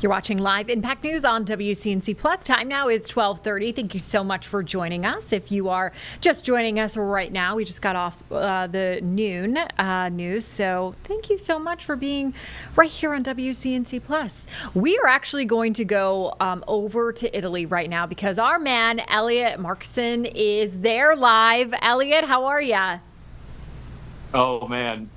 You're watching Live Impact News on WCNC Plus. Time now is 12:30. Thank you so much for joining us. If you are just joining us right now, we just got off the noon news. So thank you so much for being right here on WCNC Plus. We are actually going to go over to Italy right now because our man, Elliot Markson, is there live. Elliot, how are ya? Oh, man.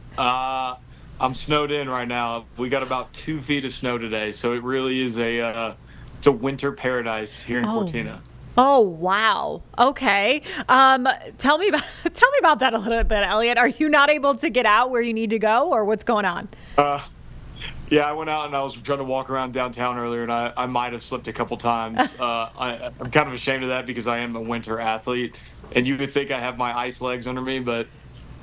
I'm snowed in right now. We got about 2 feet of snow today, so it really is it's a winter paradise here in Cortina. Oh, wow. Okay. Tell me about that a little bit, Elliot. Are you not able to get out where you need to go, or what's going on? Yeah, I went out and I was trying to walk around downtown earlier, and I might have slipped a couple times. I'm kind of ashamed of that because I am a winter athlete, and you would think I have my ice legs under me, but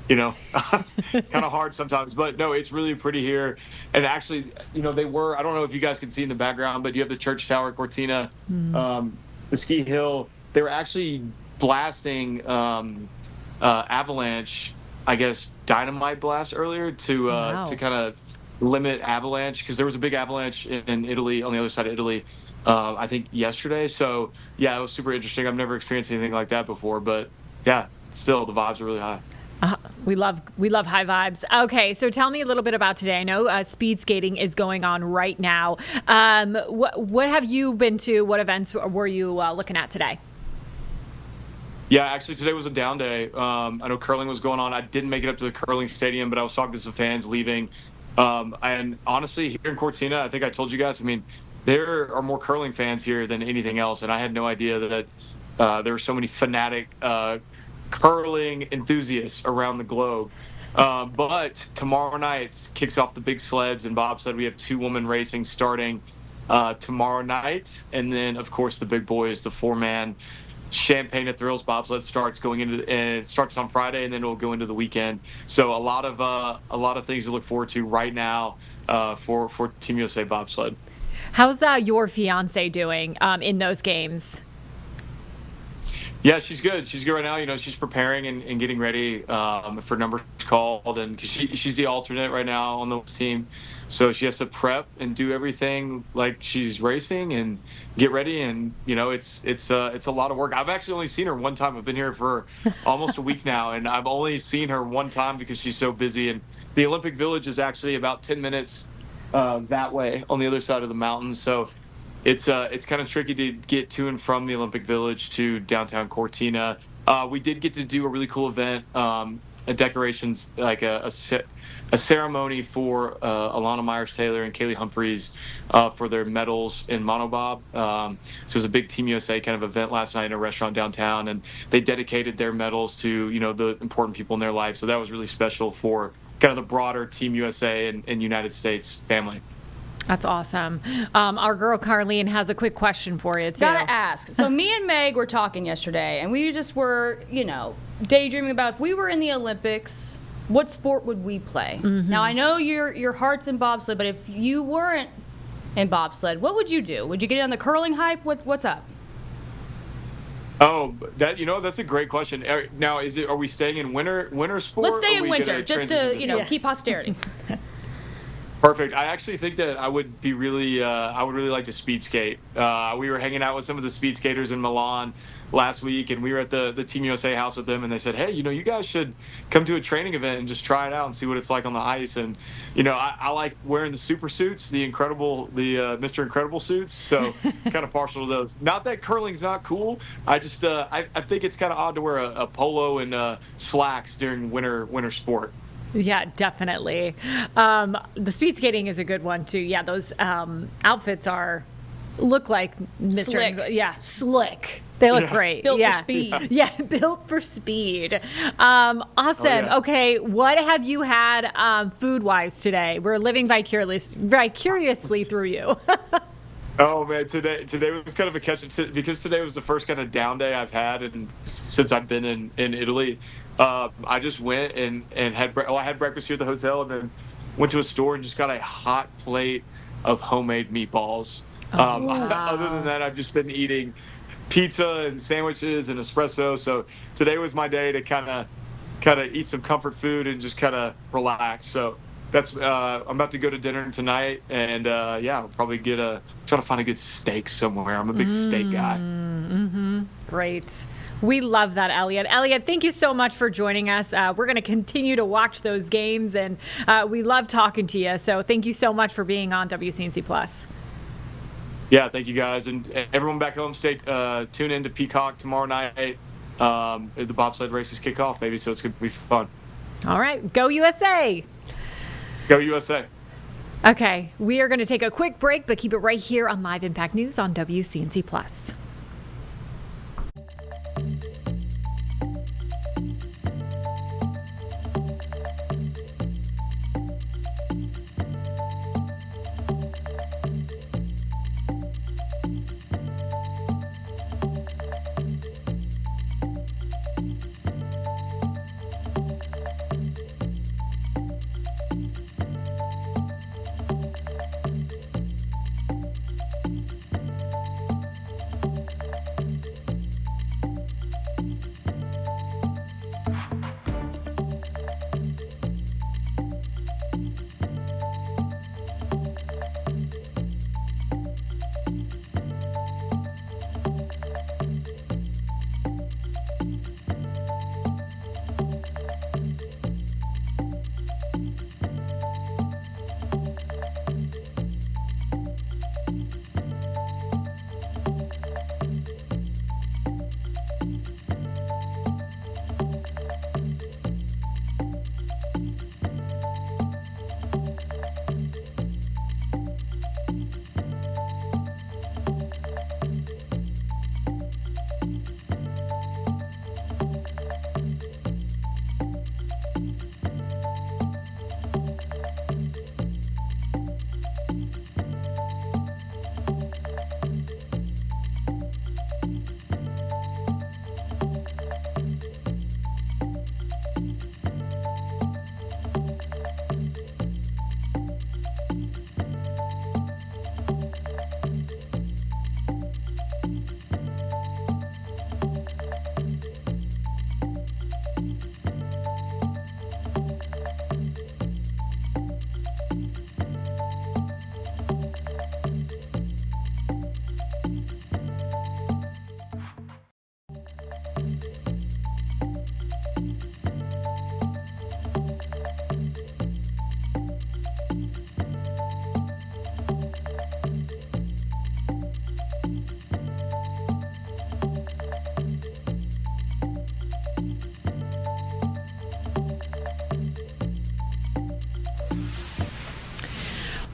kind of hard sometimes. But no, it's really pretty here. And actually, I don't know if you guys can see in the background, but you have the church tower, Cortina, the ski hill. They were actually blasting avalanche, I guess, dynamite blast earlier to kind of limit avalanche, because there was a big avalanche in Italy, on the other side of Italy, I think yesterday. So yeah, it was super interesting. I've never experienced anything like that before, but yeah, still the vibes are really high. We love high vibes. Okay, so tell me a little bit about today. I know speed skating is going on right now. What have you been to? What events were you looking at today? Yeah, actually today was a down day. I know curling was going on. I didn't make it up to the curling stadium, but I was talking to some fans leaving. And honestly, here in Cortina, I think I told you guys, there are more curling fans here than anything else. And I had no idea that there were so many fanatic curling enthusiasts around the globe. But tomorrow night kicks off the big sleds and bobsled. We have 2 women racing starting tomorrow night, and then of course the big boy is the 4-man Champagne at Thrills bobsled and it starts on Friday, and then it'll go into the weekend. So a lot of things to look forward to right now for Team USA bobsled. How's your fiance doing in those games? Yeah, she's good. She's good right now. You know, she's preparing and getting ready for numbers called, and 'cause she's the alternate right now on the team, so she has to prep and do everything like she's racing and get ready. And you know, it's a lot of work. I've actually only seen her one time. I've been here for almost a week now, and I've only seen her one time because she's so busy. And the Olympic Village is actually about 10 minutes that way on the other side of the mountains. So it's kind of tricky to get to and from the Olympic Village to downtown Cortina. We did get to do a really cool event, a decorations, like a ceremony for Alana Myers-Taylor and Kaylee Humphreys for their medals in monobob. So it was a big Team USA kind of event last night in a restaurant downtown, and they dedicated their medals to, you know, the important people in their life. So that was really special for kind of the broader Team USA and United States family. That's awesome. Our girl Carlene has a quick question for you, too. Gotta ask. So me and Meg were talking yesterday, and we just were, daydreaming about if we were in the Olympics, what sport would we play? Mm-hmm. Now, I know your heart's in bobsled, but if you weren't in bobsled, what would you do? Would you get on the curling hype? What's up? Oh, that's a great question. Now, are we staying in winter sport? Let's stay or are in we winter, gonna just transition to, keep posterity. Perfect. I actually think that I would really like to speed skate. We were hanging out with some of the speed skaters in Milan last week, and we were at the Team USA house with them, and they said, hey, you guys should come to a training event and just try it out and see what it's like on the ice. And, I like wearing the super suits, the Mr. Incredible suits, so kind of partial to those. Not that curling's not cool. I just, I think it's kind of odd to wear a polo and slacks during winter sport. Yeah, definitely. The speed skating is a good one too. Yeah, those outfits look like Mr. Slick. Yeah, slick. They look great. Built yeah. for speed. Yeah, built for speed. Awesome. Oh, yeah. Okay, what have you had food-wise today? We're living vicariously through you. Oh man, today was kind of a catch because today was the first kind of down day I've had since I've been in Italy. I just went and I had breakfast here at the hotel, and then went to a store and just got a hot plate of homemade meatballs. Wow. Other than that, I've just been eating pizza and sandwiches and espresso. So today was my day to kind of eat some comfort food and just kind of relax. So that's I'm about to go to dinner tonight, and I'll probably try to find a good steak somewhere. I'm a big steak guy. Mm-hmm. Great. We love that, Elliot. Elliot, thank you so much for joining us. We're going to continue to watch those games, and we love talking to you. So thank you so much for being on WCNC Plus. Yeah, thank you guys, and everyone back home. Tune in to Peacock tomorrow night. The bobsled races kick off, baby. So it's going to be fun. All right, go USA. Go USA. Okay, we are going to take a quick break, but keep it right here on Live Impact News on WCNC Plus.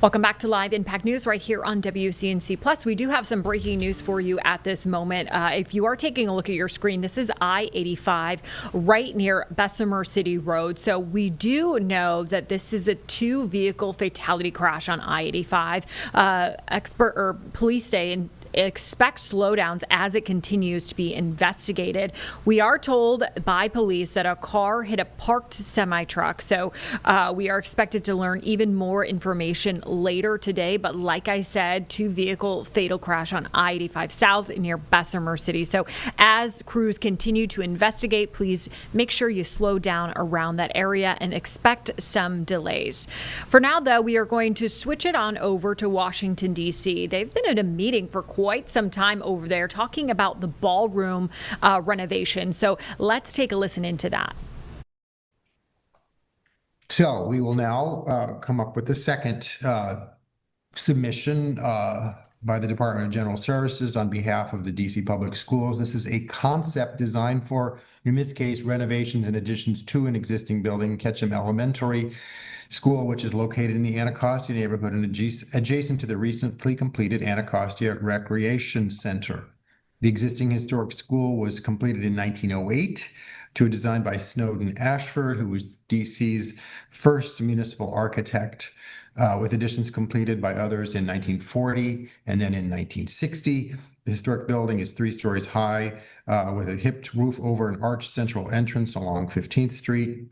Welcome back to Live Impact News right here on WCNC Plus. We do have some breaking news for you at this moment. If you are taking a look at your screen, this is I-85 right near Bessemer City Road. So we do know that this is a 2-vehicle fatality crash on I-85. Police say expect slowdowns as it continues to be investigated. We are told by police that a car hit a parked semi-truck. So we are expected to learn even more information later today. But like I said, 2-vehicle fatal crash on I-85 South near Bessemer City. So as crews continue to investigate, please make sure you slow down around that area and expect some delays. For now, though, we are going to switch it on over to Washington, D.C. They've been at a meeting for quite some time over there talking about the ballroom renovation. So let's take a listen into that. So we will now come up with the second submission by the Department of General Services on behalf of the DC Public Schools. This is a concept design for, in this case, renovations and additions to an existing building, Ketchum Elementary School, which is located in the Anacostia neighborhood and adjacent to the recently completed Anacostia Recreation Center. The existing historic school was completed in 1908 to a design by Snowden Ashford, who was DC's first municipal architect, with additions completed by others in 1940 and then in 1960. The historic building is 3 stories high with a hipped roof over an arched central entrance along 15th Street.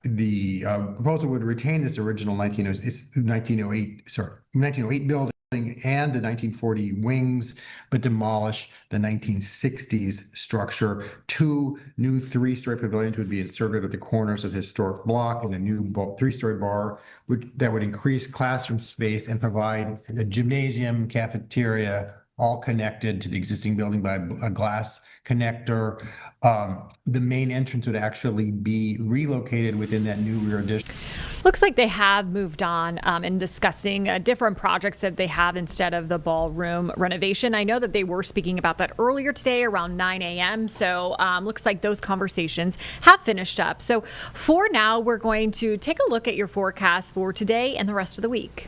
The proposal would retain this original 1908 building and the 1940 wings, but demolish the 1960s structure. 2 new 3-story pavilions would be inserted at the corners of the historic block, and a new 3-story bar that would increase classroom space and provide a gymnasium, cafeteria, all connected to the existing building by a glass connector. The main entrance would actually be relocated within that new rear addition. Looks like they have moved on in discussing different projects that they have instead of the ballroom renovation. I know that they were speaking about that earlier today around 9 a.m. So looks like those conversations have finished up. So for now, we're going to take a look at your forecast for today and the rest of the week.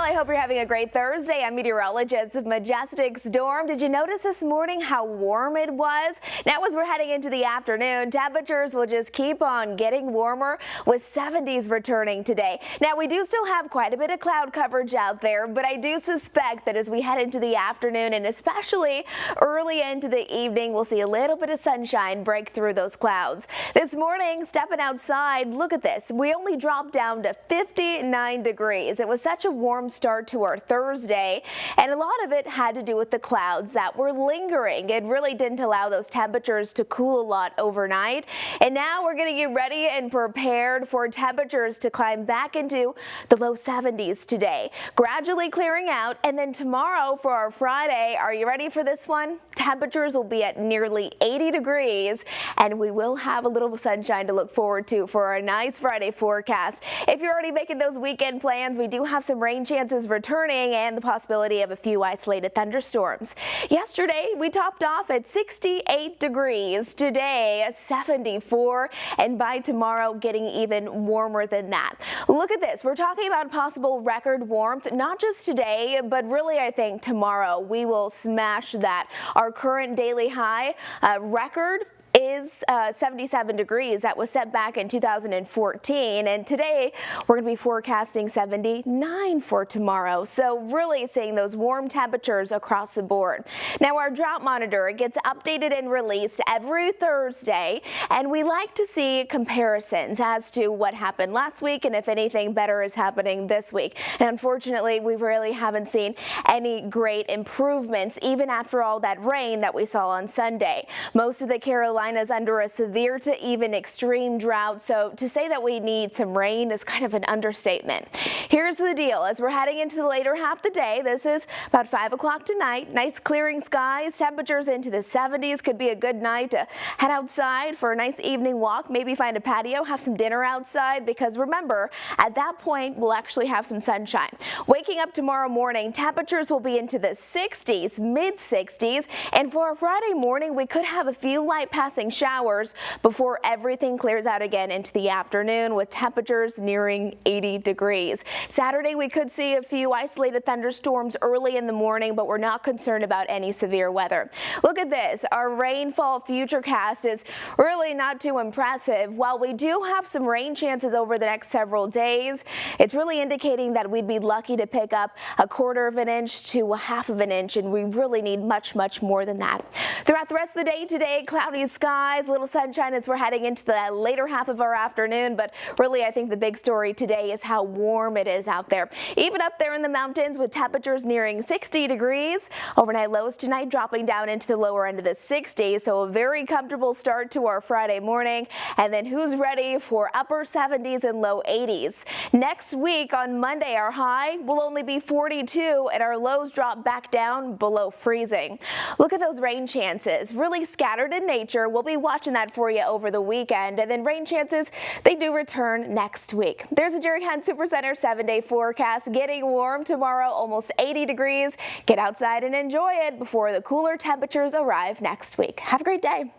I hope you're having a great Thursday. I'm meteorologist Majestic Storm. Did you notice this morning how warm it was? Now as we're heading into the afternoon, temperatures will just keep on getting warmer with 70s returning today. Now we do still have quite a bit of cloud coverage out there, but I do suspect that as we head into the afternoon and especially early into the evening, we'll see a little bit of sunshine break through those clouds. This morning, stepping outside, look at this. We only dropped down to 59 degrees. It was such a warm start to our Thursday, and a lot of it had to do with the clouds that were lingering. It really didn't allow those temperatures to cool a lot overnight, and now we're going to get ready and prepared for temperatures to climb back into the low 70s today, gradually clearing out. And then tomorrow for our Friday, are you ready for this one? Temperatures will be at nearly 80 degrees, and we will have a little sunshine to look forward to for our nice Friday forecast. If you're already making those weekend plans, we do have some rain chances returning and the possibility of a few isolated thunderstorms. Yesterday, we topped off at 68 degrees. Today, 74, and by tomorrow, getting even warmer than that. Look at this. We're talking about possible record warmth, not just today, but really, I think tomorrow we will smash that. Our current daily high record is 77 degrees. That was set back in 2014, and today we're going to be forecasting 79 for tomorrow. So really seeing those warm temperatures across the board. Now our drought monitor gets updated and released every Thursday, and we like to see comparisons as to what happened last week and if anything better is happening this week. And unfortunately, we really haven't seen any great improvements even after all that rain that we saw on Sunday. Most of the Carolinas under a severe to even extreme drought, so to say that we need some rain is kind of an understatement. Here's the deal. As we're heading into the later half of the day, this is about 5 o'clock tonight, nice clearing skies, temperatures into the 70s. Could be a good night to head outside for a nice evening walk, maybe find a patio, have some dinner outside, because remember, at that point, we'll actually have some sunshine. Waking up tomorrow morning, temperatures will be into the 60s, mid 60s, and for our Friday morning, we could have a few light passing morning showers before everything clears out again into the afternoon with temperatures nearing 80 degrees. Saturday, we could see a few isolated thunderstorms early in the morning, but we're not concerned about any severe weather. Look at this. Our rainfall futurecast is really not too impressive. While we do have some rain chances over the next several days, it's really indicating that we'd be lucky to pick up a 1/4 of an inch to a 1/2 of an inch, and we really need much more than that. Throughout the rest of the day today, cloudy skies, little sunshine as we're heading into the later half of our afternoon, but really I think the big story today is how warm it is out there. Even up there in the mountains with temperatures nearing 60 degrees. Overnight lows tonight dropping down into the lower end of the 60s, so a very comfortable start to our Friday morning. And then who's ready for upper 70s and low 80s? Next week on Monday, our high will only be 42 and our lows drop back down below freezing. Look at those rain chances, really scattered in nature. We'll be watching that for you over the weekend, and then rain chances, they do return next week. There's a Jerry Hunt Supercenter 7-day forecast. Getting warm tomorrow, almost 80 degrees. Get outside and enjoy it before the cooler temperatures arrive next week. Have a great day.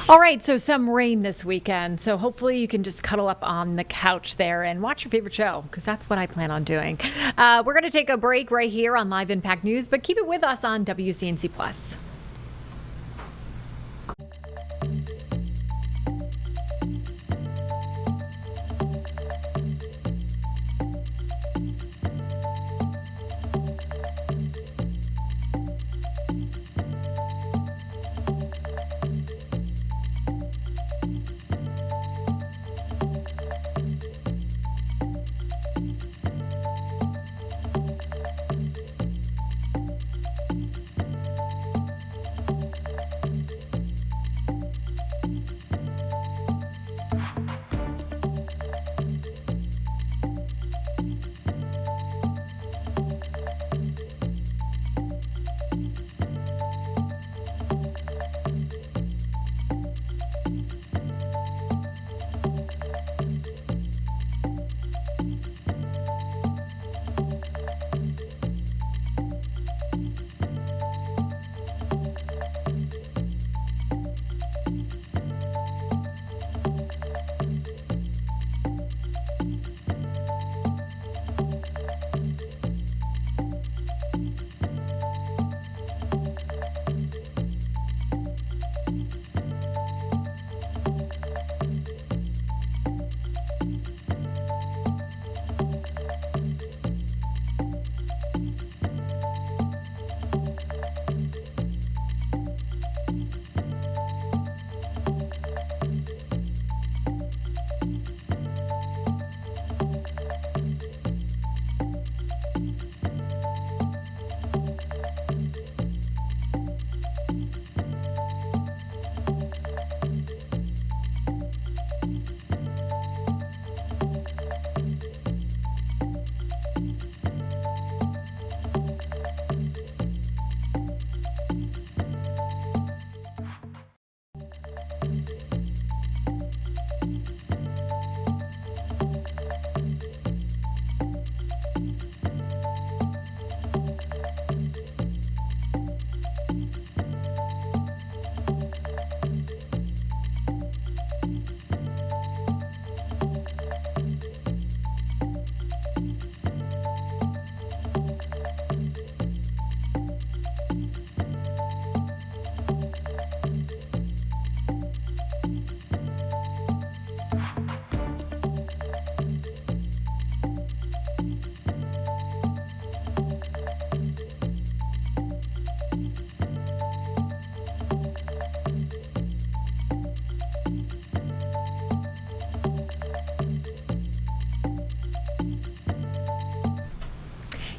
All right, so some rain this weekend. So hopefully you can just cuddle up on the couch there and watch your favorite show, because that's what I plan on doing. We're going to take a break right here on Live Impact News, but keep it with us on WCNC Plus.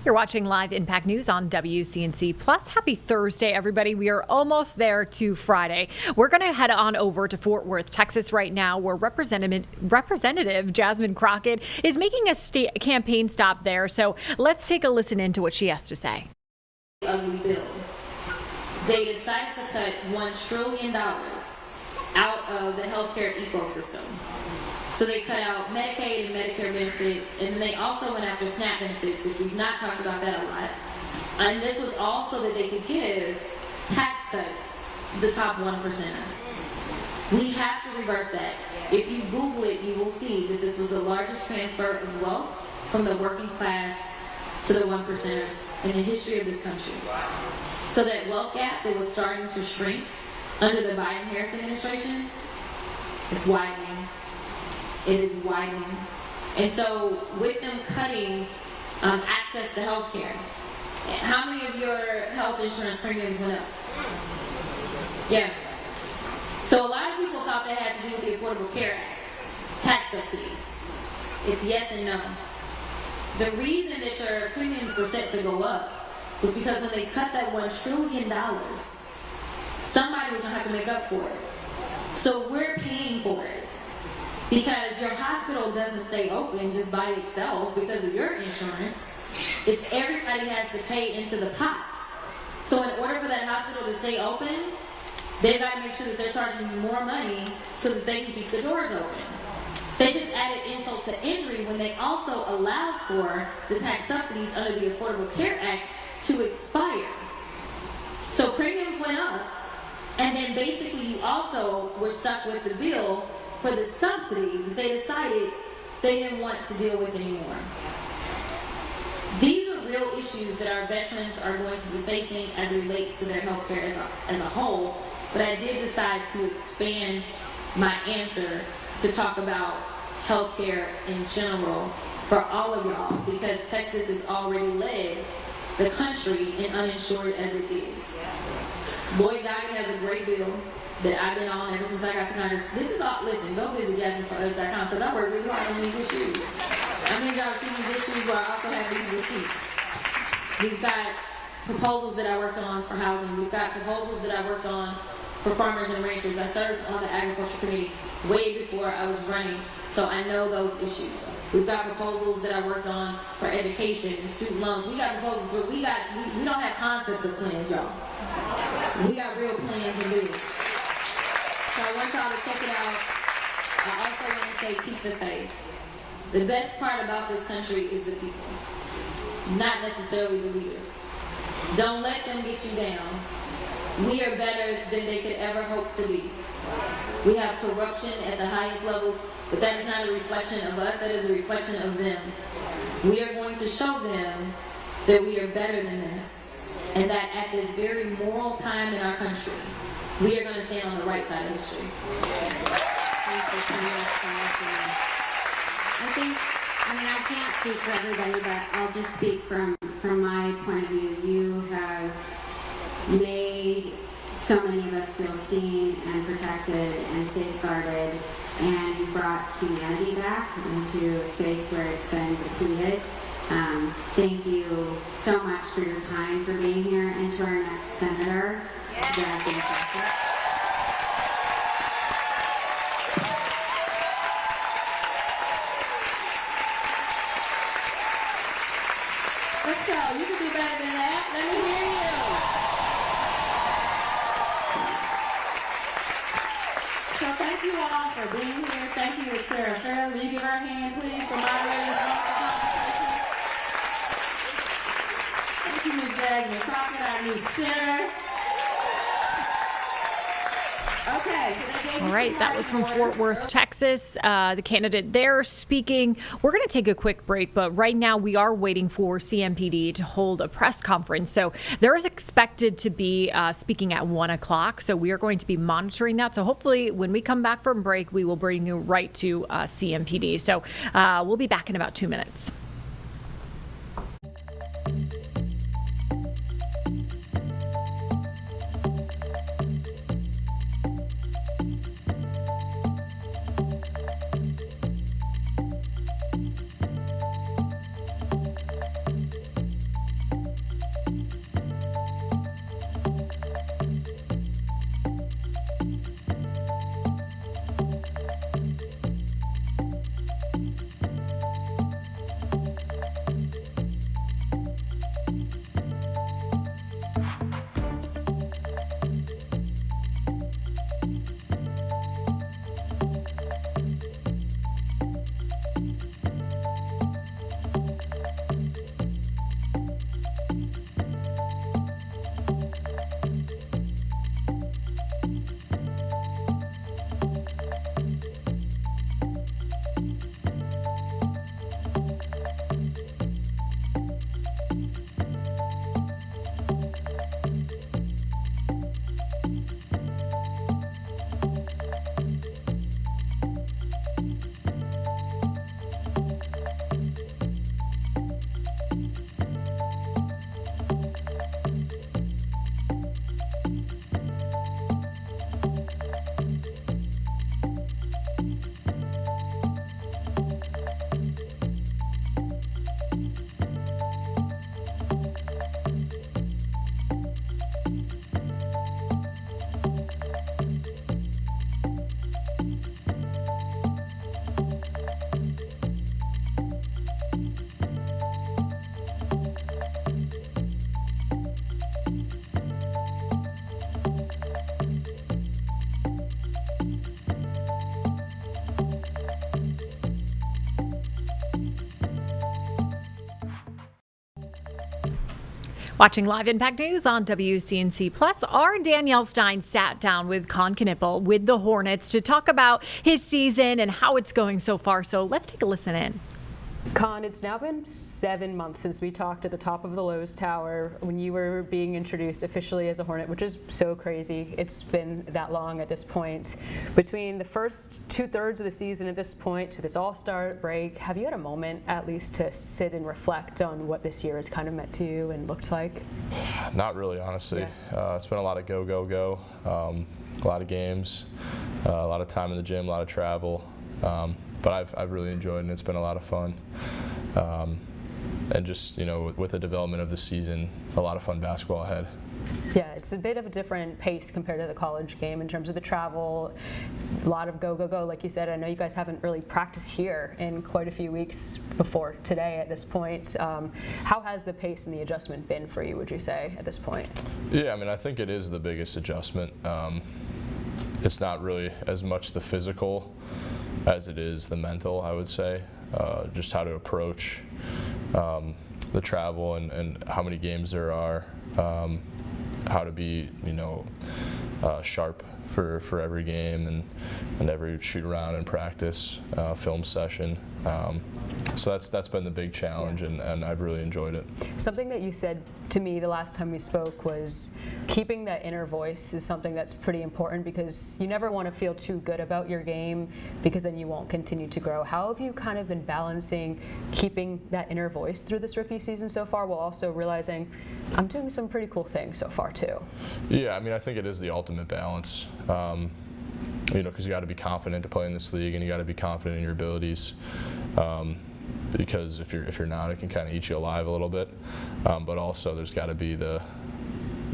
You're watching Live Impact News on WCNC Plus. Happy Thursday, everybody. We are almost there to Friday. We're going to head on over to Fort Worth, Texas right now, where Representative Jasmine Crockett is making a campaign stop there. So let's take a listen into what she has to say. Ugly bill. They decided to cut $1 trillion out of the healthcare ecosystem. So they cut out Medicaid and Medicare benefits, and then they also went after SNAP benefits, which we've not talked about that a lot. And this was all so that they could give tax cuts to the top 1%ers. We have to reverse that. If you Google it, you will see that this was the largest transfer of wealth from the working class to the 1%ers in the history of this country. So that wealth gap that was starting to shrink under the Biden-Harris administration, it's widening. It is widening. And so with them cutting access to health care, how many of your health insurance premiums went up? Yeah. So a lot of people thought that had to do with the Affordable Care Act, tax subsidies. It's yes and no. The reason that your premiums were set to go up was because when they cut that $1 trillion, somebody was going to have to make up for it. So we're paying for it because your hospital doesn't stay open just by itself because of your insurance. It's everybody has to pay into the pot. So in order for that hospital to stay open, they've got to make sure that they're charging you more money so that they can keep the doors open. They just added insult to injury when they also allowed for the tax subsidies under the Affordable Care Act to expire. So premiums went up, and then basically you also were stuck with the bill for the subsidy that they decided they didn't want to deal with anymore. These are real issues that our veterans are going to be facing as it relates to their health care as a whole, but I did decide to expand my answer to talk about health care in general for all of y'all, because Texas has already led the country in uninsured as it is. Boyd Gotti has a great bill that I've been on ever since I got to Congress. This is all, listen, go visit JasmineForUs.com because I work really hard on these issues. I need y'all to see these issues where I also have these receipts. We've got proposals that I worked on for housing. We've got proposals that I worked on for farmers and ranchers. I served on the agriculture committee way before I was running, so I know those issues. We've got proposals that I worked on for education and student loans. We got proposals, so we don't have concepts of plans, y'all. We got real plans and bills. So I want y'all to check it out. I also want to say keep the faith. The best part about this country is the people, not necessarily the leaders. Don't let them get you down. We are better than they could ever hope to be. We have corruption at the highest levels, but that is not a reflection of us, that is a reflection of them. We are going to show them that we are better than this, and that at this very moral time in our country, we are going to stand on the right side of history. I can't speak for everybody, but I'll just speak from my point of view. You have made so many of us feel seen and protected and safeguarded, and you brought humanity back into a space where it's been depleted. Thank you so much for your time, for being here, and to our next senator, Jasmine Charlotte. Let's go. You can do better than that. Let me hear you. So thank you all for being here. Thank you, Sarah Farrell. Will you give her a hand, please, for moderating this wonderful conversation? Thank you, Ms. Jasmine Crockett, our new senator. Okay. All right, that was from Fort Worth, Texas. The candidate there speaking. We're going to take a quick break, but right now we are waiting for CMPD to hold a press conference. So there is expected to be speaking at 1 o'clock. So we are going to be monitoring that. So hopefully when we come back from break, we will bring you right to CMPD. So we'll be back in about 2 minutes. Watching live Impact News on WCNC Plus, our Danielle Stein sat down with Con Knippel with the Hornets to talk about his season and how it's going so far. So let's take a listen in. Con, it's now been 7 months since we talked at the top of the Lowe's Tower when you were being introduced officially as a Hornet, which is so crazy. It's been that long at this point. Between the first 2/3 of the season at this point to this all-star break, have you had a moment at least to sit and reflect on what this year has kind of meant to you and looked like? Not really, honestly. Yeah. It's been a lot of go. A lot of games, a lot of time in the gym, a lot of travel. But I've really enjoyed it, and it's been a lot of fun. And just, with the development of the season, a lot of fun basketball ahead. Yeah, it's a bit of a different pace compared to the college game in terms of the travel, a lot of go. Like you said, I know you guys haven't really practiced here in quite a few weeks before today at this point. How has the pace and the adjustment been for you, would you say, at this point? Yeah, I think it is the biggest adjustment. It's not really as much the physical as it is the mental, I would say. Just how to approach the travel and how many games there are, how to be, sharp for every game and every shoot around and practice, film session. So that's been the big challenge, and I've really enjoyed it. Something that you said to me the last time we spoke was keeping that inner voice is something that's pretty important, because you never want to feel too good about your game, because then you won't continue to grow. How have you kind of been balancing keeping that inner voice through this rookie season so far, while also realizing I'm doing some pretty cool things so far too? Yeah, I think it is the ultimate balance. Because you got to be confident to play in this league, and you got to be confident in your abilities. Because if you're not, it can kind of eat you alive a little bit. But also, there's got to be the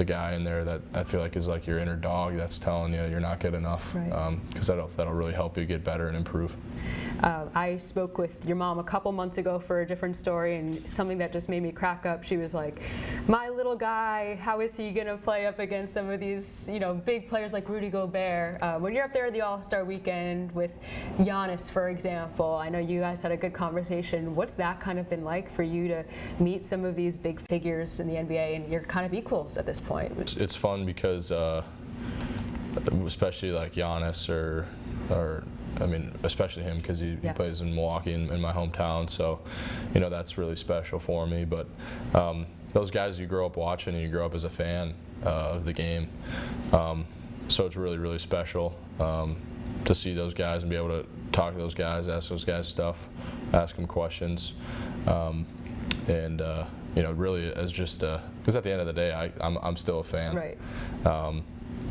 guy in there that I feel like is like your inner dog that's telling you you're not good enough. Because right. that'll really help you get better and improve. I spoke with your mom a couple months ago for a different story, and something that just made me crack up. She was like, "My little guy, how is he gonna play up against some of these, big players like Rudy Gobert?" When you're up there at the All-Star weekend with Giannis, for example, I know you guys had a good conversation. What's that kind of been like for you to meet some of these big figures in the NBA, and you're kind of equals at this point? It's fun because, especially like Giannis or especially him, because he plays in Milwaukee in my hometown, so that's really special for me. But those guys you grow up watching, and you grow up as a fan of the game, so it's really, really special to see those guys and be able to talk to those guys, ask those guys stuff, ask them questions, and really as just because at the end of the day I'm still a fan. Right.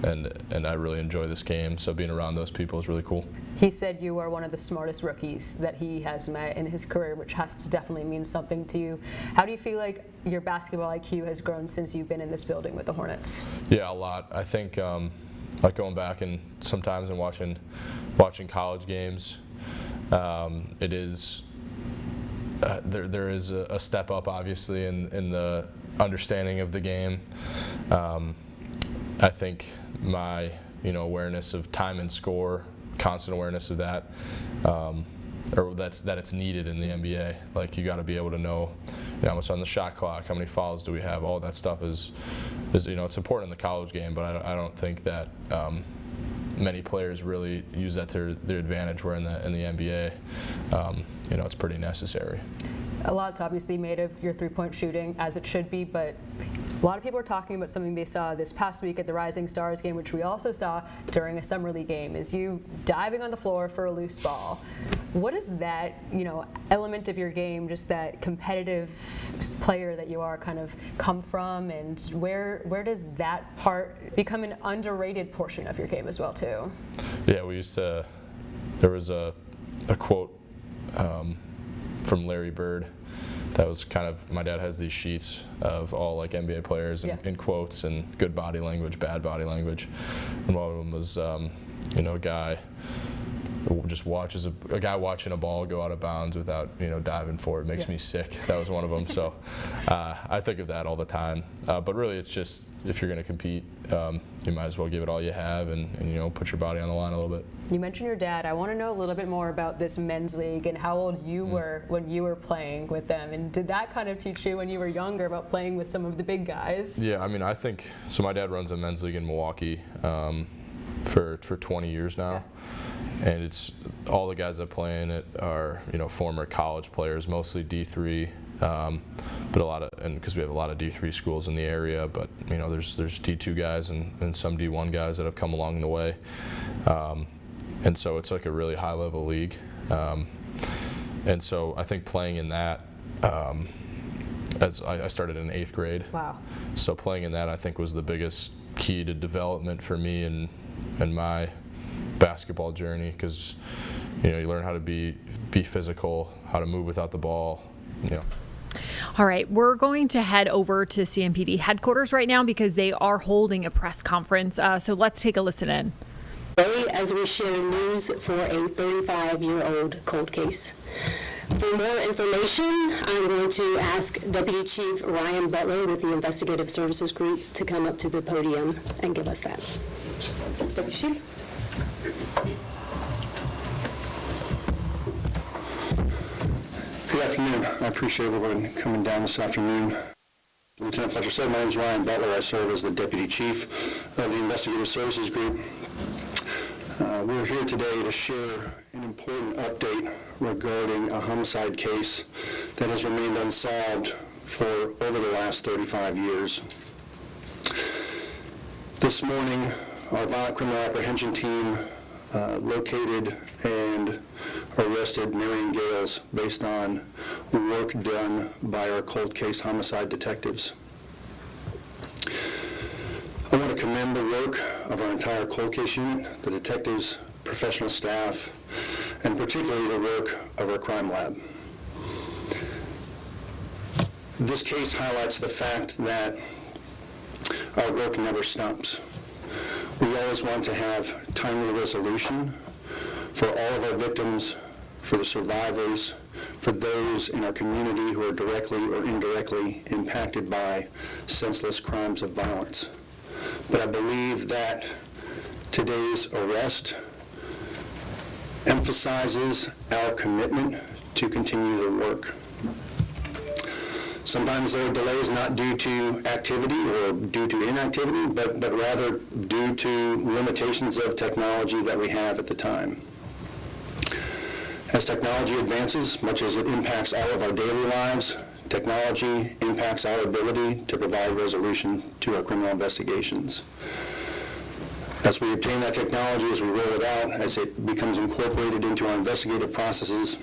And I really enjoy this game, so being around those people is really cool. He said you are one of the smartest rookies that he has met in his career, which has to definitely mean something to you. How do you feel like your basketball IQ has grown since you've been in this building with the Hornets? Yeah, a lot. I think like going back and sometimes and watching college games, it is there is a step up, obviously, in the understanding of the game. I think my awareness of time and score, constant awareness of that, or that it's needed in the NBA. Like, you got to be able to know what's on the shot clock, how many fouls do we have. All that stuff is it's important in the college game, but I don't think that many players really use that to their advantage. Where in the NBA, it's pretty necessary. A lot's obviously made of your three-point shooting, as it should be, but a lot of people are talking about something they saw this past week at the Rising Stars game, which we also saw during a summer league game, is you diving on the floor for a loose ball. What is that, element of your game, just that competitive player that you are, kind of come from, and where does that part become an underrated portion of your game as well, too? Yeah, there was a quote from Larry Bird that was kind of, my dad has these sheets of all like NBA players in quotes and good body language, bad body language, and one of them was a guy just watches a guy watching a ball go out of bounds without diving for it makes me sick. That was one of them. So I think of that all the time. But really, it's just if you're going to compete, you might as well give it all you have and put your body on the line a little bit. You mentioned your dad. I want to know a little bit more about this men's league and how old you were when you were playing with them. And did that kind of teach you when you were younger about playing with some of the big guys? Yeah, I mean, I think so. My dad runs a men's league in Milwaukee for 20 years now. And it's all the guys that play in it are former college players, mostly D3, but a lot of, and because we have a lot of D3 schools in the area, but there's D2 guys and some D1 guys that have come along the way, and so it's like a really high level league, and so I think playing in that, as I started in 8th grade. Wow. So playing in that I think was the biggest key to development for me and my basketball journey, because you learn how to be physical, how to move without the ball. All right, we're going to head over to CMPD headquarters right now because they are holding a press conference. So let's take a listen in. As we share news for a 35-year-old cold case. For more information, I'm going to ask Deputy Chief Ryan Butler with the Investigative Services Group to come up to the podium and give us that. Deputy Chief. Good afternoon. I appreciate everyone coming down this afternoon. Lieutenant Fletcher said, my name is Ryan Butler. I serve as the Deputy Chief of the Investigative Services Group. We're here today to share an important update regarding a homicide case that has remained unsolved for over the last 35 years. This morning, our violent criminal apprehension team located and arrested Marion Gales based on work done by our cold case homicide detectives. I want to commend the work of our entire cold case unit, the detectives, professional staff, and particularly the work of our crime lab. This case highlights the fact that our work never stops. We always want to have timely resolution for all of our victims, for the survivors, for those in our community who are directly or indirectly impacted by senseless crimes of violence. But I believe that today's arrest emphasizes our commitment to continue the work. Sometimes there are delays not due to activity or due to inactivity, but rather due to limitations of technology that we have at the time. As technology advances, much as it impacts all of our daily lives, technology impacts our ability to provide resolution to our criminal investigations. As we obtain that technology, as we roll it out, as it becomes incorporated into our investigative processes,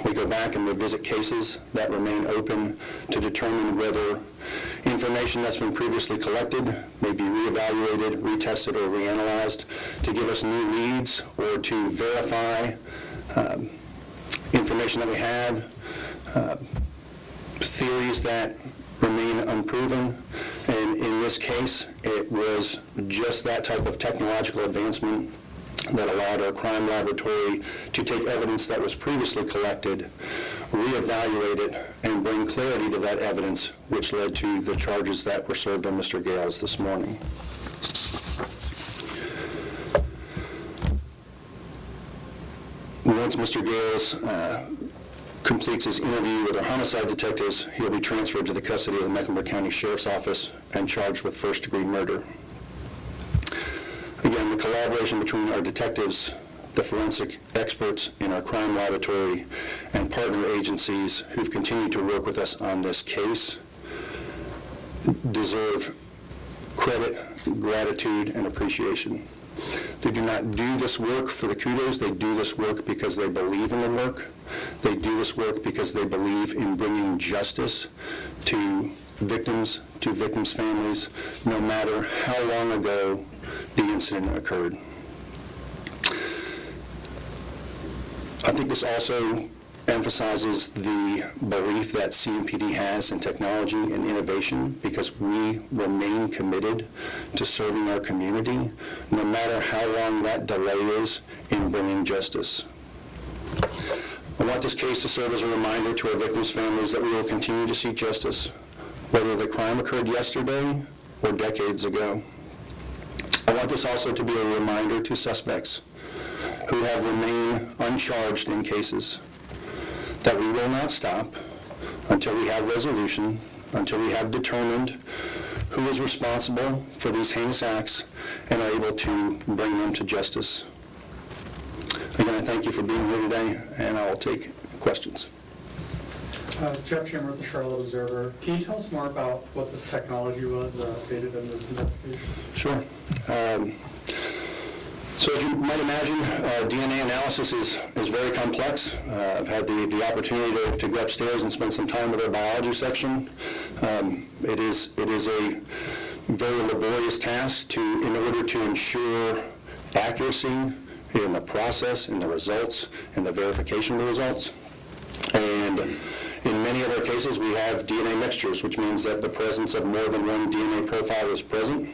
we go back and revisit cases that remain open to determine whether information that's been previously collected may be reevaluated, retested, or reanalyzed to give us new leads or to verify information that we have, theories that remain unproven. And in this case, it was just that type of technological advancement that allowed our crime laboratory to take evidence that was previously collected, reevaluate it, and bring clarity to that evidence, which led to the charges that were served on Mr. Gales this morning. Once Mr. Gales completes his interview with our homicide detectives, he'll be transferred to the custody of the Mecklenburg County Sheriff's Office and charged with first-degree murder. Again, the collaboration between our detectives, the forensic experts in our crime laboratory, and partner agencies who've continued to work with us on this case deserve credit, gratitude, and appreciation. They do not do this work for the kudos. They do this work because they believe in the work. They do this work because they believe in bringing justice to victims' families, no matter how long ago the incident occurred. I think this also emphasizes the belief that CMPD has in technology and innovation, because we remain committed to serving our community, no matter how long that delay is in bringing justice. I want this case to serve as a reminder to our victims' families that we will continue to seek justice, whether the crime occurred yesterday or decades ago. I want this also to be a reminder to suspects who have remained uncharged in cases, that we will not stop until we have resolution, until we have determined who is responsible for these heinous acts and are able to bring them to justice. Again, I thank you for being here today, and I will take questions. Jeff Schimmer with the Charlotte Observer. Can you tell us more about what this technology was that aided in this investigation? Sure. So as you might imagine, DNA analysis is very complex. I've had the opportunity to go upstairs and spend some time with our biology section. It is a very laborious task in order to ensure accuracy in the process, in the results, in the verification of the results. And in many other cases, we have DNA mixtures, which means that the presence of more than one DNA profile is present.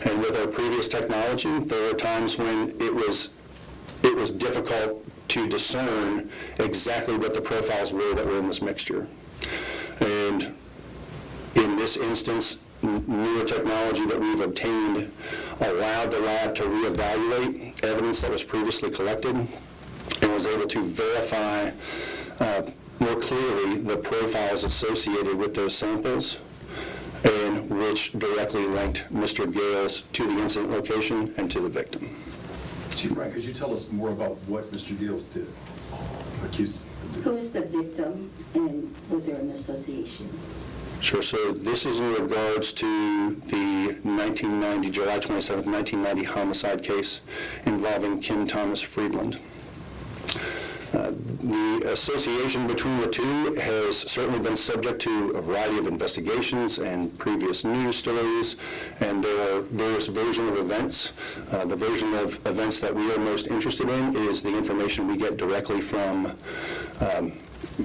And with our previous technology, there were times when it was difficult to discern exactly what the profiles were that were in this mixture. And in this instance, newer technology that we've obtained allowed the lab to reevaluate evidence that was previously collected and was able to verify more clearly the profiles associated with those samples, and which directly linked Mr. Gales to the incident location and to the victim. Chief Ryan, could you tell us more about what Mr. Gales did? Accused. Who is the victim, and was there an association? Sure. So this is in regards to the July 27th, 1990 homicide case involving Kim Thomas Friedland. The association between the two has certainly been subject to a variety of investigations and previous news stories, and there are various versions of events. The version of events that we are most interested in is the information we get directly from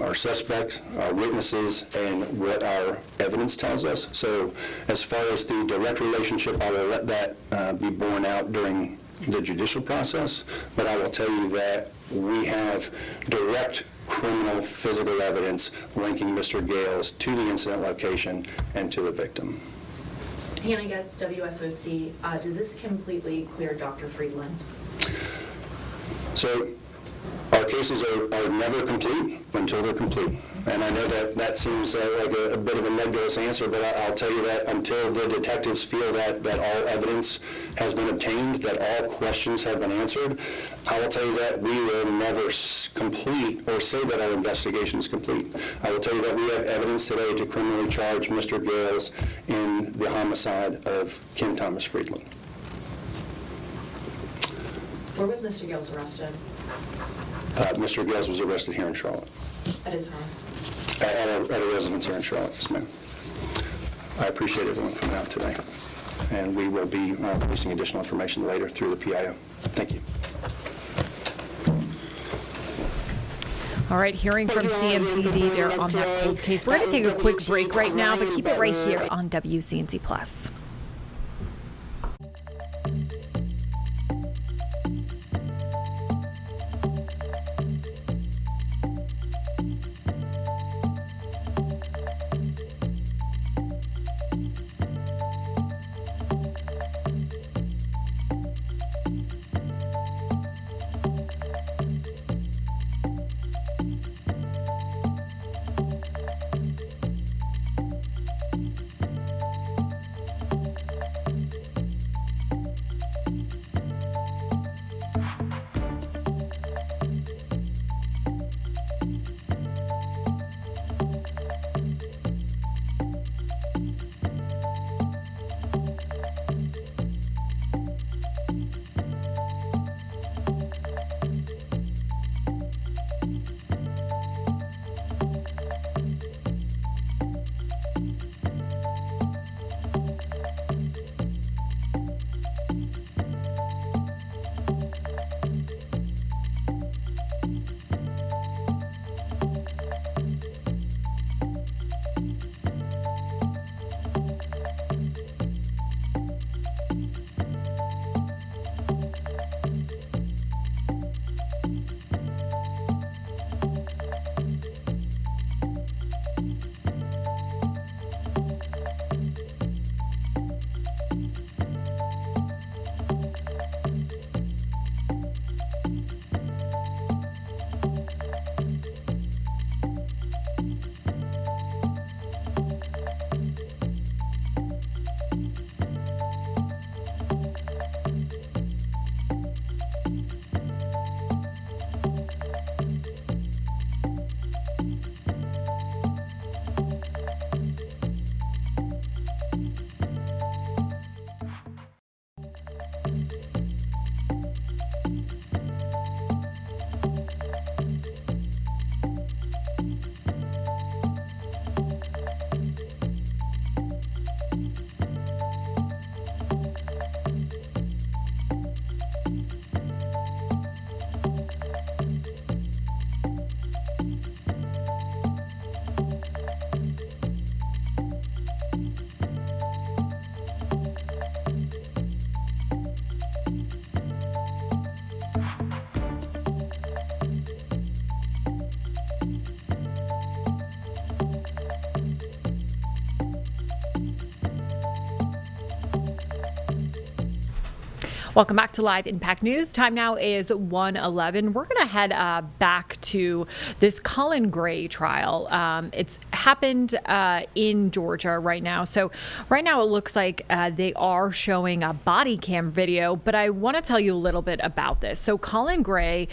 our suspects, our witnesses, and what our evidence tells us. So as far as the direct relationship, I will let that be borne out during the judicial process, but I will tell you that we have direct criminal physical evidence linking Mr. Gales to the incident location and to the victim. Hannah Getz, WSOC. Does this completely clear Dr. Friedland? So our cases are never complete until they're complete. And I know that seems like a bit of a nebulous answer, but I'll tell you that until the detectives feel that all evidence has been obtained, that all questions have been answered, I will tell you that we will never complete or say that our investigation is complete. I will tell you that we have evidence today to criminally charge Mr. Gales in the homicide of Kim Thomas Friedland. Where was Mr. Gales arrested? Mr. Gales was arrested here in Charlotte. At his home? At a residence here in Charlotte, yes, ma'am. I appreciate everyone coming out today, and we will be releasing additional information later through the PIO. Thank you. All right, hearing from CMPD there on that cold case. We're going to take a quick break right now, but keep it right here on WCNC Plus. Welcome back to Live Impact News. Time now is 1:11. We're going to head back to this Colin Gray trial. It's happened in Georgia right now. So right now it looks like they are showing a body cam video, but I want to tell you a little bit about this. So Colin Gray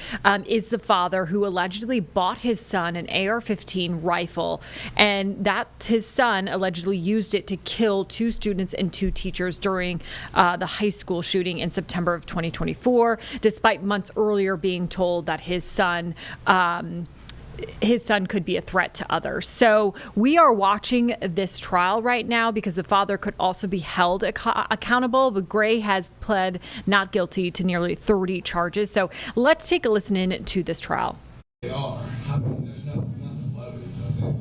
is the father who allegedly bought his son an AR-15 rifle, and that his son allegedly used it to kill 2 students and 2 teachers during the high school shooting in September of 2024, despite months earlier being told that his son could be a threat to others. So we are watching this trial right now because the father could also be held accountable, but Gray has pled not guilty to nearly 30 charges. So let's take a listen in to this trial. They are. I mean, there's nothing loaded, but they are.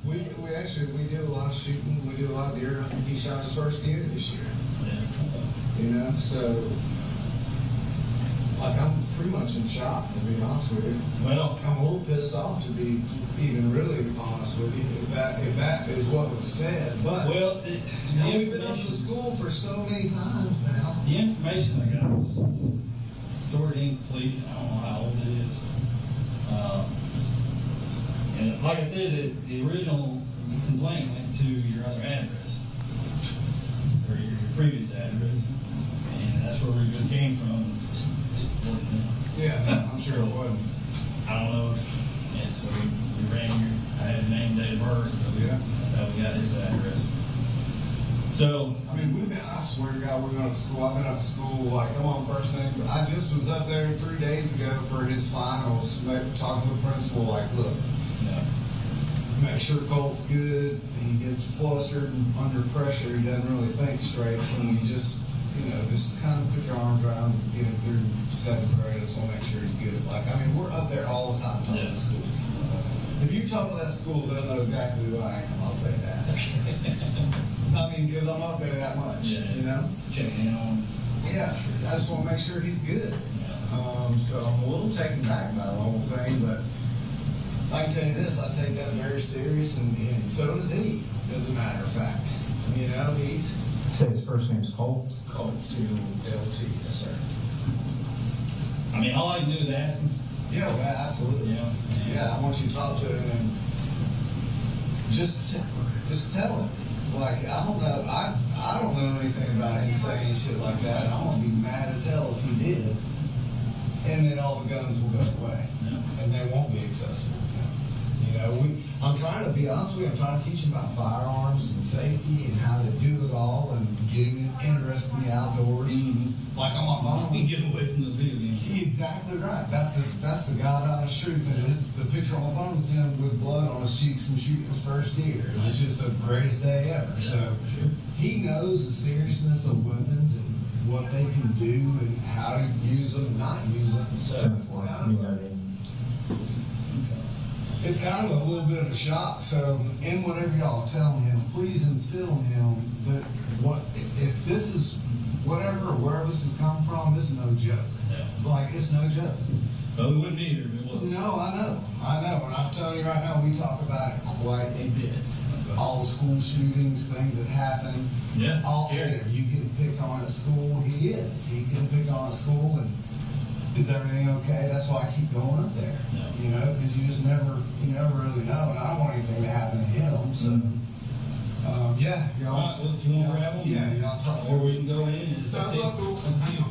We did a lot of shooting. We did a lot of deer hunting. He shot his first deer this year. You know, so like I'm pretty much in shock, to be honest with you. Well, I'm a little pissed off, to be even really honest with you, if that is what was said. But well, we've been up to school for so many times now. The information I got was sort of incomplete. I don't know how old it is. And like I said, the original complaint went to your other address, or your previous address, and that's where we just came from. Yeah, no, I'm sure it wasn't. I don't know. And so we ran I had a name, date of birth. Yeah. That's how we got his address. So, I mean, I swear to God, we're going to school. I've been up to school, like, I'm on first name, but I just was up there 3 days ago for his finals, talking to the principal, like, look, make sure Colt's good. He gets flustered and under pressure. He doesn't really think straight. And we just, just kind of put your arms around him, get him through 7th grade. I just want to make sure he's good. Like, I mean, we're up there all the time talking to school. If you talk to that school, they'll know exactly who I am. I'll say that. I mean, because I'm up there that much, you know? Checking in on him. Yeah, I just want to make sure he's good. So I'm a little taken back by the whole thing, but I can tell you this, I take that very serious, and so does he, as a matter of fact. You know, he's... Say his first name's Colt? Colt, C-O-L-T, yes, sir. I mean, all I can do is ask him. Yeah, well, absolutely. Yeah, I want you to talk to him and just tell him. Like, I don't know anything about him saying shit like that. I'm gonna be mad as hell if he did. And then all the guns will go away. And they won't be accessible. You know, I'm trying to be honest with you, I'm trying to teach him about firearms and safety and how to do it all and getting him interested in the outdoors. Like I'm on my phone. Get away from those video games. Exactly right. That's the God honest truth. And the picture on my phone is him with blood on his cheeks from shooting his first deer. It's just the greatest day ever. So he knows the seriousness of weapons and what they can do and how to use them and not use them. So it's kind of a little bit of a shock. So in whatever y'all tell him, please instill in him that if this is whatever or wherever this has come from, this is no joke. Like, it's no joke. Well, we wouldn't either if it was. No, I know. And I'm telling you right now, we talk about it quite a bit. All the school shootings, things that happen. Yeah. All there. You getting picked on at school. He is. He's getting picked on at school. And is everything okay? That's why I keep going up there. You know, because you never really know. And I don't want anything to happen to him. So, yeah. All right, well, if you want to grab them, yeah, y'all talk. Or we can go in. Sounds like cool. Hang on.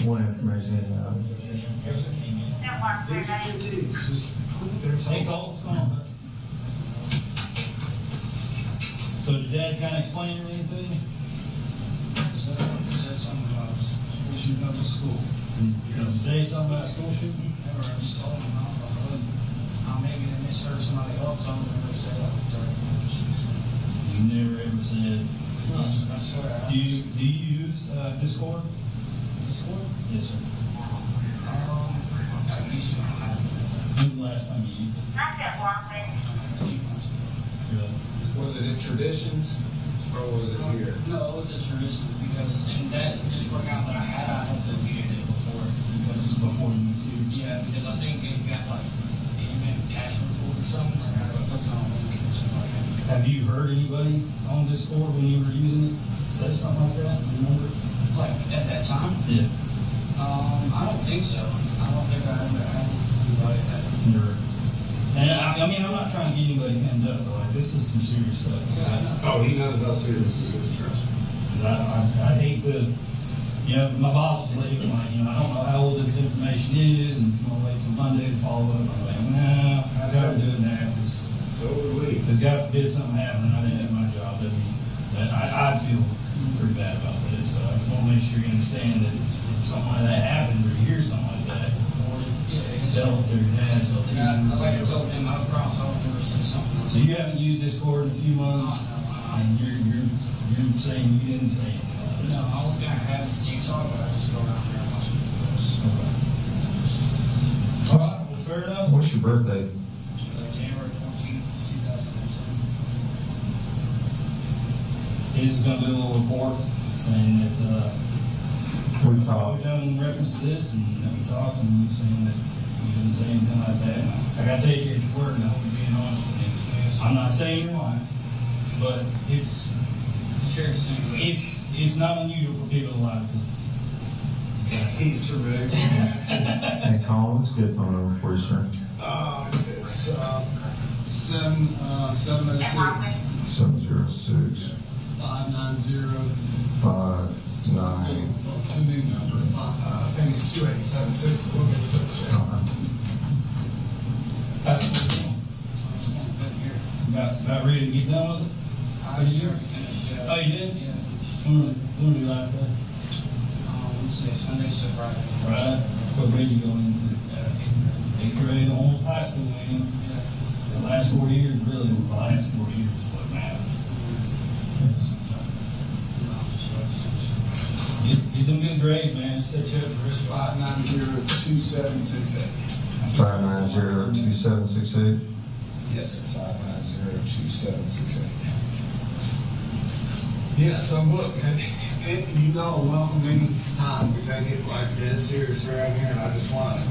More information in These are good dudes. Just they're Hey, Cole, what's going on, bud? So did your dad kind of explain everything to you? Said something about shooting up the school. Did you say something about school shooting? Never, I just told him, maybe they misheard somebody else, I never said I was dirty. You never ever said. No, I swear. Do you use Discord? Discord? Yes, sir. I used to. When's the last time you used it? Was it at Traditions or was it here? No, it was a tradition because in that Discord account that I had to muted it before. Because before you moved here? Yeah, because I think it got like maybe cash report or something. I got hooked on it. Have you heard anybody on Discord when you were using it say something like that? Remember? Like at that time? Yeah. I don't think so. I don't think I ever had anybody that. Never. And I mean, I'm not trying to get anybody pinned up, but like, this is some serious stuff. Yeah, Oh, he knows how serious this is, trust me. 'Cause I hate to, you know, my boss was leaving, like, you know, I don't know how old this information is, and if you want to wait till Monday to follow up, I was like, no, I gotta do it now, because. So would we. Because God forbid something happened, I didn't have my job, I'd feel pretty bad about this, so I just want to make sure you understand that if something like that happened, or you hear something like that, tell their dad, tell teachers. Yeah, like I told him, I promise I would never say something. So you haven't used Discord in a few months, and you're saying you didn't say anything? No, the only thing I have is TikTok, but I just go around there and watch videos. All right, well, fair enough. What's your birthday? January 14th, 2007. He's just gonna do a little report saying that, We talked. we've done reference to this, and that we talked, and we saying that we didn't say anything like that. I gotta take you at your word, and I hope you're being honest with me. I'm not saying you're lying, but it's not unusual for people to lie to us. He's terrific. Hey, Colin, what's a good phone number for you, sir? It's 706 706 590. 59. It's a new number. I think it's 2876. We'll get it checked. That's what we're doing. About ready to get done with it? I just already finished. Oh, you did? Yeah. When was your last day? Let's say Sunday, so Friday. Right. What grade you going into? 8th grade, almost high school, man. The last 4 years, really, the last 4 years is what matters. Get them good grades, man. Set you up for this. 590-2768. 590-2768. Yes, sir. 590-2768. Yeah, so look, you know, welcome any time. We take it like dead serious around here, and I just want to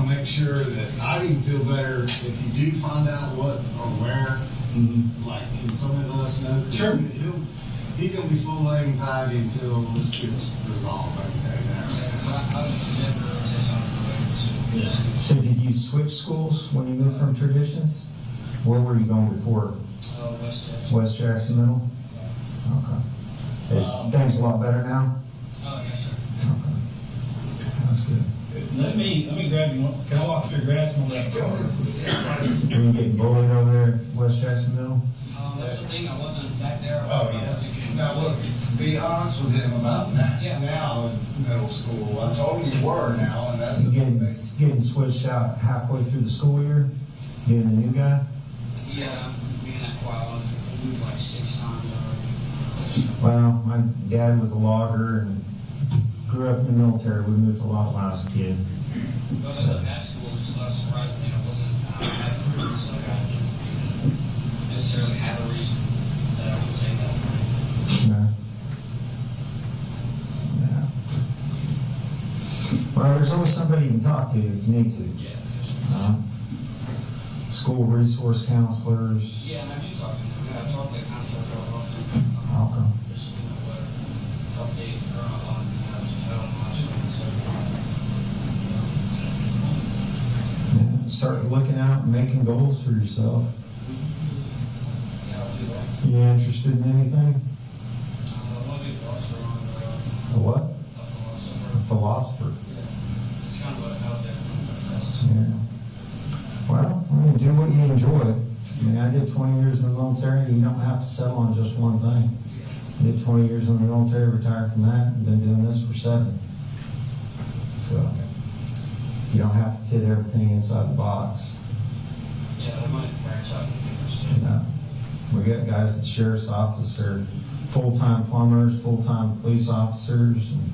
make sure that I can feel better if you do find out what or where. Like, can somebody let us know? Sure. He's going to be full of anxiety until this gets resolved. I can tell you that. I've never said something related to. So did you switch schools when you moved from Traditions? Where were you going before? West Jackson. West Jackson Middle? Okay. Is things a lot better now? Oh, yes, sir. Okay. That's good. Let me grab you one. Can I walk through your grass on that car? Were you getting bullied over there at West Jackson Middle? That's the thing, I wasn't back there. Oh, yeah. Now, look, be honest with him about that. Now in middle school, I told him you were now, and that's You getting switched out halfway through the school year? Being a new guy? Yeah, being that quiet, I moved like 6 times already. Well, my dad was a logger and grew up in the military. We moved a lot when I was a kid. But in the past school, so that surprised me. I wasn't that fruit, so I didn't necessarily have a reason that I would say that. Yeah. Yeah. Well, there's always somebody you can talk to if you need to. Yeah. School resource counselors. Yeah, and I do talk to them. I talk to the counselor quite often. Okay. Just, what update her on, to tell them how Yeah. Start looking out and making goals for yourself. Yeah, I'll do that. You interested in anything? I want to be a philosopher on A what? a philosopher. A philosopher. It's kind of what I'm out there. Yeah. Well, I mean, do what you enjoy. I mean, I did 20 years in the military. You don't have to settle on just one thing. I did 20 years in the military, retired from that, and been doing this for 7. You don't have to fit everything inside the box. Yeah, I might branch out and do Yeah. We got guys at the sheriff's office that are full-time plumbers, full-time police officers, and,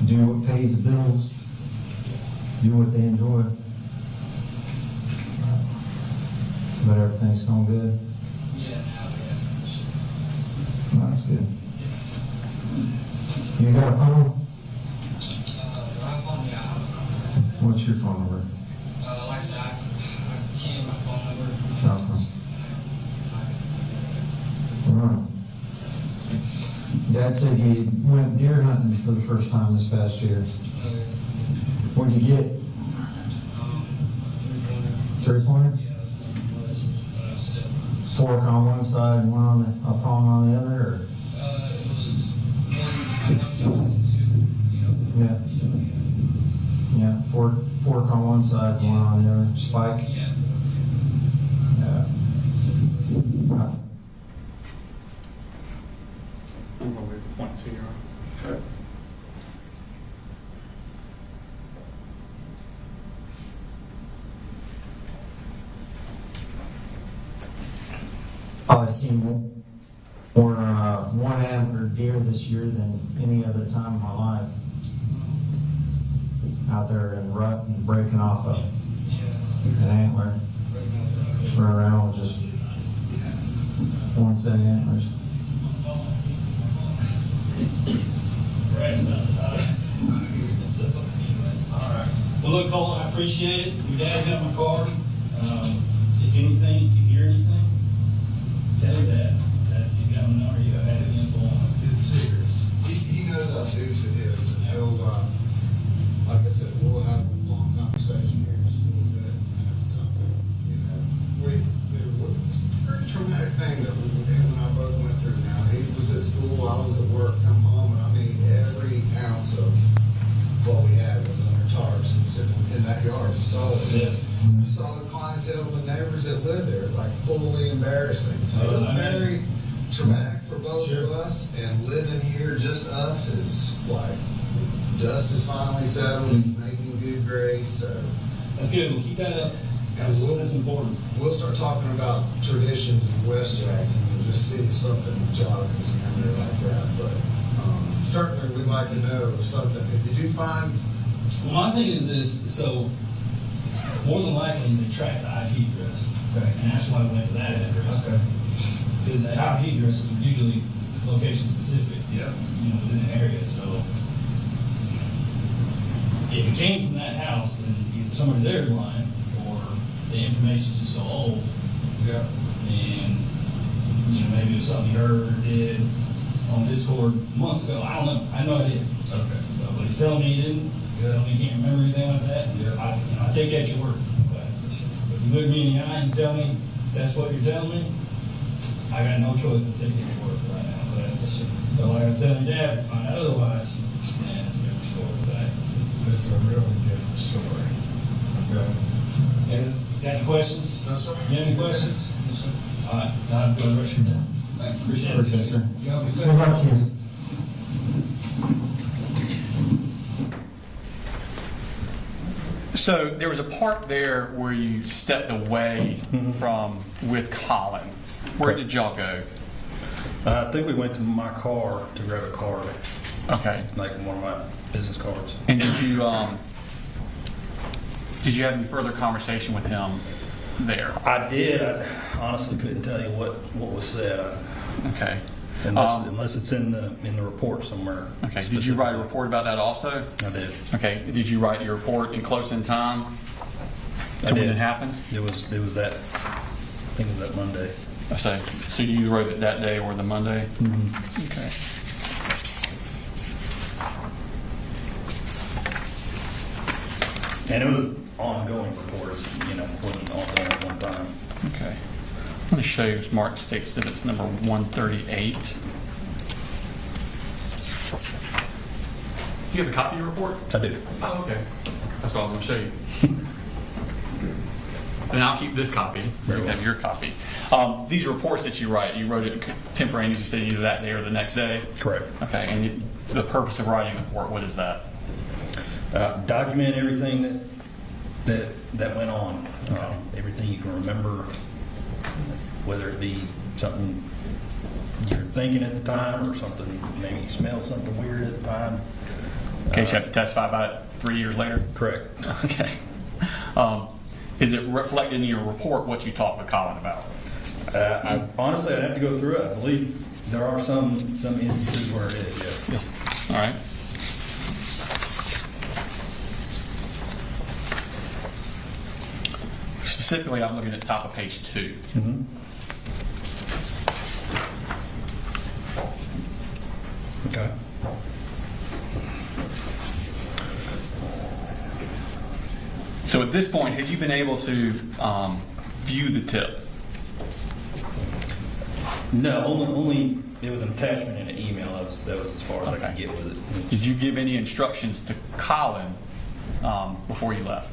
do what pays the bills, do what they enjoy. But everything's going good. Yeah, now we have. Well, that's good. You got a phone? My phone, yeah, I have a phone. What's your phone number? Like I said, I changed my phone number. Okay. All right. Dad said you went deer hunting for the first time this past year. What'd you get? 3-pointer? Fork on one side and one on a prong on the other, or? Yeah. Yeah, fork on one side, one on the other. Spike? Yeah. I'm going to wait for point 2 you're on. Okay. I've seen more one antler deer this year than any other time in my life. Out there in rut and breaking off an antler. Run around with just one set of antlers. Alright. Well, look, Cole, I appreciate it. Your dad got my card. If anything, if you hear anything, tell your dad that he's got my number. You got to ask him for him. It's serious. He knows how serious it is, and he'll, like I said, we'll have a long conversation here in just a little bit, and if it's something, there was a pretty traumatic thing that him and I both went through. Now, he was at school, I was at work, come home, and I mean, every ounce of what we had was under tarps and sitting in that yard. You saw it. Yeah. You saw the clientele, the neighbors that lived there. It's like fully embarrassing. So it was very traumatic for both of us, and living here, just us, is like, dust is finally settled, he's making good grades, so. That's good. We'll keep that up. That's important. We'll start talking about traditions in West Jackson and just see if something jogs his memory like that. But certainly we'd like to know if something, if you do find. Well, my thing is this, so more than likely they track the IP address. Okay. And that's why we went to that address. Okay. Because the IP address is usually location specific. Yeah. Within the area. So if it came from that house, then either somebody there's lying or the information's just so old. Yeah. And maybe it was something he heard or did on Discord months ago. I don't know. I have no idea. Okay. But he's telling me he didn't. Yeah. Telling me he can't remember anything like that. Yeah. I take that at your word. Okay. But if you look me in the eye and tell me that's what you're telling me, I got no choice but to take it at your word right now. But like I was telling your dad, if you find out otherwise, man, it's a different story. But It's a really different story. Okay. got any questions? No, sir. You have any questions? No, sir. All right. Now, enjoy the rest of your day. Thank you. Appreciate it. Appreciate it, sir. You have a Good luck to you. So there was a part there where you stepped away from with Colin. Where did y'all go? I think we went to my car to grab a card. Okay. Like one of my business cards. And did you have any further conversation with him there? I did. I honestly couldn't tell you what was said. Okay. Unless it's in the report somewhere. Okay. Did you write a report about that also? I did. Okay. Did you write your report in close in time to when it happened? It was that. I think it was that Monday. I say. So you wrote it that day or the Monday? Mm-hmm. Okay. And it was an ongoing report. It wasn't ongoing at one time. Okay. I'm going to show you Mark States that it's number 138. Do you have a copy of your report? I do. Oh, okay. That's what I was going to show you. And I'll keep this copy. You have your copy. These reports that you write, you wrote it contemporaneous, you said either that day or the next day? Correct. Okay. And the purpose of writing a report, what is that? Document everything that went on, everything you can remember, whether it be something you're thinking at the time or something, maybe you smell something weird at the time. In case you have to testify about it 3 years later? Correct. Okay. Is it reflected in your report what you talked with Colin about? Honestly, I'd have to go through it. I believe there are some instances where it is, yes. Yes. All right. Specifically, I'm looking at the top of page 2. Mm-hmm. Okay. So at this point, had you been able to view the tip? No, only it was an attachment in an email. That was as far as I could get with it. Did you give any instructions to Colin before you left?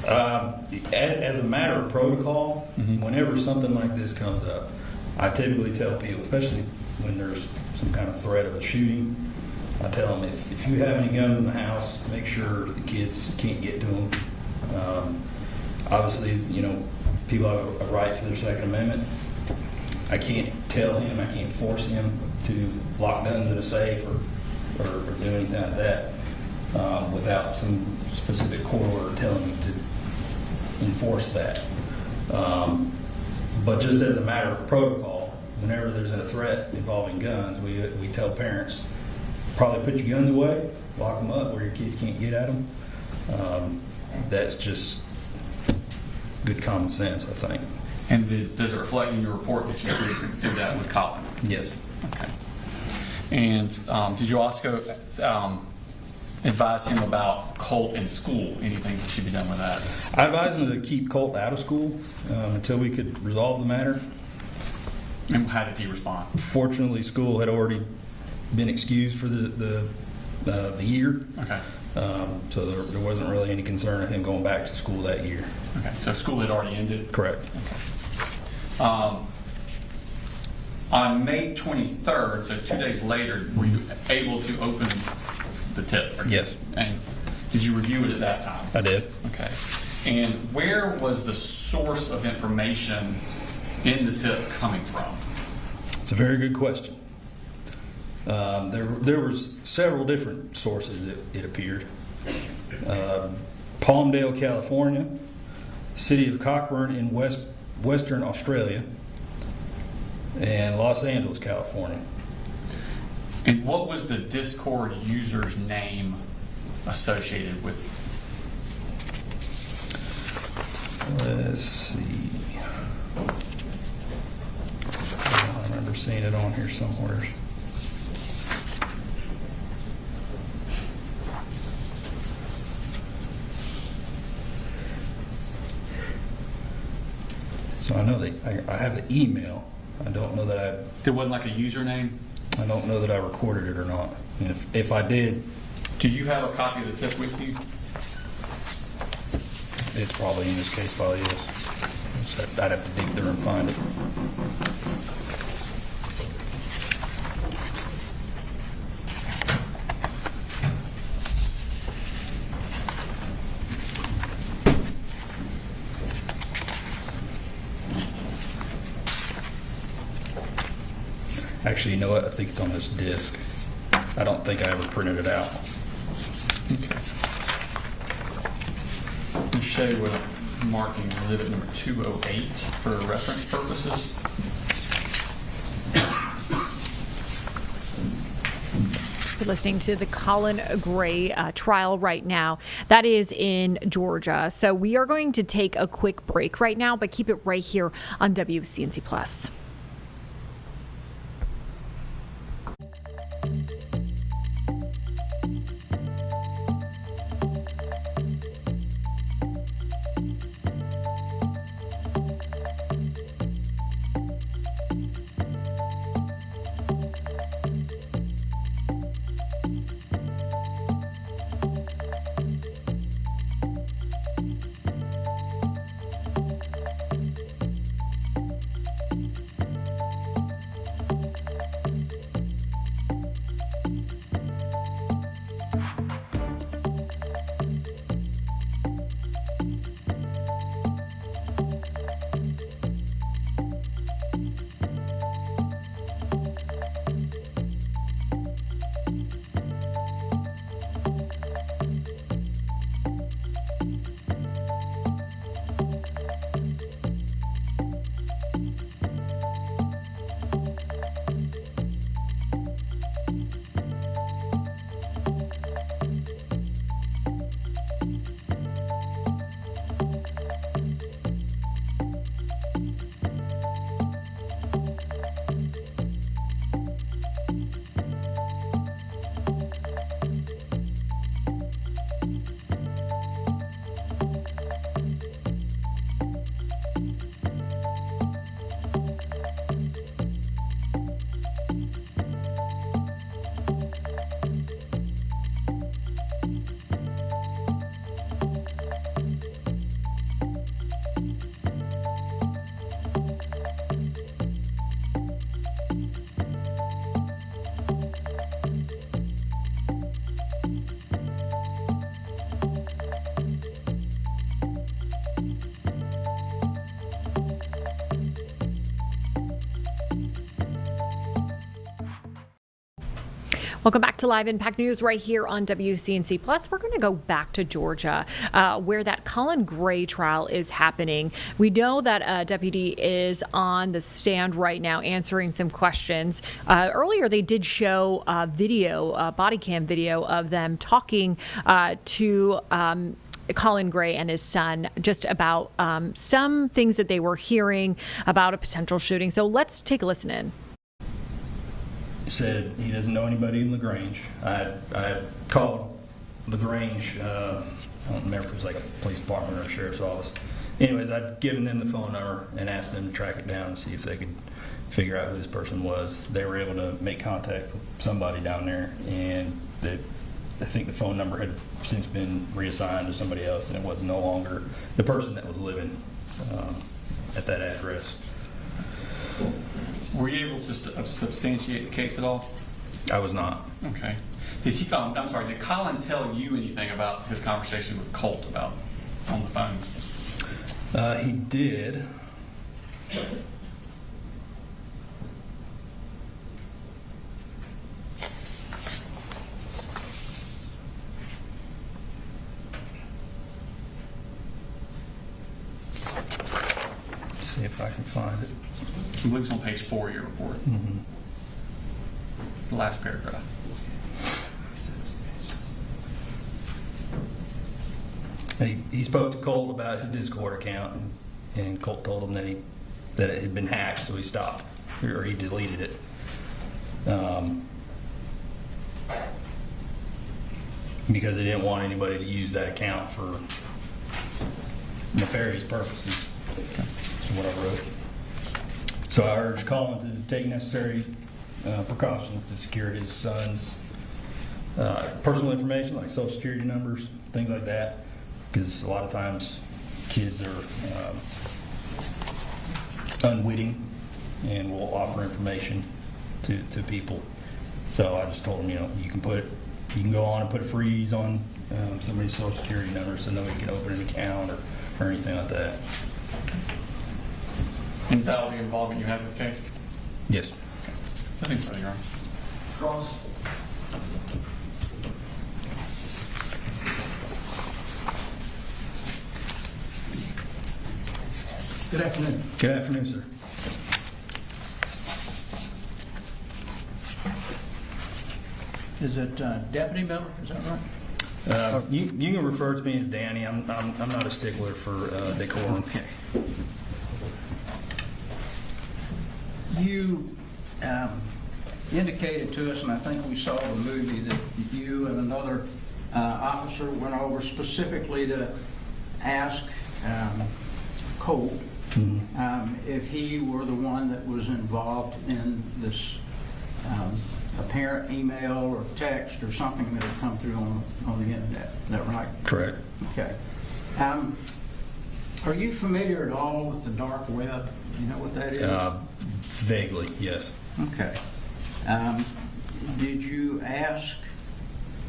As a matter of protocol, whenever something like this comes up, I typically tell people, especially when there's some kind of threat of a shooting, I tell them if you have any guns in the house, make sure the kids can't get to them. Obviously, people have a right to their Second Amendment. I can't tell him, I can't force him to lock guns in a safe or do anything like that without some specific court order telling him to enforce that. But just as a matter of protocol, whenever there's a threat involving guns, we tell parents, probably put your guns away, lock them up where your kids can't get at them. That's just good common sense, I think. And does it reflect in your report that you do that with Colin? Yes. Okay. And did you also advise him about Colt in school? Anything that should be done with that? I advised him to keep Colt out of school until we could resolve the matter. And how did he respond? Fortunately, school had already been excused for the year. Okay. So there wasn't really any concern of him going back to school that year. Okay. So school had already ended? Correct. Okay. On May 23rd, so 2 days later, were you able to open the tip? Yes. And did you review it at that time? I did. Okay. And where was the source of information in the tip coming from? It's a very good question. There was several different sources, it appeared. Palmdale, California, City of Cockburn in Western Australia, and Los Angeles, California. And what was the Discord user's name associated with? Let's see. I remember seeing it on here somewhere. So I know that I have the email. I don't know that There wasn't like a username? I don't know that I recorded it or not. And if I did, do you have a copy of the tip with you? It's probably in this case file, yes. So I'd have to dig through and find it. Actually, you know what? I think it's on this disc. I don't think I ever printed it out. Okay. You show you with marking exhibit number 208 for reference purposes. You're listening to the Colin Gray trial right now. That is in Georgia. So we are going to take a quick break right now, but keep it right here on WCNC Plus. Welcome back to Live Impact News right here on WCNC Plus. We're going to go back to Georgia, where that Colin Gray trial is happening. We know that a deputy is on the stand right now answering some questions. Earlier, they did show body cam video of them talking to Colin Gray and his son just about some things that they were hearing about a potential shooting. So let's take a listen in. Said he doesn't know anybody in LaGrange. I had called LaGrange, I don't remember if it was like a police department or a sheriff's office. Anyways, I'd given them the phone number and asked them to track it down and see if they could figure out who this person was. They were able to make contact with somebody down there, and I think the phone number had since been reassigned to somebody else, and it was no longer the person that was living at that address. Were you able to substantiate the case at all? I was not. Okay. Did Colin tell you anything about his conversation with Colt about on the phone? He did. See if I can find it. I believe it's on page 4 of your report. Mm-hmm. The last paragraph. He spoke to Colt about his Discord account, and Colt told him that it had been hacked, so he stopped, or he deleted it. Because they didn't want anybody to use that account for nefarious purposes. That's what I wrote. So I urged Colin to take necessary precautions to secure his son's personal information, like social security numbers, things like that, because a lot of times kids are unwitting and will offer information to people. So I just told him, you can go on and put a freeze on somebody's social security number so nobody can open an account or anything like that. And is that all the involvement you have with the case? Yes. Okay. Nothing further, Your Honor. Cross. Good afternoon. Good afternoon, sir. Is it Deputy Miller? Is that right? You can refer to me as Danny. I'm not a stickler for decorum. Okay. You indicated to us, and I think we saw the movie, that you and another officer went over specifically to ask Colt if he were the one that was involved in this apparent email or text or something that had come through on the internet. Is that right? Correct. Okay. Are you familiar at all with the dark web? You know what that is? Vaguely, yes. Okay. Did you ask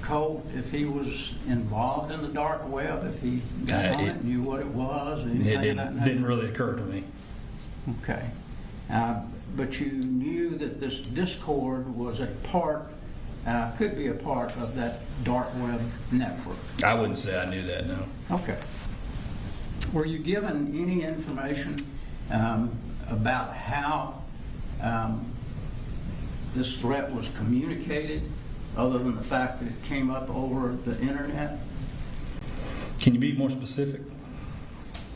Colt if he was involved in the dark web, if he got on it, knew what it was? It didn't really occur to me. Okay. But you knew that this Discord was a part, could be a part of that dark web network. I wouldn't say I knew that, no. Okay. Were you given any information about how this threat was communicated, other than the fact that it came up over the internet? Can you be more specific?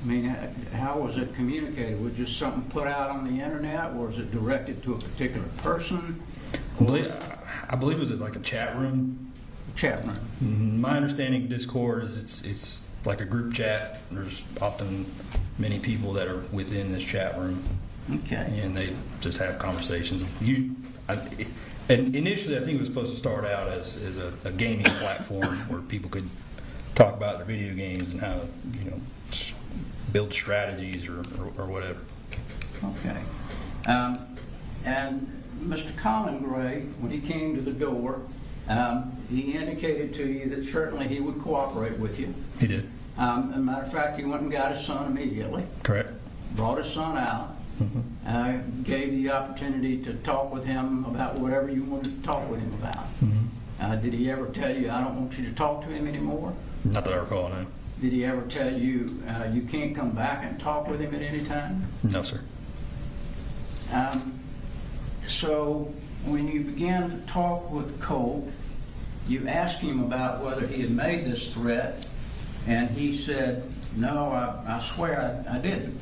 I mean, how was it communicated? Was just something put out on the internet, or was it directed to a particular person? I believe it was like a chat room. Chat room. My understanding of Discord is it's like a group chat. There's often many people that are within this chat room. Okay. And they just have conversations. And initially, I think it was supposed to start out as a gaming platform where people could talk about their video games and how build strategies or whatever. Okay. And Mr. Colin Gray, when he came to the door, he indicated to you that certainly he would cooperate with you. He did. As a matter of fact, he went and got his son immediately. Correct. Brought his son out. gave you the opportunity to talk with him about whatever you wanted to talk with him about. Did he ever tell you, I don't want you to talk to him anymore? Not that I recall, no. Did he ever tell you, you can't come back and talk with him at any time? No, sir. So when you began to talk with Colt, you asked him about whether he had made this threat, and he said, no, I swear I didn't.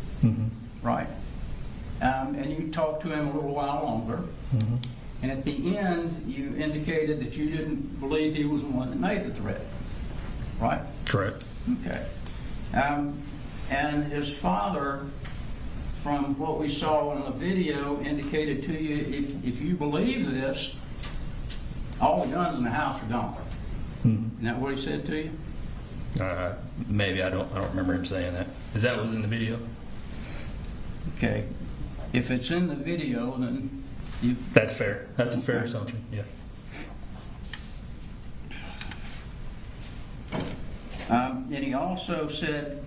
Right? And you talked to him a little while longer, and at the end, you indicated that you didn't believe he was the one that made the threat. Right? Correct. Okay. And his father, from what we saw in the video, indicated to you, if you believe this, all the guns in the house are gone. Isn't that what he said to you? Maybe. I don't remember him saying that. Is that what was in the video? Okay. If it's in the video, then you... That's fair. That's a fair assumption, yeah. And he also said,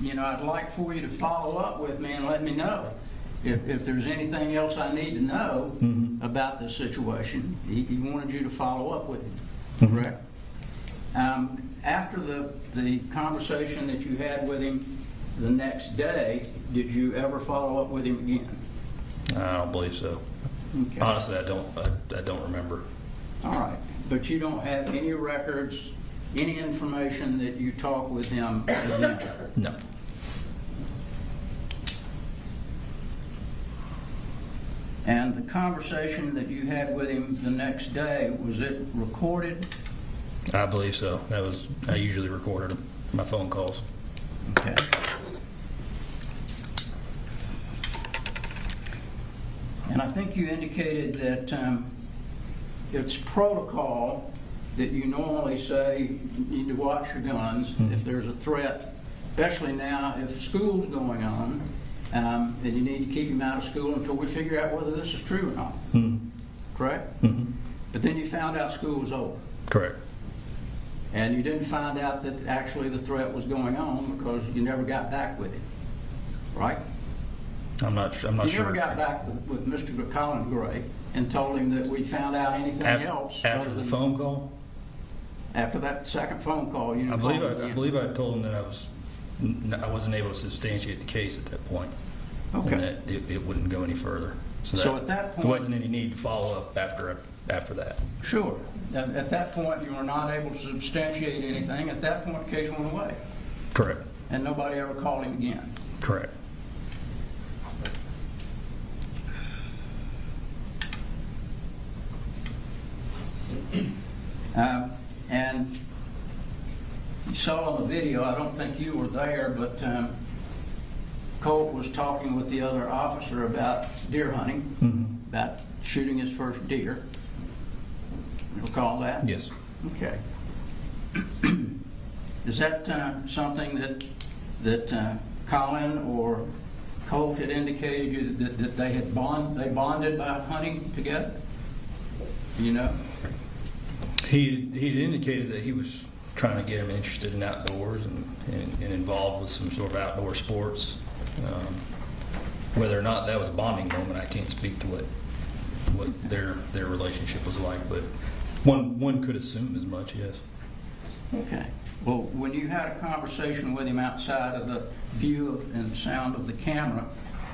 you know, I'd like for you to follow up with me and let me know if there's anything else I need to know about this situation. He wanted you to follow up with him, correct? After the conversation that you had with him the next day, did you ever follow up with him again? I don't believe so. Okay. Honestly, I don't remember. All right, but you don't have any records, any information that you talk with him again? No. And the conversation that you had with him the next day, was it recorded? I believe so. I usually recorded my phone calls. Okay. And I think you indicated that it's protocol that you normally say you need to watch your guns if there's a threat, especially now if school's going on, and you need to keep him out of school until we figure out whether this is true or not. Correct? But then you found out school was over. Correct. And you didn't find out that actually the threat was going on because you never got back with him. Right? I'm not sure. You never got back with Mr. Colin Gray and told him that we found out anything else after the phone call. After that second phone call, you know. I believe I told him that I wasn't able to substantiate the case at that point. Okay. And that it wouldn't go any further. So at that point, there wasn't any need to follow up after that. Sure. At that point, you were not able to substantiate anything. At that point, the case went away. Correct. And nobody ever called him again. Correct. And you saw on the video, I don't think you were there, but Colt was talking with the other officer about deer hunting, about shooting his first deer. You recall that? Yes. Okay. Is that something that Colin or Colt had indicated you that they bonded by hunting together? You know? He had indicated that he was trying to get him interested in outdoors and involved with some sort of outdoor sports. Whether or not that was a bonding moment, I can't speak to what their relationship was like, but one could assume as much, yes. Okay. Well, when you had a conversation with him outside of the view and sound of the camera,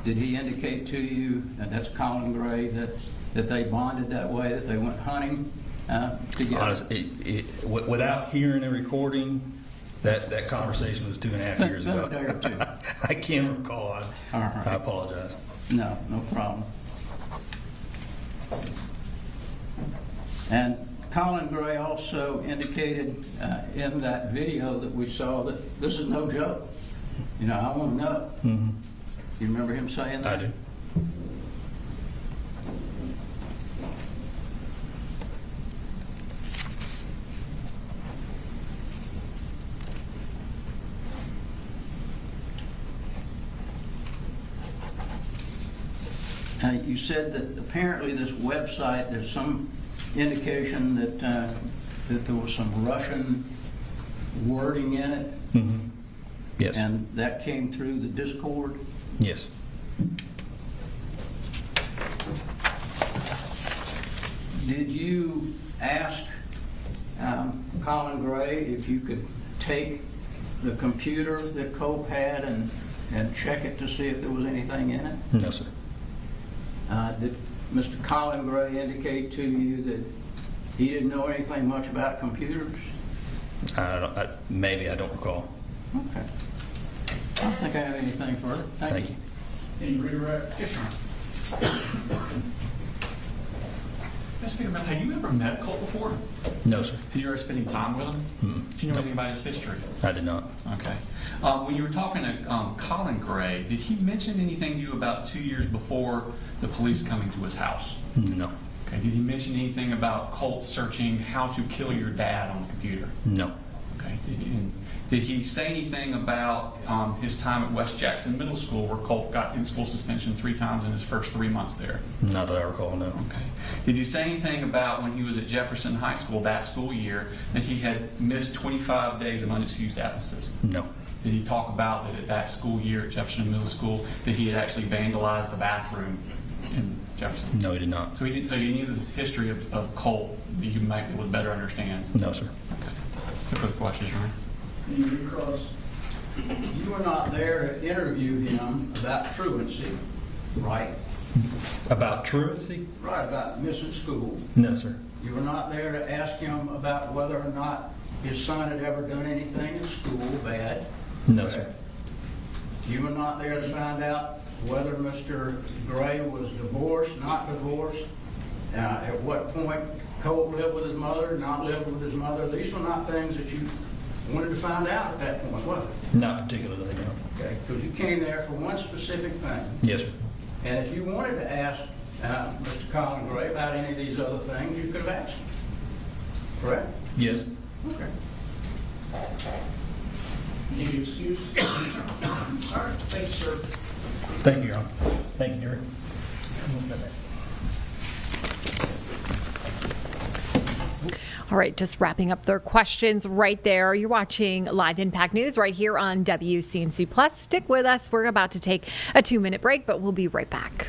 did he indicate to you, and that's Colin Gray, that they bonded that way, that they went hunting together? Honestly, without hearing a recording, that conversation was 2.5 years ago. I can't recall. All right. I apologize. No problem. And Colin Gray also indicated in that video that we saw that this is no joke. You know, I want to know. You remember him saying that? I do. You said that apparently this website, there's some indication that there was some Russian wording in it. Yes. And that came through the Discord? Yes. Did you ask Colin Gray if you could take the computer that Cope had and check it to see if there was anything in it? No, sir. Did Mr. Colin Gray indicate to you that he didn't know anything much about computers? Maybe, I don't recall. Okay. I don't think I have anything further. Thank you. Any redirect? Yes, sir. Let's speak about, have you ever met Colt before? No, sir. Have you ever spent any time with him? Do you know anything about his history? I did not. Okay. When you were talking to Colin Gray, did he mention anything to you about 2 years before the police coming to his house? No. Okay. Did he mention anything about Colt searching how to kill your dad on the computer? No. Okay. Did he say anything about his time at West Jackson Middle School, where Colt got in-school suspension 3 times in his first 3 months there? Not that I recall, no. Okay. Did he say anything about when he was at Jefferson High School that school year that he had missed 25 days of unexcused absences? No. Did he talk about that at that school year at Jefferson Middle School that he had actually vandalized the bathroom in Jefferson? No, he did not. So he didn't tell you any of this history of Colt that you might be able to better understand? No, sir. Okay. No further questions, Ryan? Because you were not there to interview him about truancy, right? About truancy? Right, about missing school. No, sir. You were not there to ask him about whether or not his son had ever done anything in school bad. No, sir. You were not there to find out whether Mr. Gray was divorced, not divorced, at what point Colt lived with his mother, not lived with his mother. These were not things that you wanted to find out at that point, was it? Not particularly, no. Okay, because you came there for one specific thing. Yes, sir. And if you wanted to ask Mr. Colin Gray about any of these other things, you could have asked him. Correct? Yes. Okay. Any excuse? All right, thank you, sir. Thank you, Your Honor. Thank you, Gary. All right, just wrapping up their questions right there. You're watching Live Impact News right here on WCNC Plus. Stick with us. We're about to take a 2-minute break, but we'll be right back.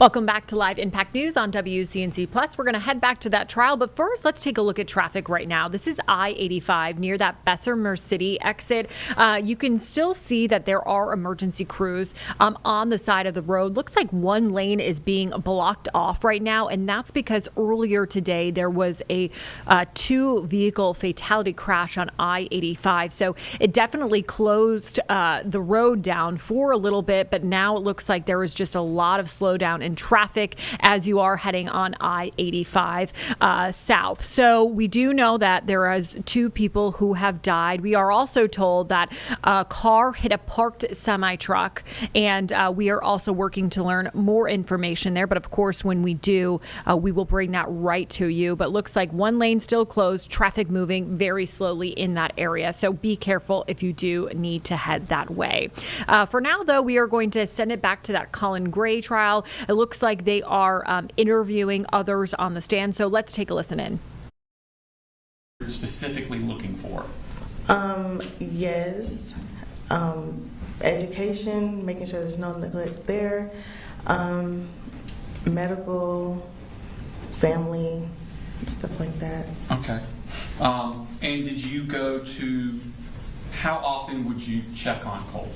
Welcome back to Live Impact News on WCNC Plus. We're going to head back to that trial, but first, let's take a look at traffic right now. This is I-85 near that Bessemer City exit. You can still see that there are emergency crews on the side of the road. Looks like one lane is being blocked off right now, and that's because earlier today there was a 2-vehicle fatality crash on I-85. So it definitely closed the road down for a little bit, but now it looks like there is just a lot of slowdown in traffic as you are heading on I-85 south. So we do know that there is 2 people who have died. We are also told that a car hit a parked semi-truck, and we are also working to learn more information there. But of course, when we do, we will bring that right to you. But looks like one lane still closed, traffic moving very slowly in that area. So be careful if you do need to head that way. For now, though, we are going to send it back to that Colin Gray trial. It looks like they are interviewing others on the stand. So let's take a listen in. Specifically looking for? Yes. Education, making sure there's no neglect there. Medical, family, stuff like that. Okay. And did you go to, how often would you check on Colt?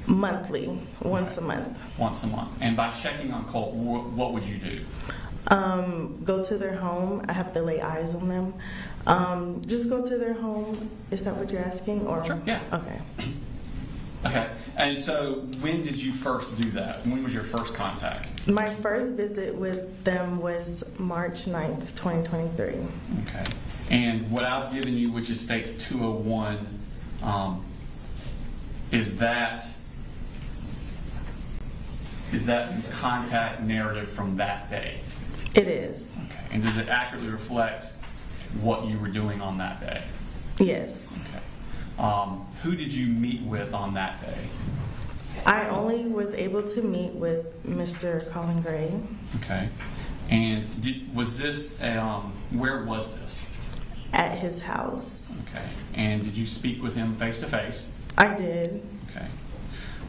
Monthly, once a month. Once a month. And by checking on Colt, what would you do? Go to their home. I have to lay eyes on them. Just go to their home. Is that what you're asking? Or sure. Yeah. Okay. Okay. And so when did you first do that? When was your first contact? My first visit with them was March 9th, 2023. Okay. And what I've given you, which is states 201, is that contact narrative from that day? It is. Okay. And does it accurately reflect what you were doing on that day? Yes. Okay. Who did you meet with on that day? I only was able to meet with Mr. Colin Gray. Okay. And was this, where was this? At his house. Okay. And did you speak with him face to face? I did. Okay.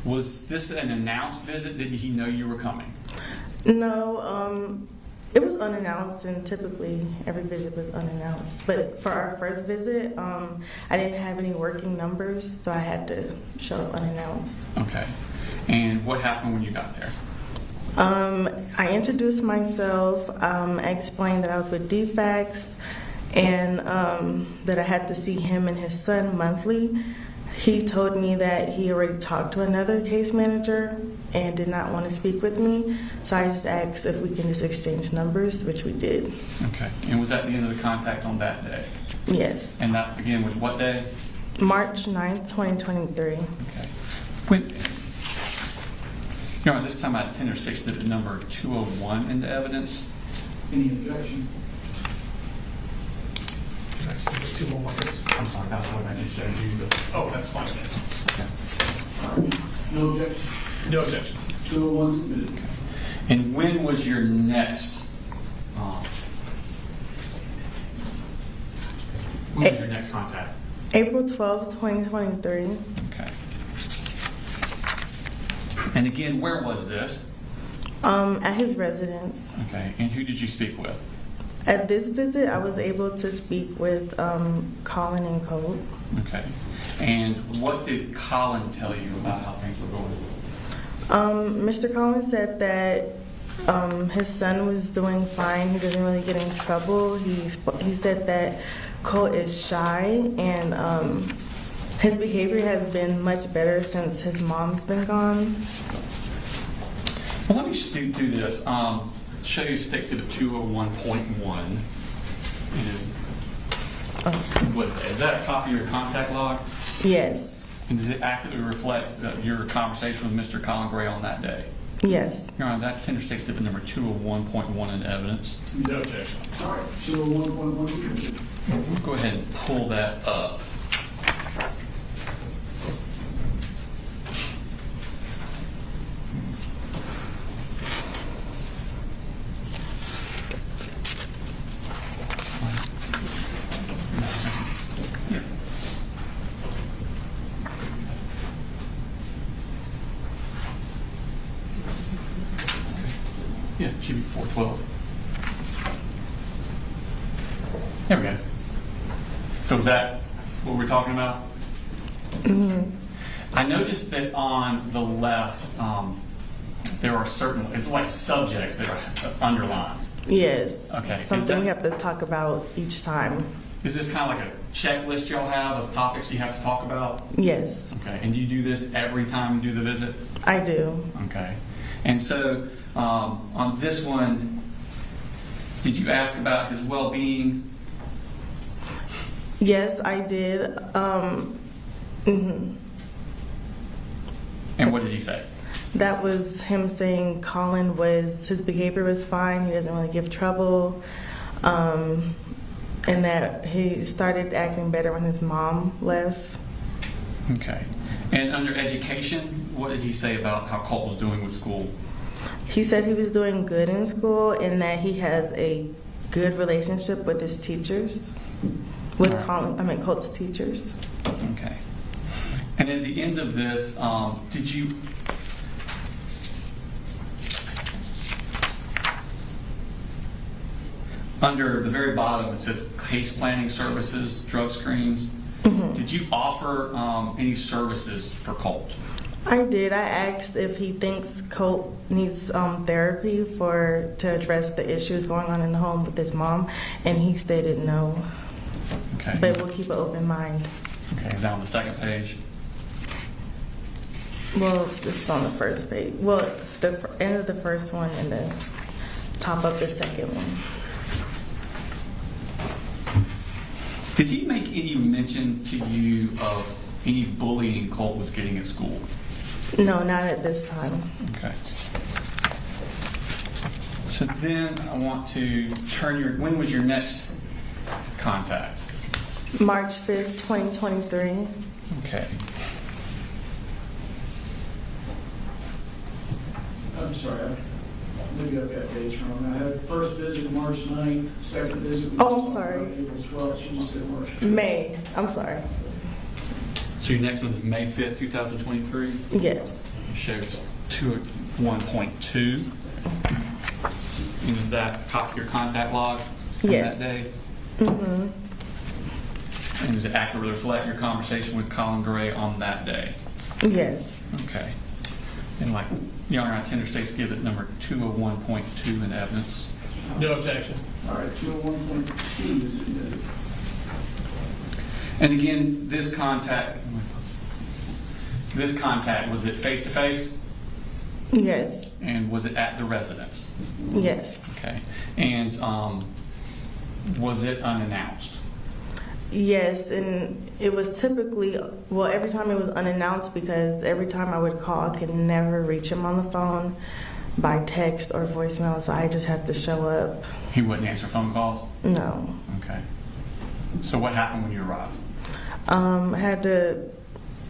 Was this an announced visit? Did he know you were coming? No, it was unannounced, and typically every visit was unannounced. But for our first visit, I didn't have any working numbers, so I had to show up unannounced. Okay. And what happened when you got there? I introduced myself. I explained that I was with DFACS and that I had to see him and his son monthly. He told me that he already talked to another case manager and did not want to speak with me. So I just asked if we can just exchange numbers, which we did. Okay. And was that the end of the contact on that day? Yes. And that, again, was what day? March 9th, 2023. Okay. When, you know, this time I tender exhibit number 201 into evidence. Any objection? I'm sorry, that's what I just showed you. Oh, that's fine. Okay. No objection? No objection. 201 submitted. Okay. And when was your next? When was your next contact? April 12th, 2023. Okay. And again, where was this? At his residence. Okay. And who did you speak with? At this visit, I was able to speak with Colin and Colt. Okay. And what did Colin tell you about how things were going? Mr. Collins said that his son was doing fine. He doesn't really get in trouble. He said that Colt is shy, and his behavior has been much better since his mom's been gone. Well, let me do this. Show you State Exhibit 201.1. Is that a copy of your contact log? Yes. And does it accurately reflect your conversation with Mr. Colin Gray on that day? Yes. Your Honor, that tender State Exhibit number 201.1 in evidence. No objection. All right. 201.1. We'll go ahead and pull that up. 12. There we go. So is that what we're talking about? Mhm. I noticed that on the left, there are certain, it's like subjects that are underlined. Yes. Okay. Something we have to talk about each time. Is this kind of like a checklist y'all have of topics you have to talk about? Yes, Okay. And do you do this every time you do the visit? I do. Okay. And so on this one, did you ask about his well-being? Yes, I did. Mhm. And what did he say? That was him saying his behavior was fine, he doesn't really give trouble, and that he started acting better when his mom left. Okay. And under education, what did he say about how Colt was doing with school? He said he was doing good in school and that he has a good relationship with his teachers, with Colt's teachers. Okay. And at the end of this, did you... Under the very bottom, it says case planning services, drug screens. Mm-hmm. Did you offer any services for Colt? I did. I asked if he thinks Colt needs therapy to address the issues going on in the home with his mom, and he stated no. Okay. But we'll keep an open mind. Okay, is that on the second page? Well, this is on the first page. Well, the end of the first one and the top of the second one. Did he make any mention to you of any bullying Colt was getting at school? No, not at this time. Okay. So then I want to when was your next contact? March 5th, 2023. Okay. I'm sorry, maybe I've got dates wrong. I had first visit March 9th, second visit was Oh, I'm sorry. April 12th, she just said March 5th. May. I'm sorry. So your next one is May 5th, 2023? Yes. It shows 1.2. And is that your contact log from Yes. that day? Mm-hmm. And does it accurately reflect your conversation with Colin Gray on that day? Yes. Okay. And like, Your Honor, I tender states give it number 201.2 in evidence. No objection. All right, 201.2 is admitted. And again, this contact, was it face-to-face? Yes. And was it at the residence? Yes. Okay. And was it unannounced? Yes, and it was typically, well, every time it was unannounced because every time I would call, I could never reach him on the phone by text or voicemail, so I just had to show up. He wouldn't answer phone calls? No. Okay. So what happened when you arrived? I had to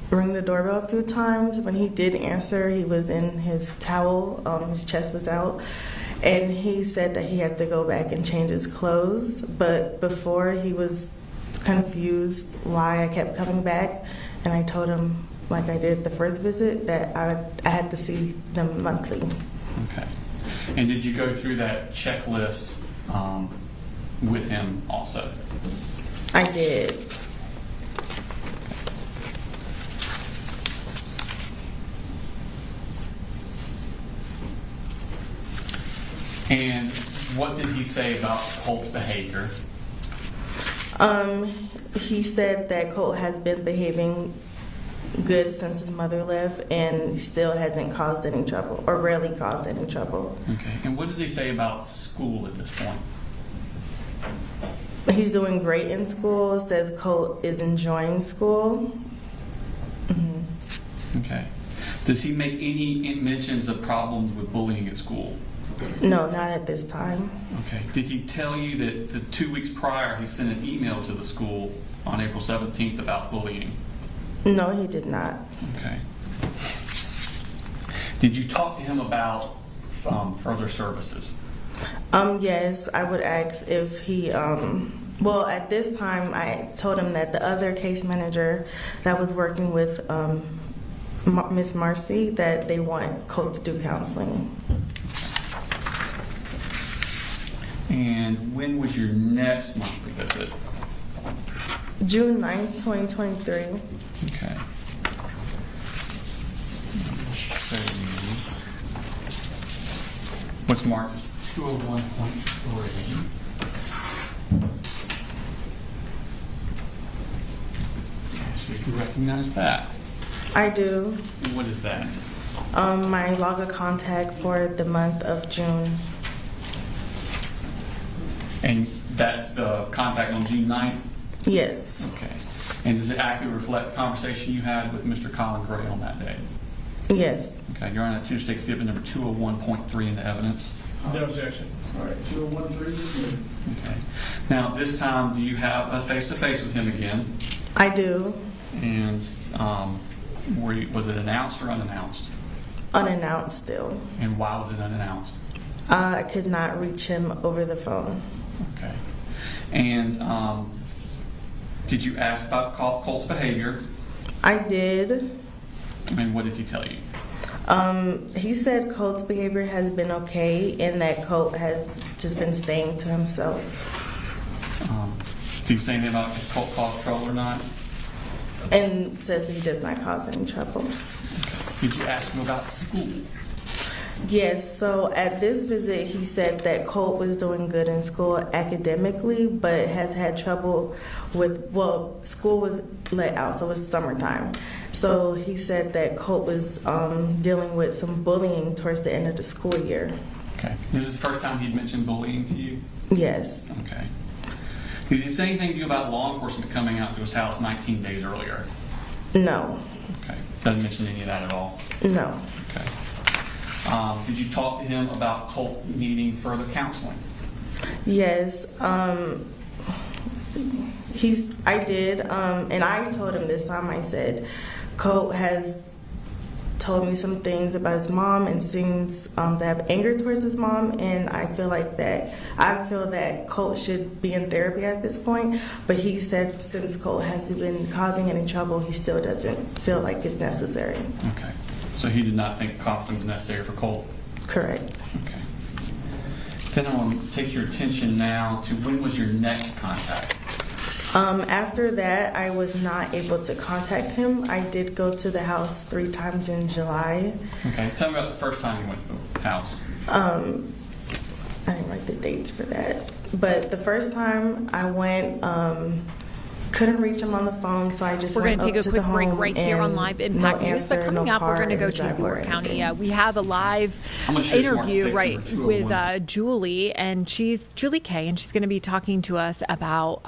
ring the doorbell a few times. When he did answer, he was in his towel, his chest was out, and he said that he had to go back and change his clothes, but before he was confused why I kept coming back, and I told him, like I did the first visit, that I had to see them monthly. Okay. And did you go through that checklist with him also? I did. And what did he say about Colt's behavior? He said that Colt has been behaving good since his mother left and still hasn't caused any trouble, or rarely caused any trouble. Okay. And what does he say about school at this point? He's doing great in school, says Colt is enjoying school. Mm-hmm. Okay. Does he make any mentions of problems with bullying at school? No, not at this time. Okay. Did he tell you that the 2 weeks prior he sent an email to the school on April 17th about bullying? No, he did not. Okay. Did you talk to him about further services? Yes, I would ask if he, well, at this time, I told him that the other case manager that was working with Miss Marcy, that they want Colt to do counseling. And when was your next monthly visit? June 9th, 2023. Okay. What's marked as 201.3? So you recognize that. I do. And what is that? My log of contact for the month of June. And that's the contact on June 9th? Yes. Okay. And does it accurately reflect the conversation you had with Mr. Colin Gray on that day? Yes. Okay, you're on that Tuesday exhibit number 201.3 in the evidence. No objection. All right, 201.3 is good. Okay. Now, this time, do you have a face-to-face with him again? I do. And was it announced or unannounced? Unannounced still. And why was it unannounced? I could not reach him over the phone. Okay. And did you ask about Colt's behavior? I did. And what did he tell you? He said Colt's behavior has been okay and that Colt has just been staying to himself. Did he say anything about if Colt caused trouble or not? And says he does not cause any trouble. Did you ask him about school? Yes, so at this visit he said that Colt was doing good in school academically, but has had trouble with, school was let out, so it was summertime. So he said that Colt was dealing with some bullying towards the end of the school year. Okay. This is the first time he'd mentioned bullying to you? Yes. Okay. Did he say anything to you about law enforcement coming out to his house 19 days earlier? No. Okay. Doesn't mention any of that at all? No. Okay. Did you talk to him about Colt needing further counseling? Yes. I did. And I told him this time, I said, Colt has told me some things about his mom and seems to have anger towards his mom, and I feel that Colt should be in therapy at this point, but he said since Colt hasn't been causing any trouble, he still doesn't feel like it's necessary. Okay. So he did not think counseling was necessary for Colt? Correct. Okay. Then I want to take your attention now to when was your next contact? After that, I was not able to contact him. I did go to the house 3 times in July. Okay. Tell me about the first time you went to the house. I didn't write the dates for that. But the first time I went, couldn't reach him on the phone, so I just We're going went to up take a to the quick break home right here on Live Impact no News. But answer, coming no up, we're car going to in go the to driveway or York County. anything. We have a live I'm gonna show you some interview more right states number with 201. Julie, and she's Julie Kay, and she's going to be talking to us about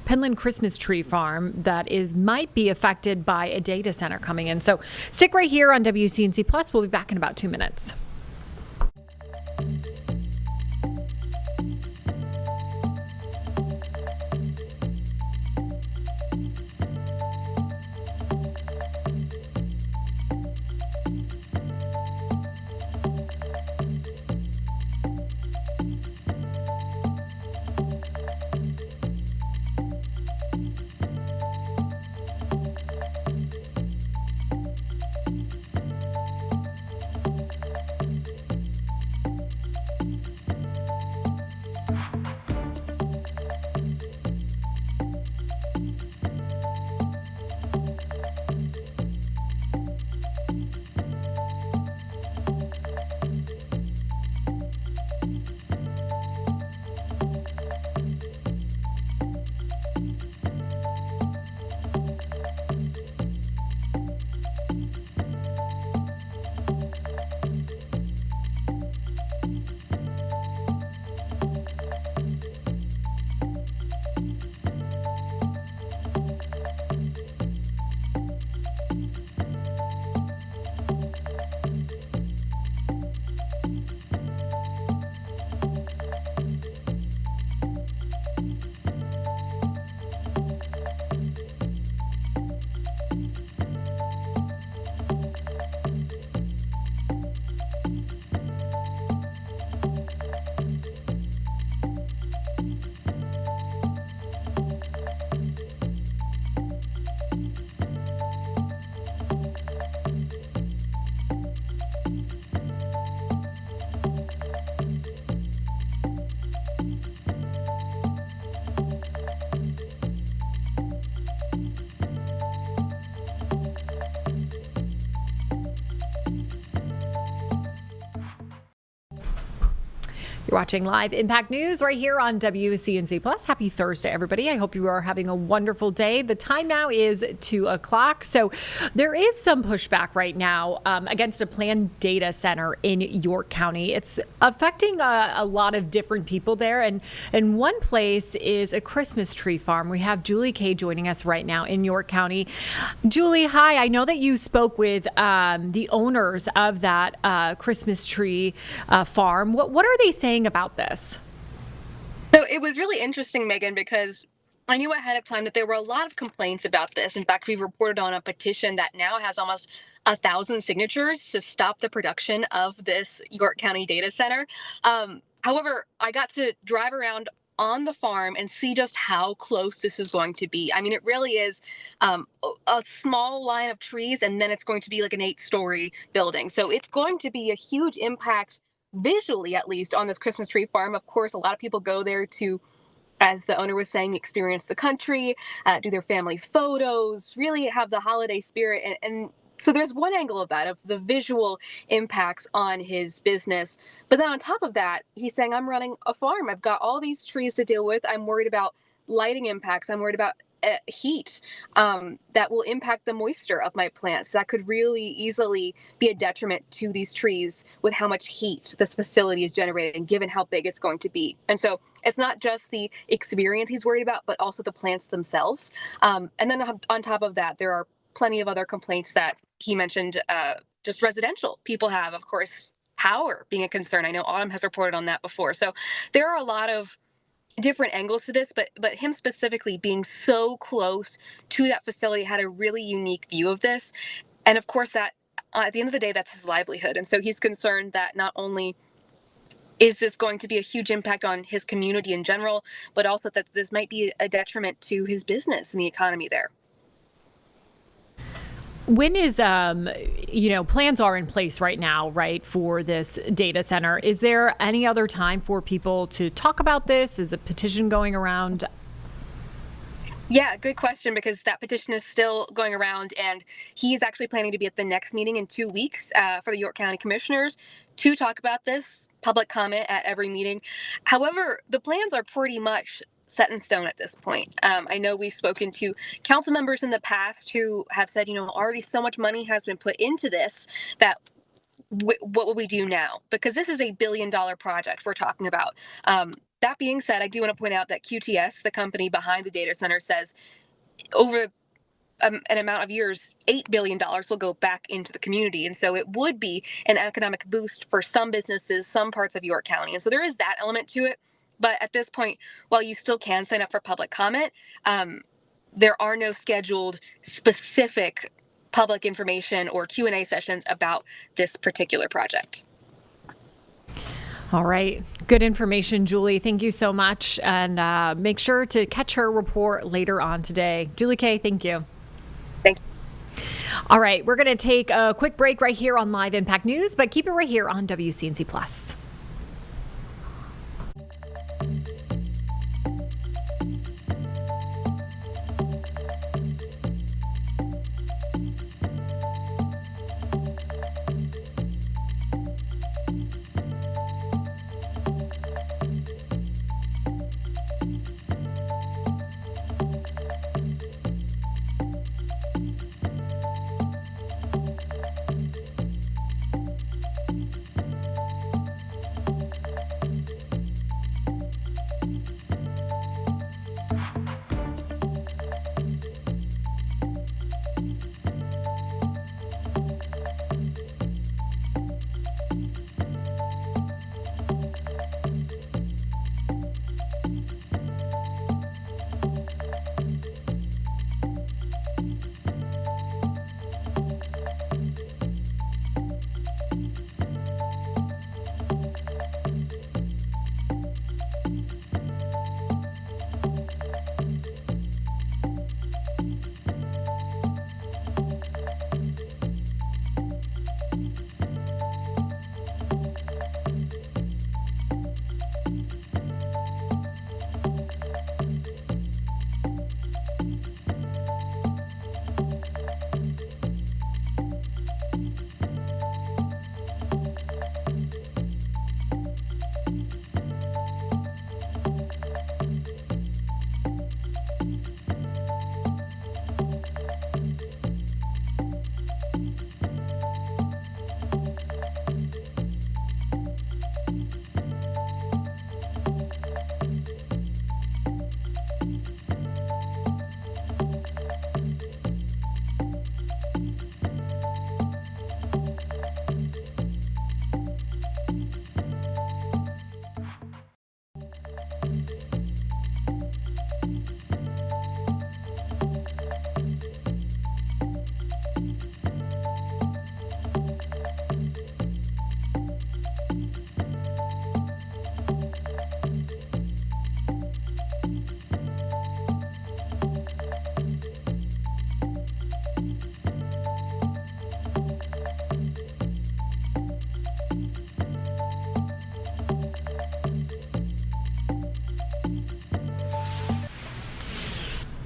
Penland Christmas Tree Farm that might be affected by a data center coming in. So stick right here on WCNC Plus. We'll be back in about 2 minutes. watching Live Impact News right here on WCNC Plus. Happy Thursday, everybody. I hope you are having a wonderful day. The time now is 2 o'clock. So there is some pushback right now against a planned data center in York County. It's affecting a lot of different people there. And one place is a Christmas tree farm. We have Julie Kay joining us right now in York County. Julie, hi. I know that you spoke with the owners of that Christmas tree farm. What are they saying about this? So it was really interesting, Megan, because I knew ahead of time that there were a lot of complaints about this. In fact, we reported on a petition that now has almost 1,000 signatures to stop the production of this York County data center. However, I got to drive around on the farm and see just how close this is going to be. I mean, it really is a small line of trees, and then it's going to be like an 8-story building. So it's going to be a huge impact visually, at least, on this Christmas tree farm. Of course, a lot of people go there to, as the owner was saying, experience the country, do their family photos, really have the holiday spirit. And so there's one angle of that, of the visual impacts on his business. But then on top of that, he's saying, I'm running a farm. I've got all these trees to deal with. I'm worried about lighting impacts. I'm worried about heat that will impact the moisture of my plants. That could really easily be a detriment to these trees with how much heat this facility is generating, given how big it's going to be. And so it's not just the experience he's worried about, but also the plants themselves. And then on top of that, there are plenty of other complaints that he mentioned, just residential people have, of course, power being a concern. I know Autumn has reported on that before. So there are a lot of different angles to this, but him specifically being so close to that facility had a really unique view of this. And of course, that at the end of the day, that's his livelihood. And so he's concerned that not only is this going to be a huge impact on his community in general, but also that this might be a detriment to his business and the economy there. When is, plans are in place right now, right, for this data center. Is there any other time for people to talk about this? Is a petition going around? Yeah, good question, because that petition is still going around, and he's actually planning to be at the next meeting in 2 weeks for the York County Commissioners to talk about this, public comment at every meeting. However, the plans are pretty much set in stone at this point. I know we've spoken to council members in the past who have said, already so much money has been put into this that what will we do now? Because this is a $1 billion project we're talking about. That being said, I do want to point out that QTS, the company behind the data center, says over an amount of years, $8 billion will go back into the community. And so it would be an economic boost for some businesses, some parts of York County. And so there is that element to it. But at this point, while you still can sign up for public comment, there are no scheduled specific public information or Q&A sessions about this particular project. All right. Good information, Julie. Thank you so much. And make sure to catch her report later on today. Julie Kay, thank you. Thank you. All right. We're going to take a quick break right here on Live Impact News, but keep it right here on WCNC Plus.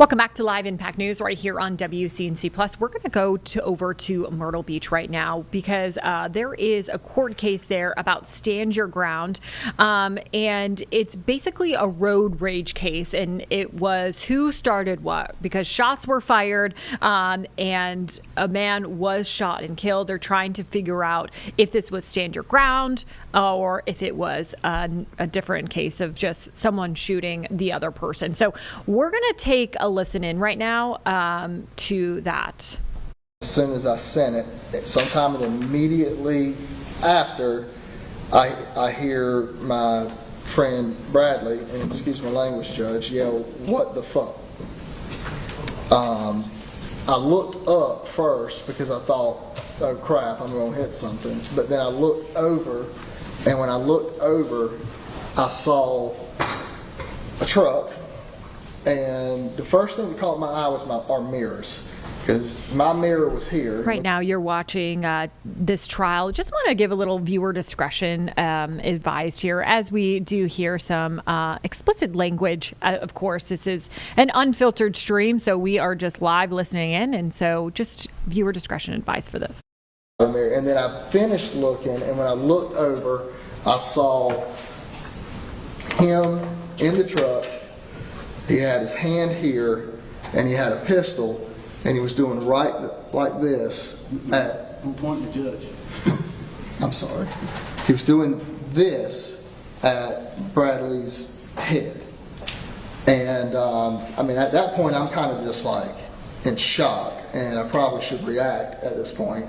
Welcome back to Live Impact News right here on WCNC Plus. We're going to go over to Myrtle Beach right now because there is a court case there about stand your ground. And it's basically a road rage case. And it was who started what, because shots were fired and a man was shot and killed. They're trying to figure out if this was stand your ground or if it was a different case of just someone shooting the other person. So we're going to take a listen in right now to that. As soon as I sent it, sometime immediately after, I hear my friend Bradley, and excuse my language, Judge, yell, "What the fuck?" I looked up first because I thought, oh crap, I'm going to hit something. But then I looked over, and when I looked over, I saw a truck. And the first thing that caught my eye was our mirrors, because my mirror was here. Right now you're watching this trial. Just want to give a little viewer discretion advised here, as we do hear some explicit language. Of course, this is an unfiltered stream, so we are just live listening in, and so just viewer discretion advised for this. And then I finished looking, and when I looked over, I saw him in the truck. He had his hand here, and he had a pistol, and he was doing right like this at... I'm pointing to Judge. I'm sorry. He was doing this at Bradley's head. And, at that point, I'm kind of just like in shock, and I probably should react at this point.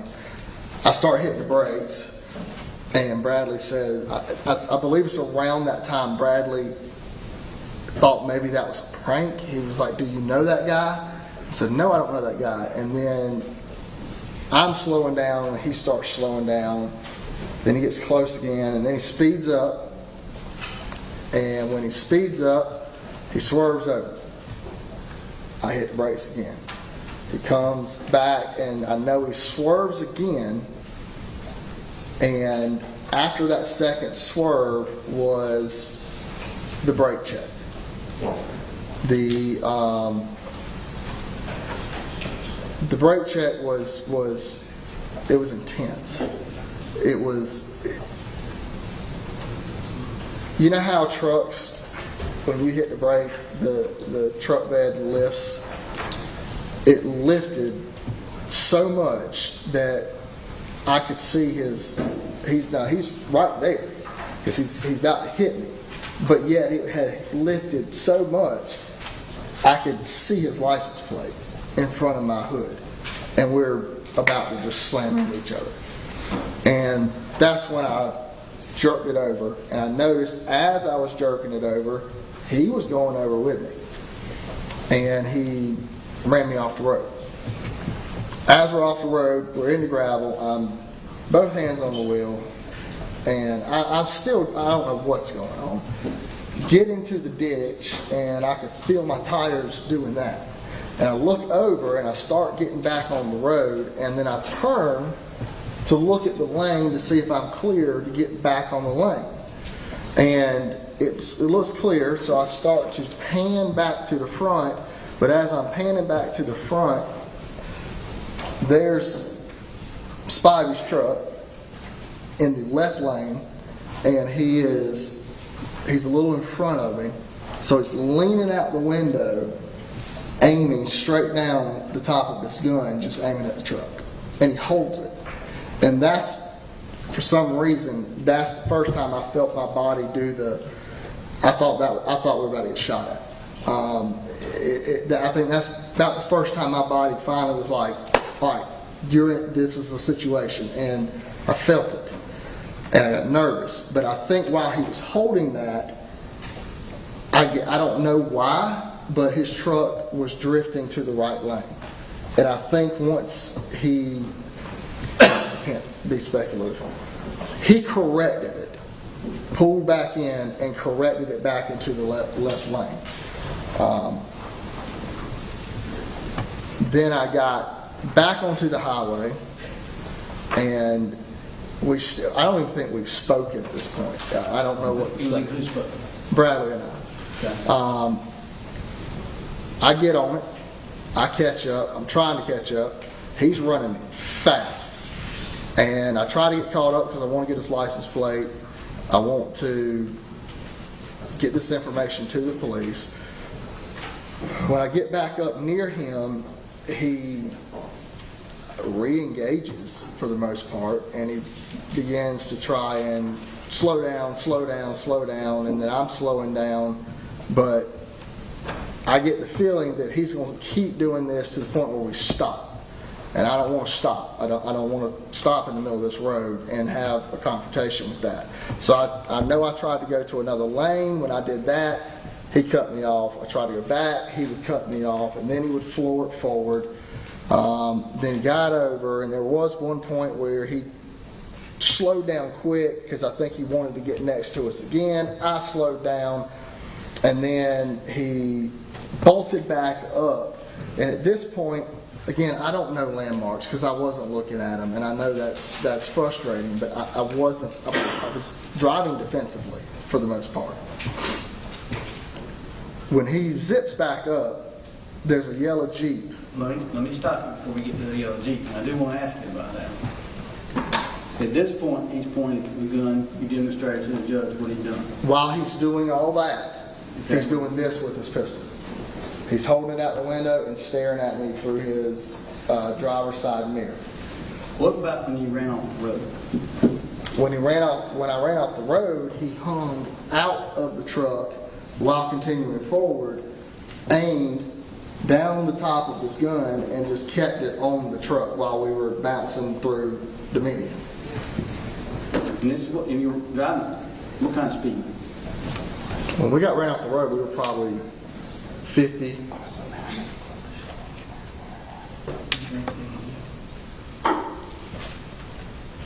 I start hitting the brakes, and Bradley says, I believe it's around that time Bradley thought maybe that was a prank. He was like, "Do you know that guy?" I said, "No, I don't know that guy." And then I'm slowing down, and he starts slowing down. Then he gets close again, and then he speeds up. And when he speeds up, he swerves over. I hit the brakes again. He comes back, and I know he swerves again. And after that second swerve was the brake check. The brake check was intense. It was, you know how trucks, when you hit the brake, the truck bed lifts. It lifted so much that I could see he's right there because he's about to hit me. But yet it had lifted so much, I could see his license plate in front of my hood. And we're about to just slam into each other. And that's when I jerked it over. And I noticed as I was jerking it over, he was going over with me. And he ran me off the road. As we're off the road, we're in the gravel, I'm both hands on the wheel. And I don't know what's going on. Get into the ditch, and I could feel my tires doing that. And I look over, and I start getting back on the road, and then I turn to look at the lane to see if I'm clear to get back on the lane. And it looks clear, so I start to pan back to the front, but as I'm panning back to the front, there's Spivey's truck in the left lane, and he's a little in front of me, so he's leaning out the window, aiming straight down the top of his gun, just aiming at the truck, and he holds it. And that's, for some reason, that's the first time I felt my body do I thought we were about to get shot at. I think that's about the first time my body finally was like, all right, this is a situation, and I felt it. And I got nervous, but I think while he was holding that, I don't know why, but his truck was drifting to the right lane. And I think once I can't be speculative, he corrected it, pulled back in and corrected it back into the left lane. Then I got back onto the highway, and I don't even think we've spoken at this point. I don't know what to say. Bradley and I. Okay. I get on it. I catch up. I'm trying to catch up. He's running fast. And I try to get caught up because I want to get his license plate. I want to get this information to the police. When I get back up near him, he re-engages for the most part, and he begins to try and slow down, and then I'm slowing down, but I get the feeling that he's going to keep doing this to the point where we stop. And I don't want to stop. I don't want to stop in the middle of this road and have a confrontation with that. So I know I tried to go to another lane. When I did that, he cut me off. I tried to go back, he would cut me off, and then he would floor it forward. Then got over, and there was one point where he slowed down quick because I think he wanted to get next to us again. I slowed down, and then he bolted back up. And at this point, again, I don't know landmarks because I wasn't looking at them, and I know that's frustrating, but I wasn't. I was driving defensively for the most part. When he zips back up, there's a yellow Jeep. Let me stop you before we get to the yellow Jeep. I do want to ask you about that. At this point, he's pointing the gun. You demonstrated to the judge what he's done. While he's doing all that, he's doing this with his pistol. He's holding it out the window and staring at me through his driver's side mirror. What about when you ran off the road? When I ran off the road, he hung out of the truck while continuing forward, aimed down the top of his gun, and just kept it on the truck while we were bouncing through the median. And this is what, and you were driving, what kind of speed? When we got ran off the road, we were probably 50.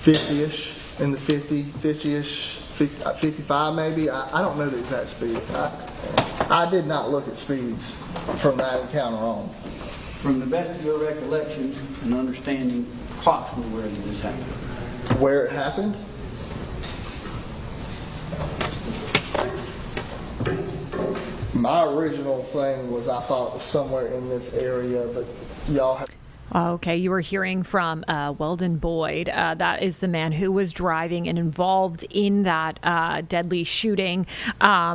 ish in the 50-ish, 55 maybe. I don't know the exact speed. I did not look at speeds from that encounter on. From the best of your recollection and understanding, approximately where did this happen? Where it happened? My original thing was I thought it was somewhere in this area, but y'all have... Okay, you were hearing from Weldon Boyd. That is the man who was driving and involved in that deadly shooting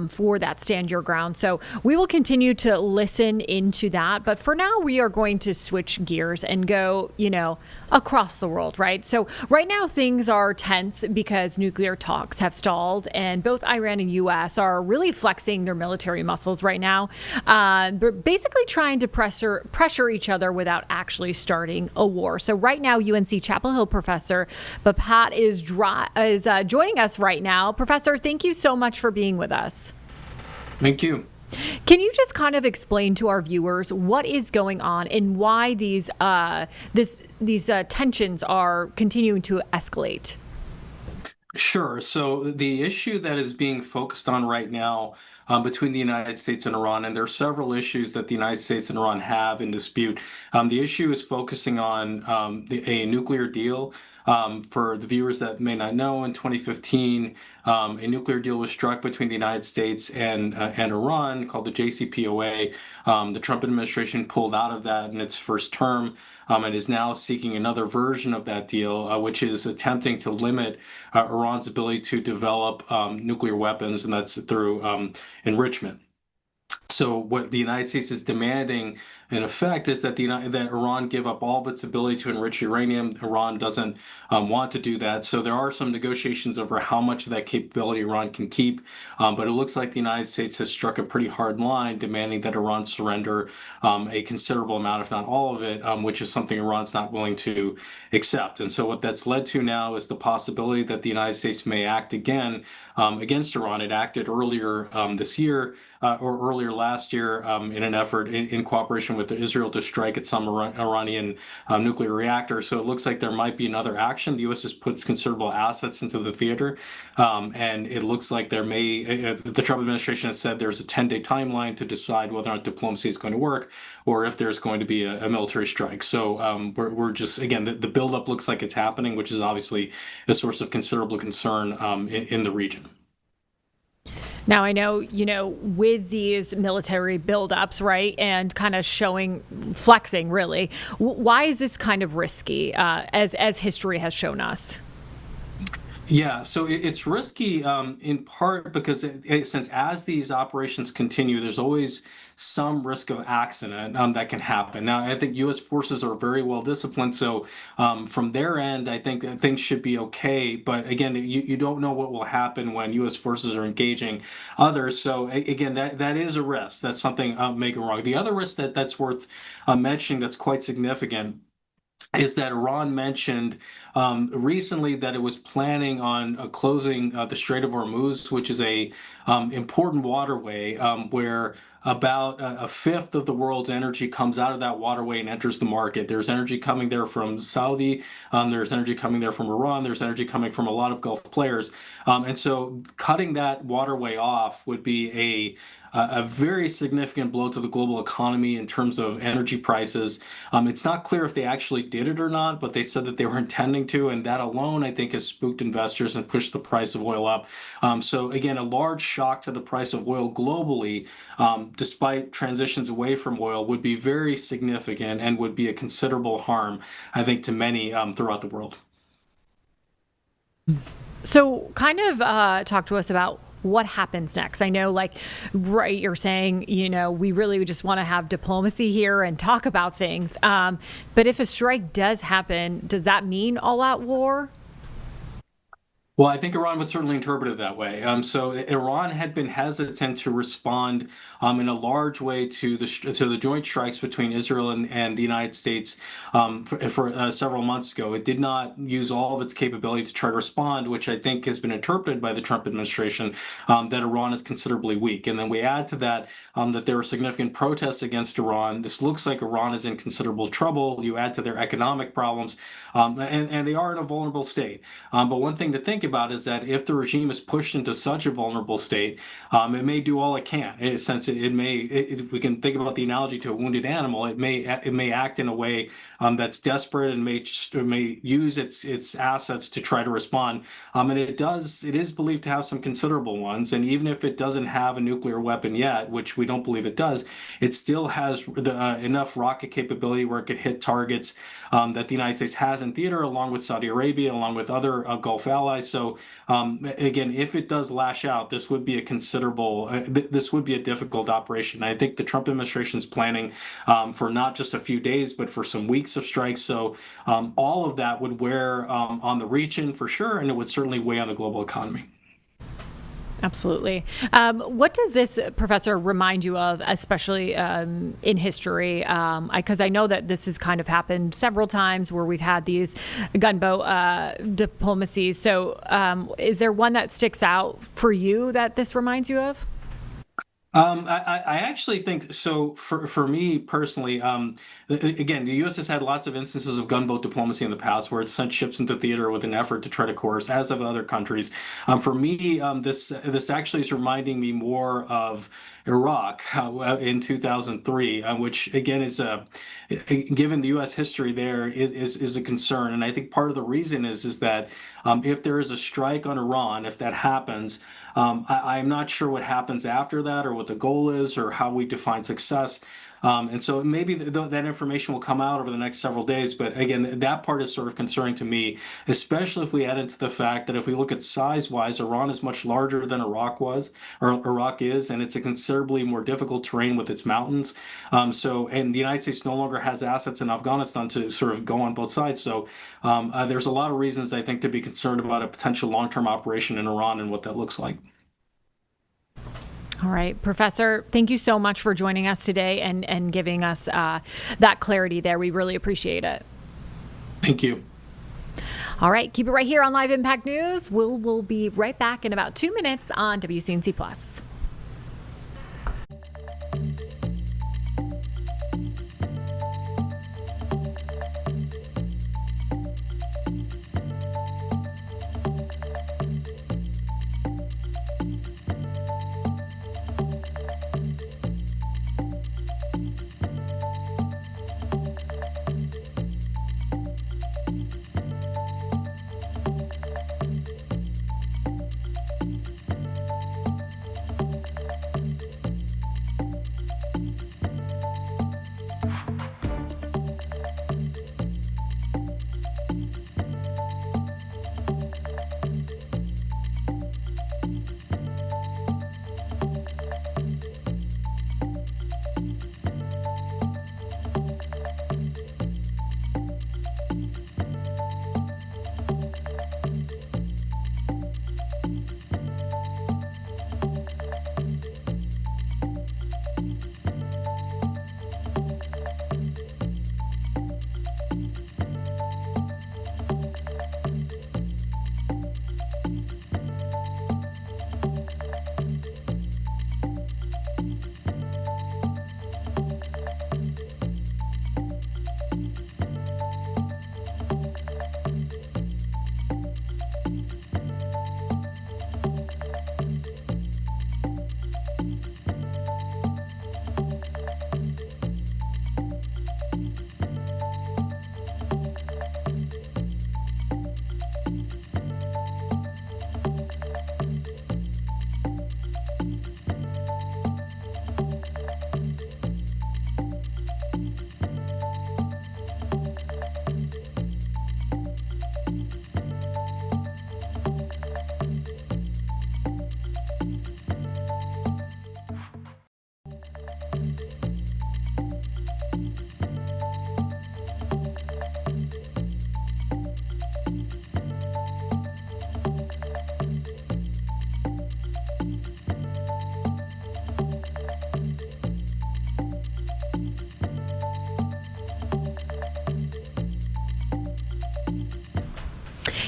for that Stand Your Ground. So we will continue to listen into that. But for now, we are going to switch gears and go, across the world, right? So right now, things are tense because nuclear talks have stalled, and both Iran and U.S. are really flexing their military muscles right now. They're basically trying to pressure each other without actually starting a war. So right now, UNC Chapel Hill professor Bapat is joining us right now. Professor, thank you so much for being with us. Thank you. Can you just kind of explain to our viewers what is going on and why these tensions are continuing to escalate? Sure. So the issue that is being focused on right now between the United States and Iran, and there are several issues that the United States and Iran have in dispute. The issue is focusing on a nuclear deal. For the viewers that may not know, in 2015, a nuclear deal was struck between the United States and Iran called the JCPOA. The Trump administration pulled out of that in its first term and is now seeking another version of that deal, which is attempting to limit Iran's ability to develop nuclear weapons, and that's through enrichment. So what the United States is demanding, in effect, is that that Iran give up all of its ability to enrich uranium. Iran doesn't want to do that. So there are some negotiations over how much of that capability Iran can keep. But it looks like the United States has struck a pretty hard line, demanding that Iran surrender a considerable amount, if not all of it, which is something Iran's not willing to accept. And so what that's led to now is the possibility that the United States may act again against Iran. It acted earlier this year or earlier last year in an effort in cooperation with Israel to strike at some Iranian nuclear reactors. So it looks like there might be another action. The U.S. has put considerable assets into the theater, and it looks like there may, the Trump administration has said there's a 10-day timeline to decide whether or not diplomacy is going to work or if there's going to be a military strike. So we're just, again, the buildup looks like it's happening, which is obviously a source of considerable concern in the region. Now, I know, with these military buildups, right, and kind of flexing, really, why is this kind of risky, as history has shown us? Yeah, so it's risky in part because since as these operations continue, there's always some risk of accident that can happen. Now, I think U.S. forces are very well disciplined, so from their end, I think that things should be okay. But again, you don't know what will happen when U.S. forces are engaging others. So again, that is a risk. That's something making wrong. The other risk that's worth mentioning that's quite significant is that Iran mentioned recently that it was planning on closing the Strait of Hormuz, which is a important waterway where about a fifth of the world's energy comes out of that waterway and enters the market. There's energy coming there from Saudi, there's energy coming there from Iran, there's energy coming from a lot of Gulf players. And so cutting that waterway off would be a very significant blow to the global economy in terms of energy prices. It's not clear if they actually did it or not, but they said that they were intending to, and that alone, I think, has spooked investors and pushed the price of oil up. So again, a large shock to the price of oil globally, despite transitions away from oil, would be very significant and would be a considerable harm, I think, to many throughout the world. So kind of talk to us about what happens next. I know, right, you're saying, we really just want to have diplomacy here and talk about things. But if a strike does happen, does that mean all-out war? Well, I think Iran would certainly interpret it that way. So Iran had been hesitant to respond in a large way to the joint strikes between Israel and the United States for several months ago. It did not use all of its capability to try to respond, which I think has been interpreted by the Trump administration that Iran is considerably weak. And then we add to that that there are significant protests against Iran. This looks like Iran is in considerable trouble. You add to their economic problems, and they are in a vulnerable state. But one thing to think about is that if the regime is pushed into such a vulnerable state, it may do all it can. Since if we can think about the analogy to a wounded animal, it may act in a way that's desperate and may use its assets to try to respond. And it is believed to have some considerable ones. And even if it doesn't have a nuclear weapon yet, which we don't believe it does, it still has enough rocket capability where it could hit targets that the United States has in theater, along with Saudi Arabia, along with other Gulf allies. So again, if it does lash out, this would be a difficult operation. I think the Trump administration is planning for not just a few days, but for some weeks of strikes. So all of that would wear on the region for sure, and it would certainly weigh on the global economy. Absolutely. What does this, Professor, remind you of, especially in history? Because I know that this has kind of happened several times where we've had these gunboat diplomacies. So is there one that sticks out for you that this reminds you of? I actually think so. For me personally, again, the U.S. has had lots of instances of gunboat diplomacy in the past where it's sent ships into theater with an effort to try to coerce, as have other countries. For me, this actually is reminding me more of Iraq in 2003, which again is given the U.S. history there is a concern, and I think part of the reason is that if there is a strike on Iran, if that happens. I'm not sure what happens after that or what the goal is or how we define success. And so maybe that information will come out over the next several days. But again, that part is sort of concerning to me, especially if we add into the fact that if we look at size-wise, Iran is much larger than Iraq is, and it's a considerably more difficult terrain with its mountains. And the United States no longer has assets in Afghanistan to sort of go on both sides. So there's a lot of reasons, I think, to be concerned about a potential long-term operation in Iran and what that looks like. All right, Professor, thank you so much for joining us today and giving us that clarity there. We really appreciate it. Thank you. All right, keep it right here on Live Impact News. We'll be right back in about 2 minutes on WCNC Plus.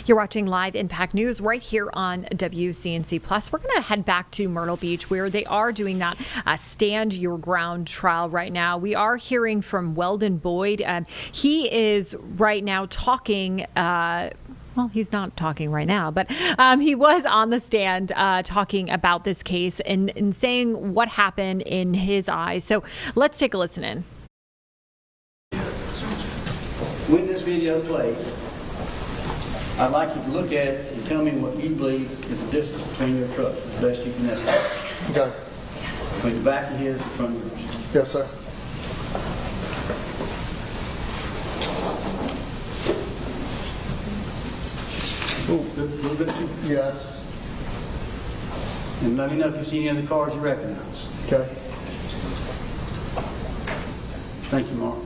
You're watching live Impact News right here on WCNC Plus. We're going to head back to Myrtle Beach where they are doing that Stand Your Ground trial right now. We are hearing from Weldon Boyd. He is right now talking. Well, he's not talking right now, but he was on the stand talking about this case and saying what happened in his eyes. So let's take a listen in. When this video plays, I'd like you to look at it and tell me what you believe is the distance between your trucks, as best you can estimate. Okay. Between the back of his and the front of yours. Yes, sir. Oh, a little bit too. Yes. And let me know if you see any other cars you recognize. Okay. Thank you, Mark.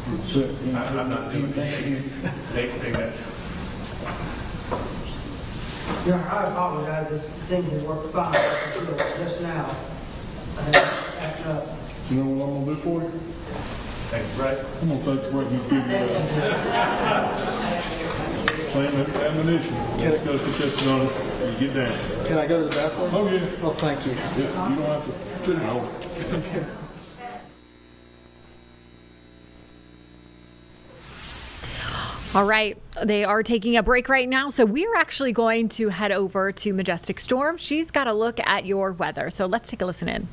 I'm not doing anything. Take that. Your Honor, I apologize. This thing didn't work fine just now. Acting up. You know what I'm gonna do for you? Thanks, right? I'm gonna take what you give me. Same ammunition. Let's go to this on it. You get down. Can I go to the bathroom? Oh, yeah. Oh, thank you. Yeah, you don't have to sit it over. All right, they are taking a break right now, so we're actually going to head over to Majestic Storm. She's got a look at your weather, so let's take a listen in.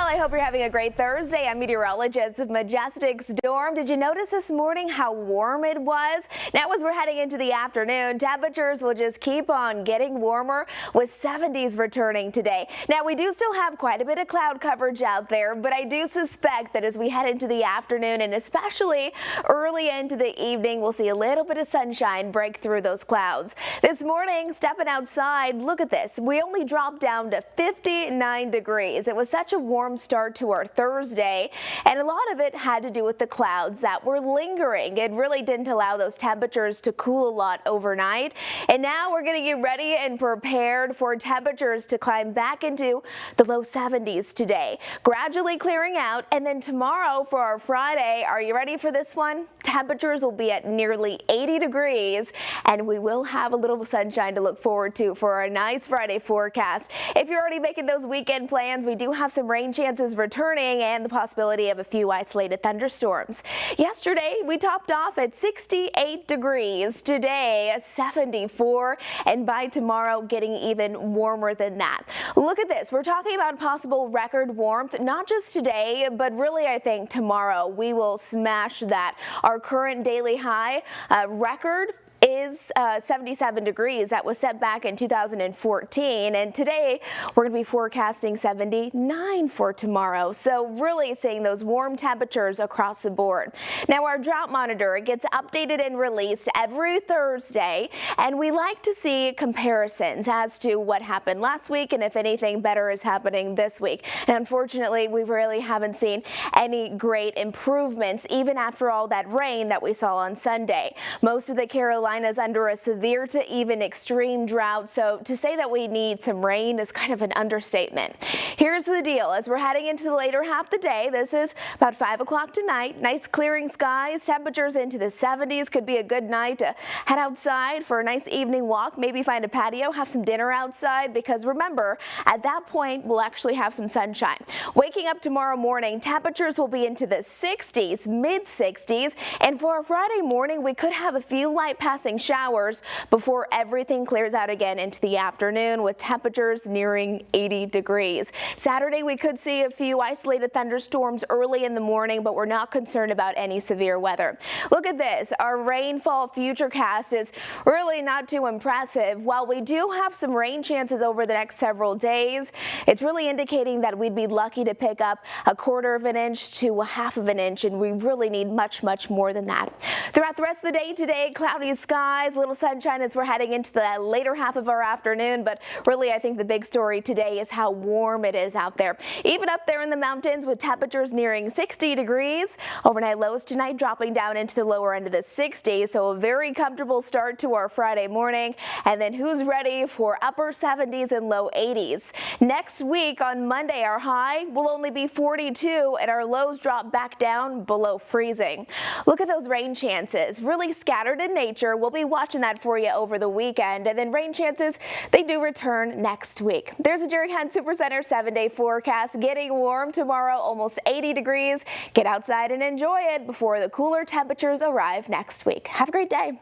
I hope you're having a great Thursday. I'm meteorologist Majestic Storm. Did you notice this morning how warm it was? Now as we're heading into the afternoon, temperatures will just keep on getting warmer with 70s returning today. Now we do still have quite a bit of cloud coverage out there, but I do suspect that as we head into the afternoon and especially early into the evening, we'll see a little bit of sunshine break through those clouds. This morning, stepping outside, look at this. We only dropped down to 59 degrees. It was such a warm start to our Thursday, and a lot of it had to do with the clouds that were lingering. It really didn't allow those temperatures to cool a lot overnight, and now we're going to get ready and prepared for temperatures to climb back into the low 70s today, gradually clearing out. And then tomorrow for our Friday, are you ready for this one? Temperatures will be at nearly 80 degrees, and we will have a little sunshine to look forward to for our nice Friday forecast. If you're already making those weekend plans, we do have some rain chances returning and the possibility of a few isolated thunderstorms. Yesterday, we topped off at 68 degrees. Today, 74, and by tomorrow, getting even warmer than that. Look at this. We're talking about possible record warmth, not just today, but really, I think tomorrow we will smash that. Our current daily high record is 77 degrees. That was set back in 2014, and today we're going to be forecasting 79 for tomorrow. So really seeing those warm temperatures across the board. Now our drought monitor, it gets updated and released every Thursday, and we like to see comparisons as to what happened last week and if anything better is happening this week. And unfortunately, we really haven't seen any great improvements even after all that rain that we saw on Sunday. Most of the Carolinas under a severe to even extreme drought, so to say that we need some rain is kind of an understatement. Here's the deal. As we're heading into the later half of the day, this is about 5 o'clock tonight, nice clearing skies, temperatures into the 70s. Could be a good night to head outside for a nice evening walk, maybe find a patio, have some dinner outside, because remember, at that point, we'll actually have some sunshine. Waking up tomorrow morning, temperatures will be into the 60s, mid-60s, and for our Friday morning, we could have a few light passing showers before everything clears out again into the afternoon with temperatures nearing 80 degrees. Saturday, we could see a few isolated thunderstorms early in the morning, but we're not concerned about any severe weather. Look at this. Our rainfall futurecast is really not too impressive. While we do have some rain chances over the next several days, it's really indicating that we'd be lucky to pick up a 1/4 of an inch to a 1/2 of an inch, and we really need much, much more than that. Throughout the rest of the day today, cloudy skies, little sunshine as we're heading into the later half of our afternoon, but really I think the big story today is how warm it is out there. Even up there in the mountains with temperatures nearing 60 degrees. Overnight lows tonight dropping down into the lower end of the 60s, so a very comfortable start to our Friday morning. And then who's ready for upper 70s and low 80s? Next week on Monday, our high will only be 42 and our lows drop back down below freezing. Look at those rain chances, really scattered in nature. We'll we'll be watching that for you over the weekend. And then rain chances, they do return next week. There's a Jerry Hunt Supercenter 7-day forecast. Getting warm tomorrow, almost 80 degrees. Get outside and enjoy it before the cooler temperatures arrive next week. Have a great day.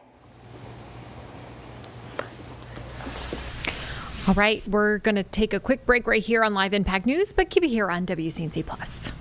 All right, we're going to take a quick break right here on Live Impact News, but keep it here on WCNC Plus.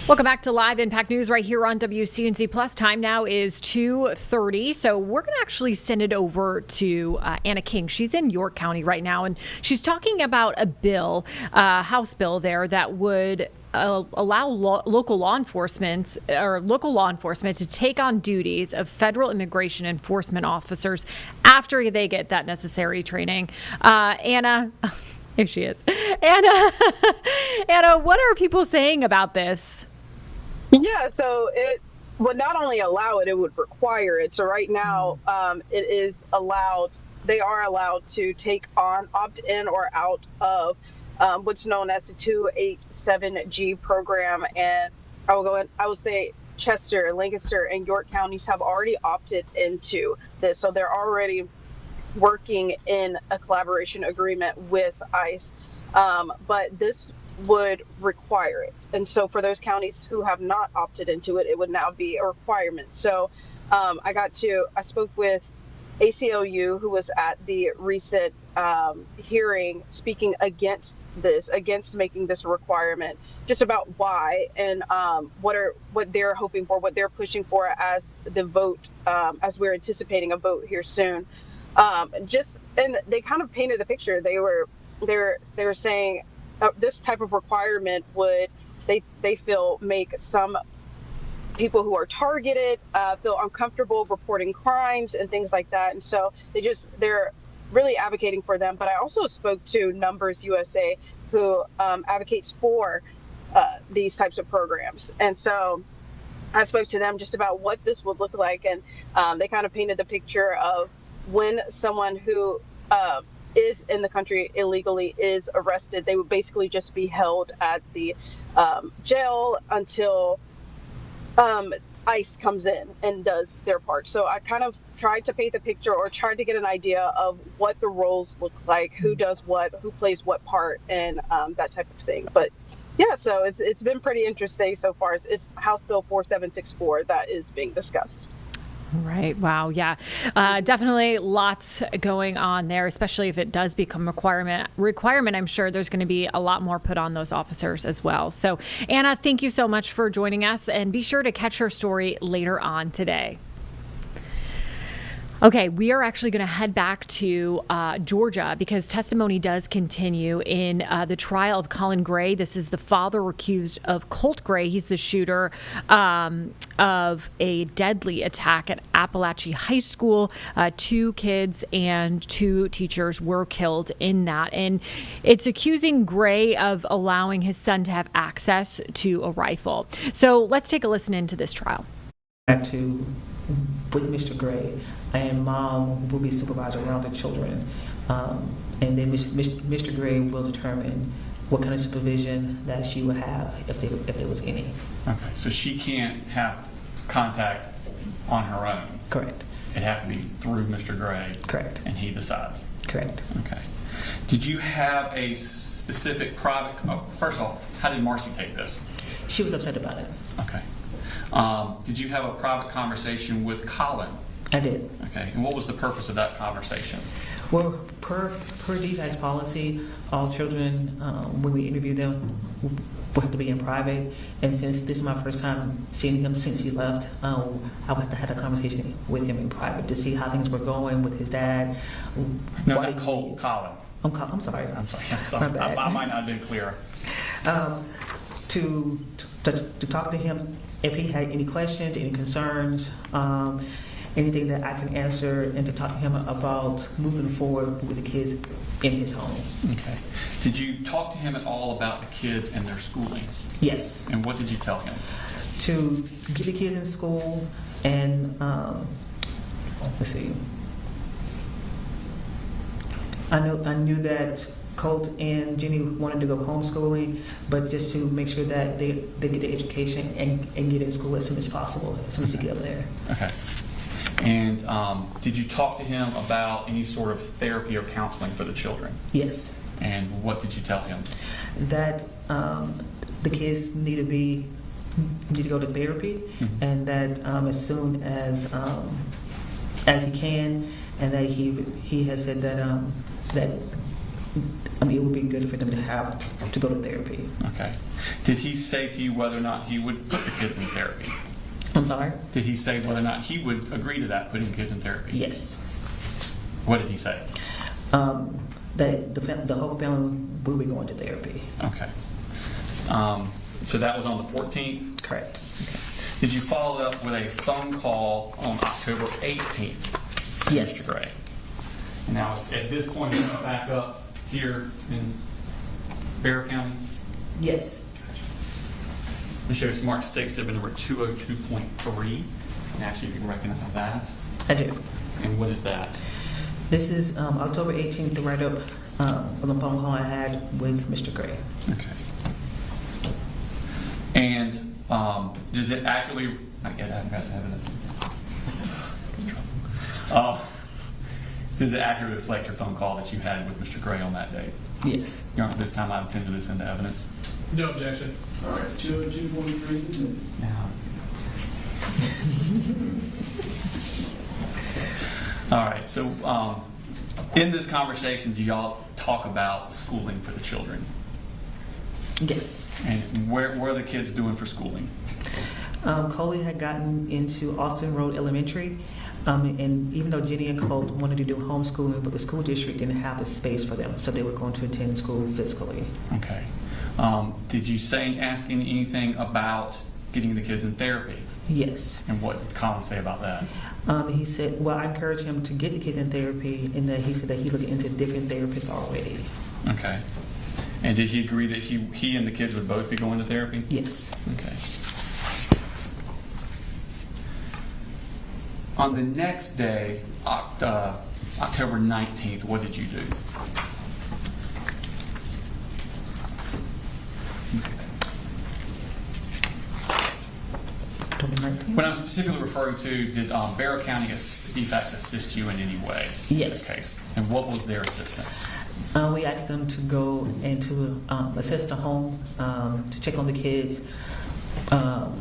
Welcome back to Live Impact News right here on WCNC Plus. Time now is 2:30. So we're going to actually send it over to Anna King. She's in York County right now, and she's talking about a bill, House bill there, that would allow local law enforcement to take on duties of federal immigration enforcement officers after they get that necessary training. Anna, here she is. Anna, what are people saying about this? Yeah, so it would not only allow it, it would require it. So right now, it is allowed, they are allowed to take on, opt in or out of what's known as the 287G program. And I will say Chester, Lancaster, and York counties have already opted into this. So they're already working in a collaboration agreement with ICE. But this would require it. And so for those counties who have not opted into it, it would now be a requirement. So I spoke with ACLU, who was at the recent hearing, speaking against making this a requirement, just about why and what they're hoping for, what they're pushing for as the vote, as we're anticipating a vote here soon. And they kind of painted a picture. They were saying this type of requirement would, they feel, make some people who are targeted feel uncomfortable reporting crimes and things like that. And so they're really advocating for them. But I also spoke to Numbers USA, who advocates for these types of programs. And so I spoke to them just about what this would look like. And they kind of painted the picture of when someone who is in the country illegally is arrested, they would basically just be held at the jail until ICE comes in and does their part. So I kind of tried to paint the picture, or tried to get an idea of what the roles look like, who does what, who plays what part, and that type of thing. But yeah, so it's been pretty interesting so far. It's House Bill 4764 that is being discussed. Right. Wow. Yeah. Definitely lots going on there, especially if it does become requirement. I'm sure there's going to be a lot more put on those officers as well. So, Anna, thank you so much for joining us, and be sure to catch her story later on today. Okay, we are actually going to head back to Georgia because testimony does continue in the trial of Colin Gray. This is the father accused of Colt Gray. He's the shooter of a deadly attack at Appalachia High School. 2 kids and 2 teachers were killed in that. And it's accusing Gray of allowing his son to have access to a rifle. So let's take a listen into this trial. With Mr. Gray, and mom will be supervisor around the children, and then Mr. Gray will determine what kind of supervision that she would have if there was any. Okay, so she can't have contact on her own. Correct. It have to be through Mr. Gray. Correct. And he decides. Correct. Okay. Did you have a specific private? First of all, how did Marcy take this? She was upset about it. Okay. Did you have a private conversation with Colin? I did. Okay. And what was the purpose of that conversation? Well, per DFAC's policy, all children, when we interview them, will have to be in private. And since this is my first time seeing him since he left, I would have to have a conversation with him in private to see how things were going with his dad. No, not Colin. I'm sorry. I'm sorry. I might not have been clear. To talk to him if he had any questions, any concerns, anything that I can answer, and to talk to him about moving forward with the kids in his home. Okay. Did you talk to him at all about the kids and their schooling? Yes. And what did you tell him? To get the kids in school, and let's see. I knew that Colt and Jenny wanted to go homeschooling, but just to make sure that they get the education and get in school as soon as possible, as soon as they get up there. Okay. And did you talk to him about any sort of therapy or counseling for the children? Yes. And what did you tell him? That the kids need to go to therapy, and that as soon as he can, and that he has said that it would be good for them to go to therapy. Okay. Did he say to you whether or not he would put the kids in therapy? I'm sorry? Did he say whether or not he would agree to that, putting kids in therapy? Yes. What did he say? That the whole family will be going to therapy. Okay. So that was on the 14th? Correct. Okay. Did you follow up with a phone call on October 18th? Yes. Mr. Gray. And now at this point, you're back up here in Bexar County? Yes. It shows Mark State Exhibit number 202.3. And actually, if you can recognize that. I do. And what is that? This is October 18th, the write-up from the phone call I had with Mr. Gray. Okay. And does it accurately? Not yet. I haven't got the evidence. Does it accurately reflect your phone call that you had with Mr. Gray on that day? Yes. Your Honor, this time I intend to this into evidence. No objection. All right. 202.3. Now. All right. So, in this conversation, do y'all talk about schooling for the children? Yes. And where are the kids doing for schooling? Coley had gotten into Austin Road Elementary, and even though Jenny and Colt wanted to do homeschooling, but the school district didn't have the space for them, so they were going to attend school physically. Okay. Did you ask anything about getting the kids in therapy? Yes. And what did Colin say about that? He said, well, I encouraged him to get the kids in therapy, and that he said that he looked into different therapists already. Okay. And did he agree that he and the kids would both be going to therapy? Yes. Okay. On the next day, October 19th, what did you do? When I'm specifically referring to, did Bexar County DFACS assist you in any way? Yes. In this case? And what was their assistance? We asked them to go and to assess the home, to check on the kids, to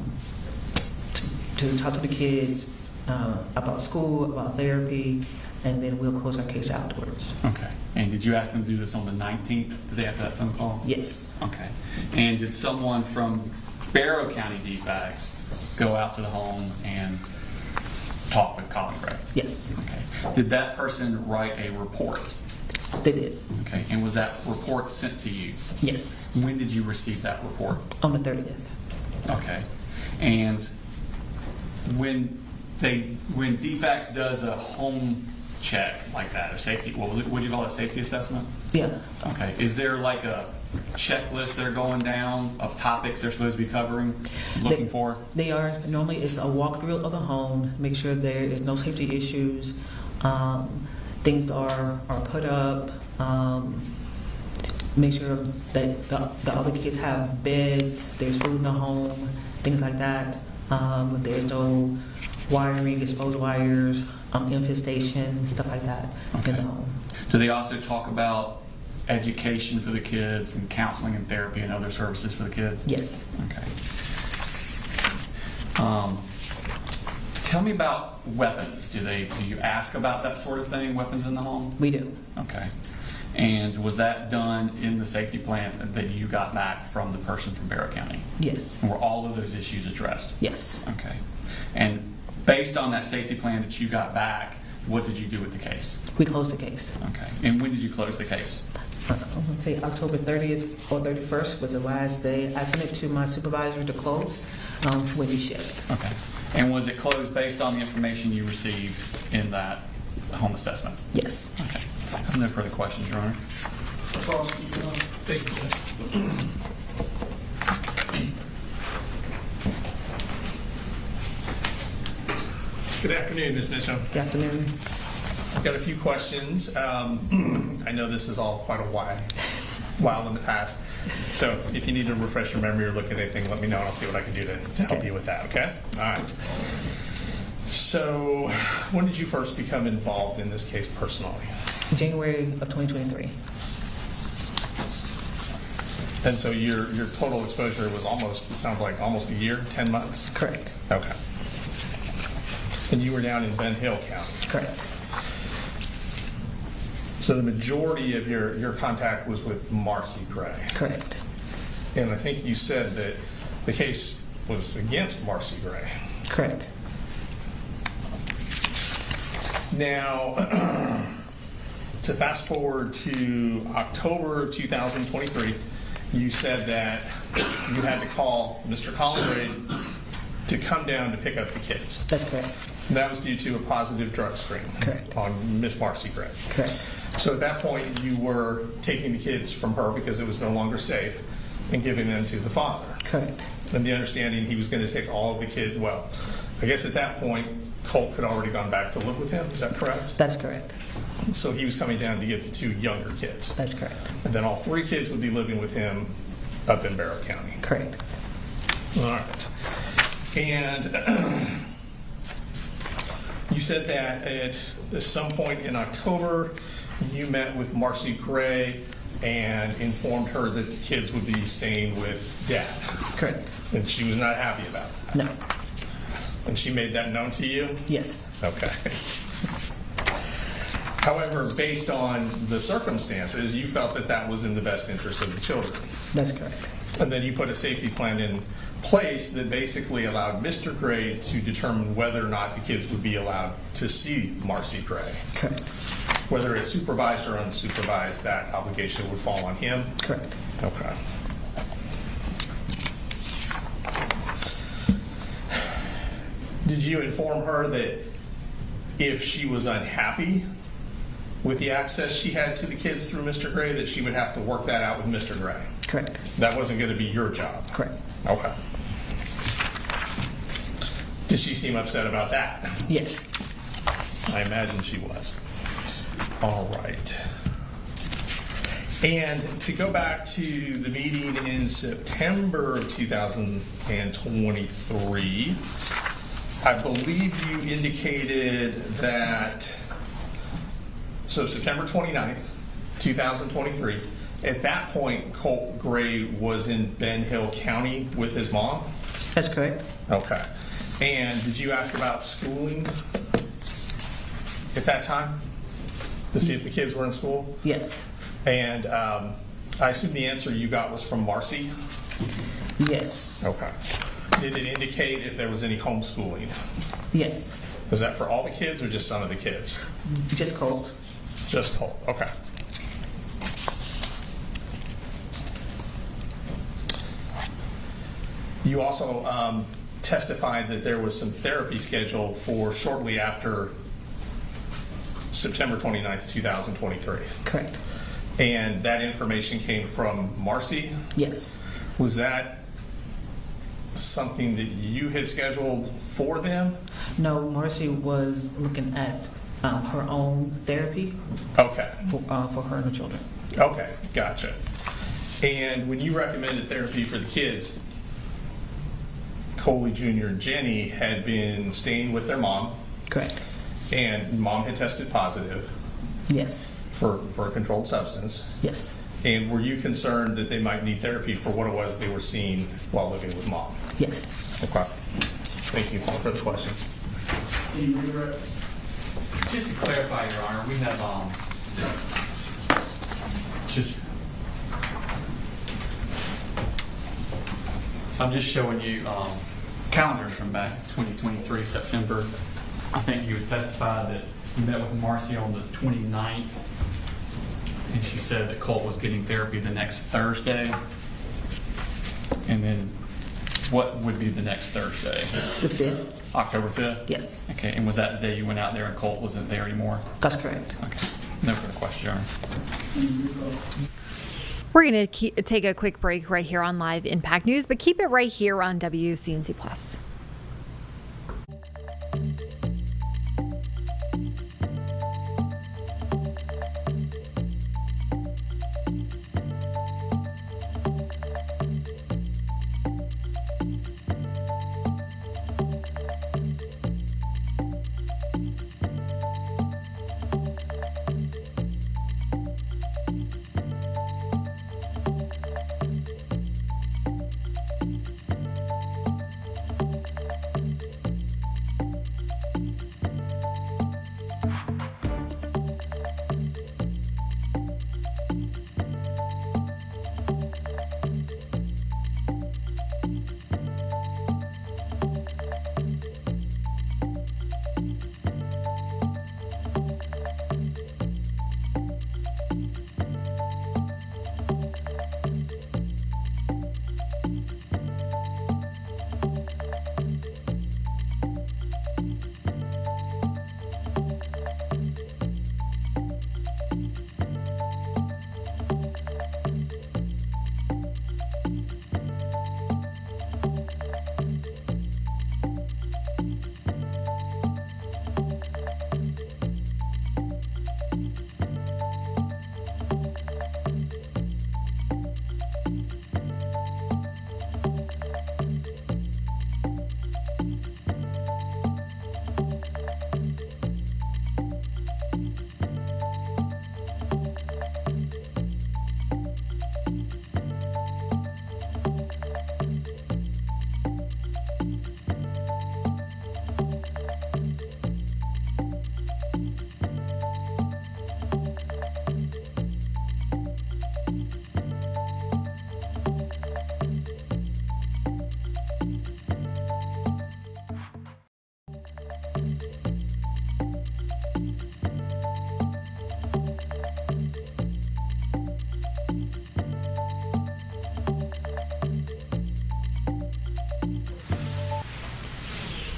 talk to the kids, about school, about therapy, and then we'll close our case afterwards. Okay. And did you ask them to do this on the 19th, the day after that phone call? Yes. Okay. And did someone from Barrow County DFACS go out to the home and talk with Colin Gray? Yes. Okay. Did that person write a report? They did. Okay. And was that report sent to you? Yes. When did you receive that report? On the 30th. Okay. And when DFACS does a home check like that, a safety, would you call it a safety assessment? Yeah. Okay. Is there like a checklist they're going down of topics they're supposed to be covering, looking for? They are. Normally it's a walkthrough of the home, make sure there is no safety issues, things are put up, make sure that the other kids have beds, there's food in the home, things like that. There's no wiring, exposed wires, infestation, stuff like that in the home. Do they also talk about education for the kids and counseling and therapy and other services for the kids? Yes. Okay. Tell me about weapons. Do you ask about that sort of thing, weapons in the home? We do. Okay. And was that done in the safety plan that you got back from the person from Barrow County? Yes. And were all of those issues addressed? Yes. Okay. And based on that safety plan that you got back, what did you do with the case? We closed the case. Okay. And when did you close the case? I'm going to say October 30th or 31st was the last day. I sent it to my supervisor to close when he shipped. Okay. And was it closed based on the information you received in that home assessment? Yes. Okay. I have no further questions, Your Honor. Thank you. Good afternoon, Ms. Mitchell. Good afternoon. I've got a few questions. I know this is all quite a while in the past. So if you need to refresh your memory or look at anything, let me know and I'll see what I can do to help you with that, okay? All right. So when did you first become involved in this case personally? January of 2023. And so your total exposure was almost, it sounds like almost a year, 10 months? Correct. Okay. And you were down in Ben Hill County? Correct. So the majority of your contact was with Marcy Gray? Correct. And I think you said that the case was against Marcy Gray? Correct. Now, to fast forward to October 2023, you said that you had to call Mr. Colin Gray to come down to pick up the kids. That's correct. And that was due to a positive drug screen on Miss Marcy Gray. Correct. So at that point, you were taking the kids from her because it was no longer safe and giving them to the father. Correct. And the understanding he was going to take all of the kids, well, I guess at that point, Colt had already gone back to live with him. Is that correct? That's correct. So he was coming down to get the two younger kids. That's correct. And then all three kids would be living with him up in Barrow County. Correct. All right. And you said that at some point in October, you met with Marcy Gray and informed her that the kids would be staying with Dad. Correct. And she was not happy about that. No. And she made that known to you? Yes. Okay. However, based on the circumstances, you felt that that was in the best interest of the children. That's correct. And then you put a safety plan in place that basically allowed Mr. Gray to determine whether or not the kids would be allowed to see Marcy Gray. Correct. Whether it's supervised or unsupervised, that obligation would fall on him? Correct. Okay. Did you inform her that if she was unhappy with the access she had to the kids through Mr. Gray, that she would have to work that out with Mr. Gray? Correct. That wasn't going to be your job? Correct. Okay. Did she seem upset about that? Yes. I imagine she was. All right. And to go back to the meeting in September of 2023, I believe you indicated that, so September 29th, 2023, at that point, Colt Gray was in Ben Hill County with his mom? That's correct. Okay. And did you ask about schooling at that time to see if the kids were in school? Yes. And I assume the answer you got was from Marcy? Yes. Okay. Did it indicate if there was any homeschooling? Yes. Was that for all the kids or just some of the kids? Just Colt. Just Colt, okay. You also testified that there was some therapy scheduled for shortly after September 29th, 2023. Correct. And that information came from Marcy? Yes. Was that something that you had scheduled for them? No, Marcy was looking at her own therapy. Okay. For her and her children. Okay, gotcha. And when you recommended therapy for the kids, Coley Jr. and Jenny had been staying with their mom. Correct. And mom had tested positive. Yes. For a controlled substance. Yes. And were you concerned that they might need therapy for what it was they were seeing while living with mom? Yes. Okay. Thank you. No further questions. Just to clarify, Your Honor, we have so I'm just showing you calendars from back 2023 September. I think you had testified that you met with Marcy on the 29th, and she said that Colt was getting therapy the next Thursday. And then what would be the next Thursday? The 5th. October 5th? Yes. Okay, and was that the day you went out there and Colt wasn't there anymore? That's correct. Okay. No further questions, Your Honor. We're going to take a quick break right here on Live Impact News, but keep it right here on WCNC Plus.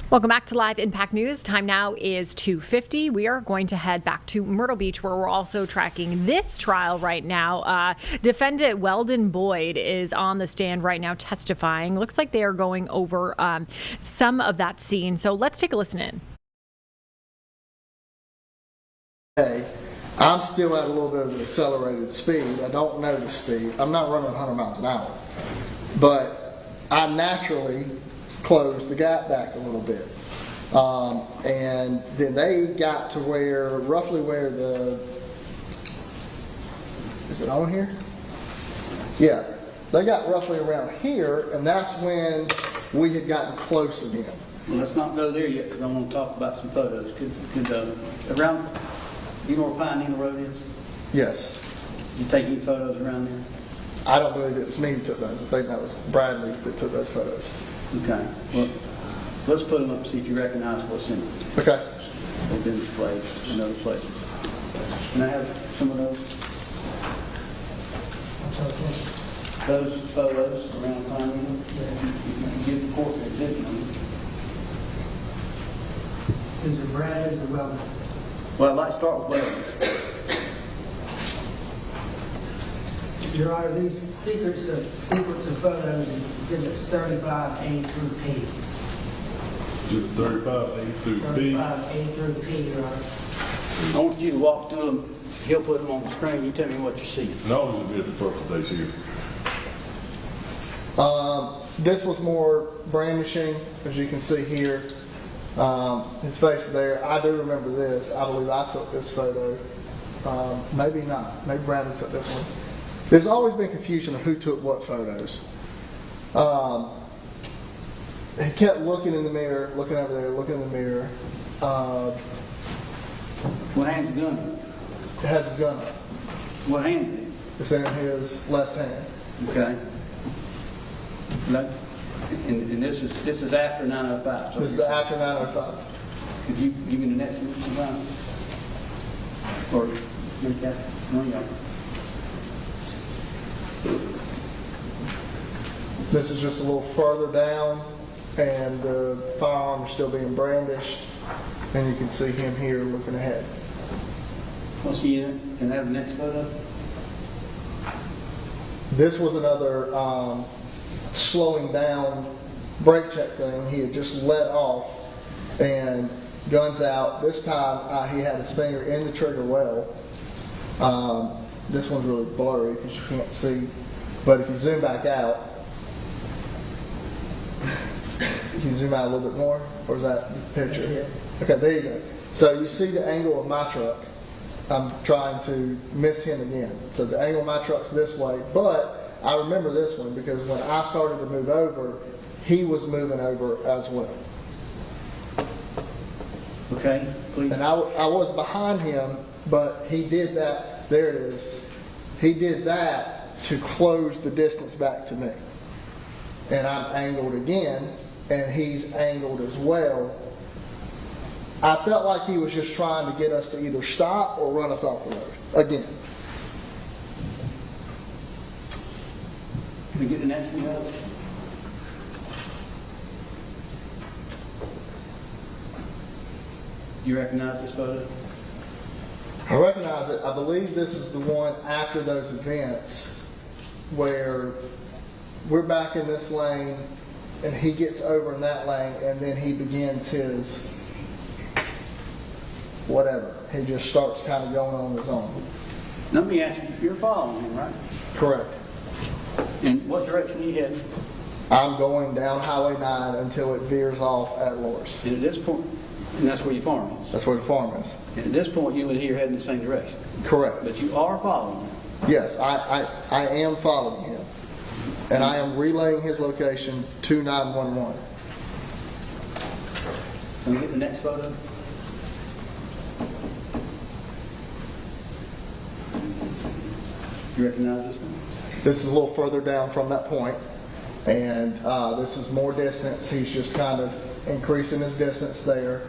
Welcome back to Live Impact News. Time now is 2:50. We are going to head back to Myrtle Beach, where we're also tracking this trial right now. Defendant Weldon Boyd is on the stand right now testifying. Looks like they are going over some of that scene. So let's take a listen in. Hey, I'm still at a little bit of an accelerated speed. I don't know the speed. I'm not running 100 miles an hour. But I naturally closed the gap back a little bit. And then they got to where, roughly where the, is it on here? Yeah, they got roughly around here, and that's when we had gotten close again. Well, let's not go there yet, because I want to talk about some photos. Around, you know where Pine Needle Road is? Yes. You take any photos around there? I don't believe it was me who took those. I think that was Bradley that took those photos. Okay. Well, let's put them up and see if you recognize what's in them. Okay. They've been displayed in other places. Can I have some of those? Those photos around Pine Needle? Yes. You can give the court the exhibit number. Is it Bradley's or Weldon? Well, I'd like to start with Weldon's. Your Honor, these sequence of photos is exhibits 35A through P. 35A through P. 35A through P, Your Honor. I want you to walk through them. He'll put them on the screen. You tell me what you see. No, it'll be at the first days here. This was more brandishing, as you can see here. His face is there. I do remember this. I believe I took this photo. Maybe not. Maybe Bradley took this one. There's always been confusion of who took what photos. He kept looking in the mirror, looking over there, looking in the mirror. What hand's the gun? It has his gun up. What hand is it? It's in his left hand. Okay. And this is after 9:05. So This is after 9:05. Could you give me the next one? Or make that one y'all. This is just a little further down, and the firearm is still being brandished, and you can see him here looking ahead. What's he in it? Can I have the next photo? This was another slowing down brake check thing. He had just let off, and guns out. This time he had his finger in the trigger well. This one's really blurry because you can't see. But if you zoom back out, if you zoom out a little bit more, or is that the picture? Okay, there you go. So you see the angle of my truck. I'm trying to miss him again. So the angle of my truck's this way, but I remember this one because when I started to move over, he was moving over as well. Okay, please. And I was behind him, but he did that. There it is. He did that to close the distance back to me. And I'm angled again, and he's angled as well. I felt like he was just trying to get us to either stop or run us off the road again. Can we get the next one out? You recognize this photo? I recognize it. I believe this is the one after those events where we're back in this lane and he gets over in that lane and then he begins his whatever. He just starts kind of going on his own. Let me ask you, you're following him, right? Correct. In what direction are you heading? I'm going down Highway 9 until it veers off at Loris. And at this point, and that's where your farm is? That's where the farm is. And at this point, you and he are heading in the same direction? Correct. But you are following him? Yes, I am following him. And I am relaying his location to 911. Can we get the next photo? You recognize this one? This is a little further down from that point, and this is more distance. He's just kind of increasing his distance there.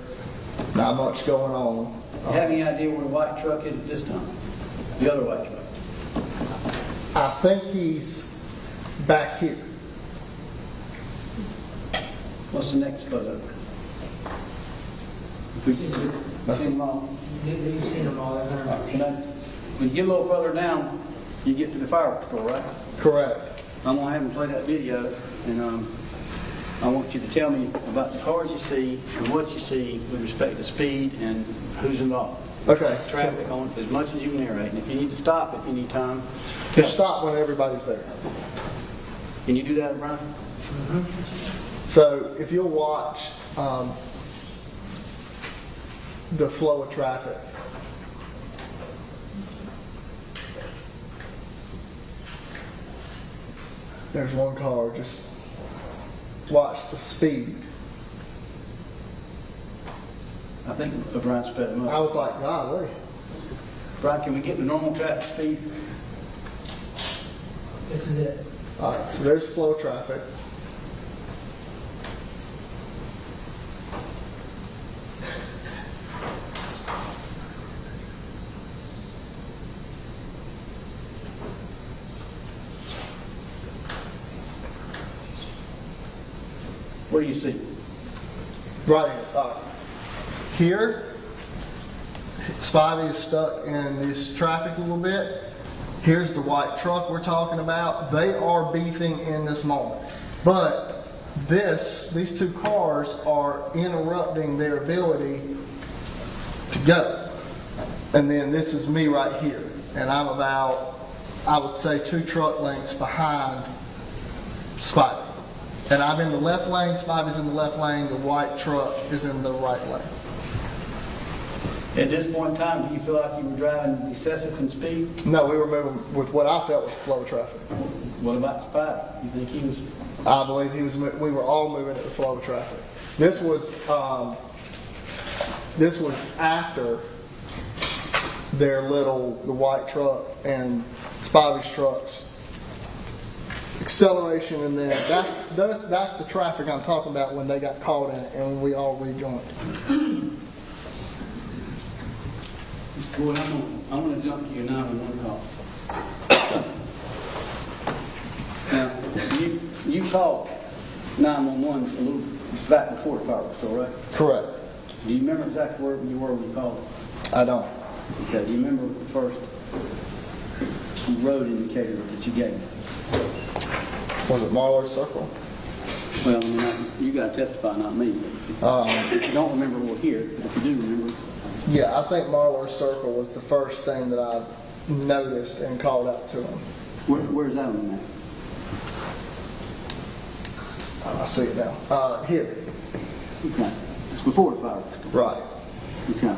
Not much going on. You have any idea where the white truck is at this time? The other white truck? I think he's back here. What's the next photo? You've seen them all? You've seen them all. When you get a little further down, you get to the fireworks store, right? Correct. I'm going to have him play that video, and I want you to tell me about the cars you see and what you see with respect to speed and who's involved. Okay. Traffic on as much as you can narrate. And if you need to stop at any time, Just stop when everybody's there. Can you do that, Brian? Mm-hmm. So if you'll watch the flow of traffic. There's one car, just watch the speed. think Brian sped him up. I was like, golly. Brian, can we get the normal traffic speed? This is it. All right, so there's flow of traffic. What do you see? Right here, Spivey is stuck in this traffic a little bit. Here's the white truck we're talking about. They are beefing in this moment. But these two cars are interrupting their ability to go. And then this is me right here. And I'm about, I would say, 2 truck lengths behind Spivey. And I'm in the left lane, Spivey's in the left lane, the white truck is in the right lane. At this point in time, do you feel like you were driving excessive in speed? No, we were moving with what I felt was flow of traffic. What about Spivey? You think he was? I believe he was. We were all moving at the flow of traffic. This was after the white truck and Spivey's trucks. Acceleration, and then that's the traffic I'm talking about when they got caught in it and we all rejoined. Boy, I'm going to jump to your 911 call. Now, you called 911 a little back before the car was still, right? Correct. Do you remember exactly where you were when you called? I don't. Okay. Do you remember the first road indicator that you gave me? Was it Marlar Circle? Well, I mean, you got to testify, not me. If you don't remember, we'll hear. If you do remember. Yeah, I think Marlar Circle was the first thing that I noticed and called out to him. Where's that on the map? I see it now. Here. Okay. It's before the fire. Right. Okay.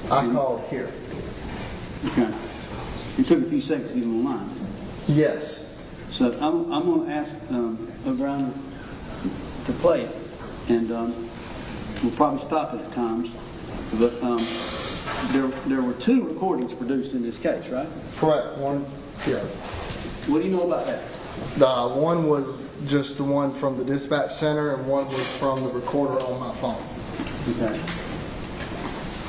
I called here. Okay. It took a few seconds to get online. Yes. So I'm going to ask O'Brien to play it, and we'll probably stop it at times. But there were 2 recordings produced in this case, right? Correct. One. Yeah. What do you know about that? One was just the one from the dispatch center, and one was from the recorder on my phone. Okay.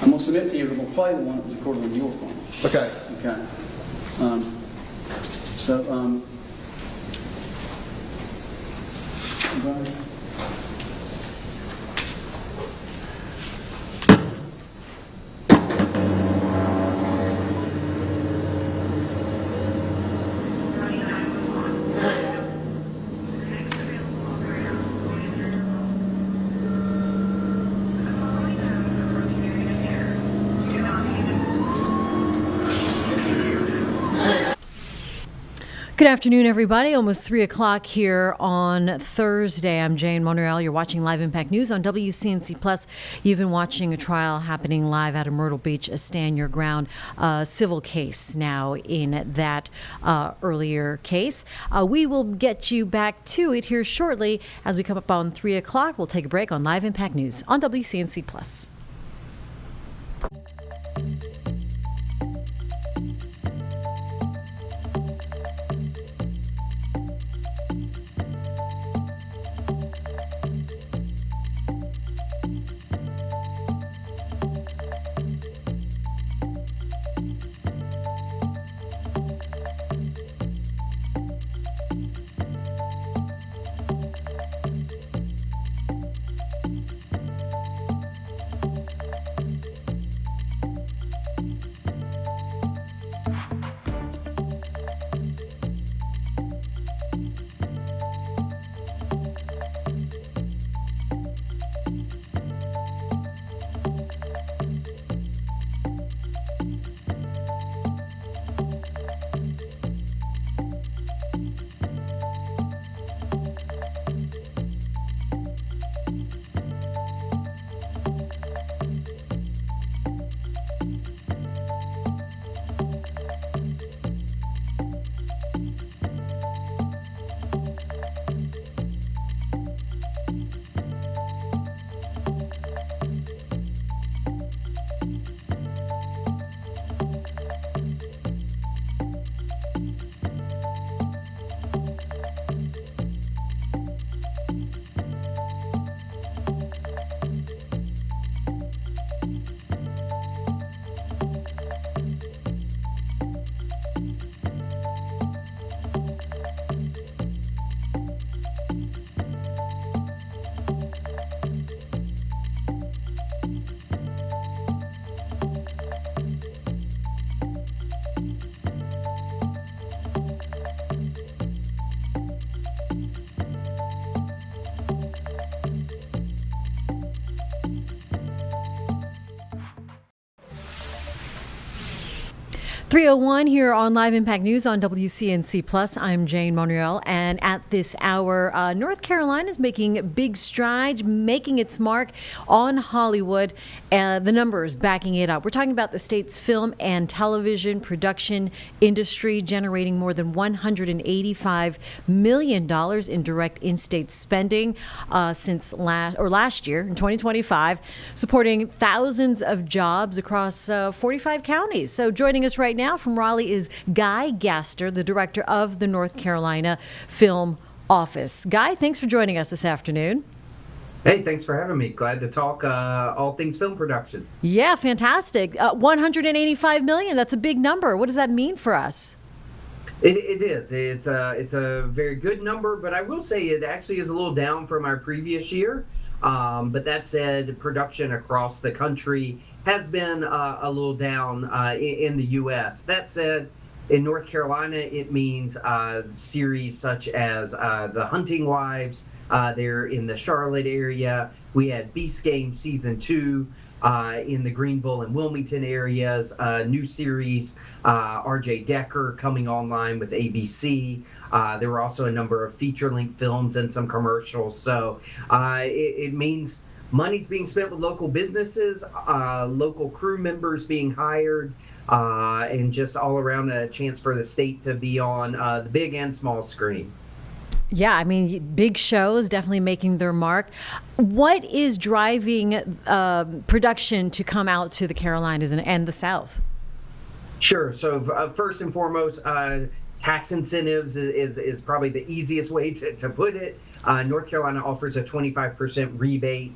I'm going to submit to you that we'll play the one that was recorded on your phone. Okay. Okay. O'Brien? Good afternoon, everybody. Almost 3 o'clock here on Thursday. I'm Jane Monreal. You're watching Live Impact News on WCNC Plus. You've been watching a trial happening live out of Myrtle Beach, a Stand Your Ground civil case now in that earlier case. We will get you back to it here shortly as we come up on 3 o'clock. We'll take a break on Live Impact News on WCNC Plus. 3:01 here on Live Impact News on WCNC Plus. I'm Jane Monreal, and at this hour, North Carolina is making big strides, making its mark on Hollywood. The numbers backing it up. We're talking about the state's film and television production industry generating more than $185 million in direct in-state spending since last year in 2025, supporting thousands of jobs across 45 counties. So joining us right now from Raleigh is Guy Gaster, the director of the North Carolina Film Office. Guy, thanks for joining us this afternoon. Hey, thanks for having me. Glad to talk all things film production. Yeah, fantastic. 185 million, that's a big number. What does that mean for us? It is. It's a very good number, but I will say it actually is a little down from our previous year. But that said, production across the country has been a little down in the U.S. That said, in North Carolina, it means series such as The Hunting Wives. They're in the Charlotte area. We had Beast Game Season 2 in the Greenville and Wilmington areas. New series, R.J. Decker coming online with ABC. There were also a number of feature-length films and some commercials. So it means money's being spent with local businesses, local crew members being hired, and just all around a chance for the state to be on the big and small screen. Yeah, I mean, big shows definitely making their mark. What is driving production to come out to the Carolinas and the South? Sure. So first and foremost, tax incentives is probably the easiest way to put it. North Carolina offers a 25% rebate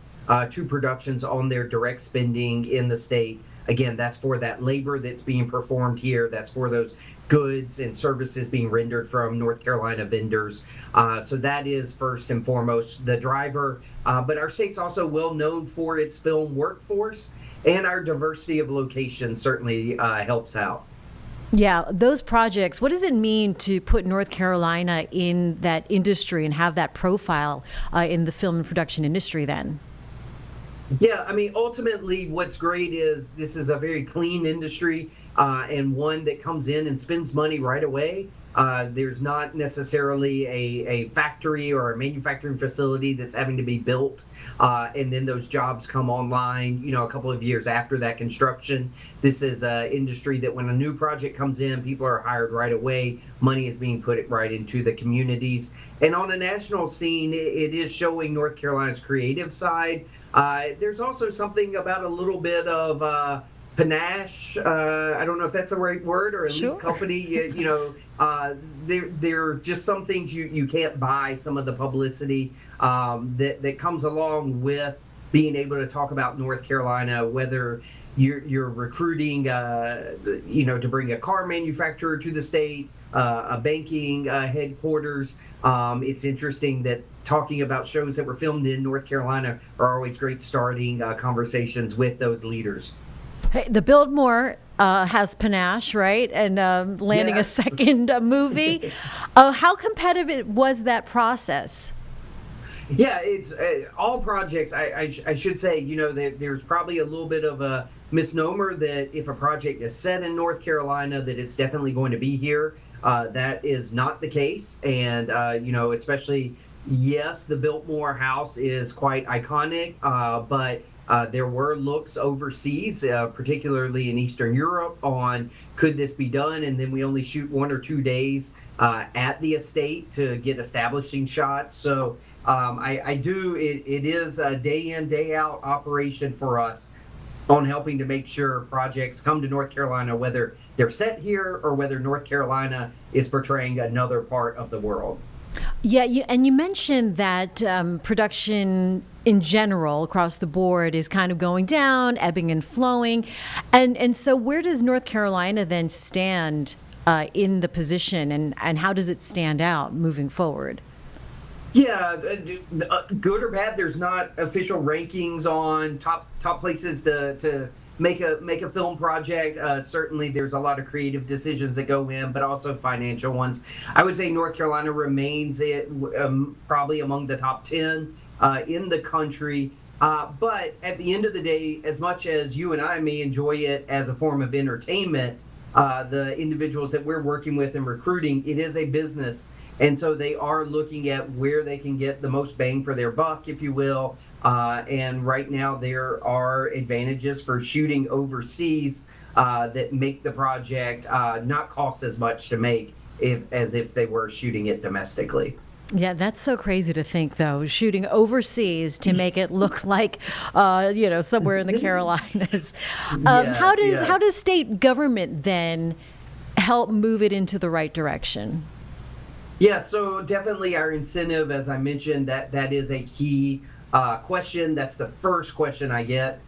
to productions on their direct spending in the state. Again, that's for that labor that's being performed here. That's for those goods and services being rendered from North Carolina vendors. So that is first and foremost the driver. But our state's also well known for its film workforce, and our diversity of locations certainly helps out. Yeah, those projects, what does it mean to put North Carolina in that industry and have that profile in the film and production industry then? Yeah, I mean, ultimately, what's great is this is a very clean industry and one that comes in and spends money right away. There's not necessarily a factory or a manufacturing facility that's having to be built, and then those jobs come online, a couple of years after that construction. This is an industry that when a new project comes in, people are hired right away. Money is being put right into the communities. And on a national scene, it is showing North Carolina's creative side. There's also something about a little bit of panache. I don't know if that's the right word, or elite company. There are just some things you can't buy. Some of the publicity that comes along with being able to talk about North Carolina, whether you're recruiting, to bring a car manufacturer to the state, a banking headquarters. It's interesting that talking about shows that were filmed in North Carolina are always great starting conversations with those leaders. Hey, the Biltmore has panache, right? And landing Yes. a second movie. How competitive was that process? Yeah, it's all projects. I should say, there's probably a little bit of a misnomer that if a project is set in North Carolina, that it's definitely going to be here. That is not the case. And, especially, yes, the Biltmore house is quite iconic, but there were looks overseas, particularly in Eastern Europe, on could this be done? And then we only shoot 1 or 2 days at the estate to get establishing shots. So it is a day in, day out operation for us on helping to make sure projects come to North Carolina, whether they're set here or whether North Carolina is portraying another part of the world. Yeah, you mentioned that production in general across the board is kind of going down, ebbing and flowing. And so where does North Carolina then stand in the position, and how does it stand out moving forward? Yeah, good or bad, there's not official rankings on top places to make a film project. Certainly, there's a lot of creative decisions that go in, but also financial ones. I would say North Carolina remains probably among the top 10 in the country. But at the end of the day, as much as you and I may enjoy it as a form of entertainment, the individuals that we're working with and recruiting, it is a business. And so they are looking at where they can get the most bang for their buck, if you will. And right now there are advantages for shooting overseas that make the project not cost as much to make as if they were shooting it domestically. Yeah, that's so crazy to think, though, shooting overseas to make it look like, somewhere in the Carolinas. How does state government then help move it into the right direction? Yeah, so definitely our incentive, as I mentioned, that is a key question. That's the first question I get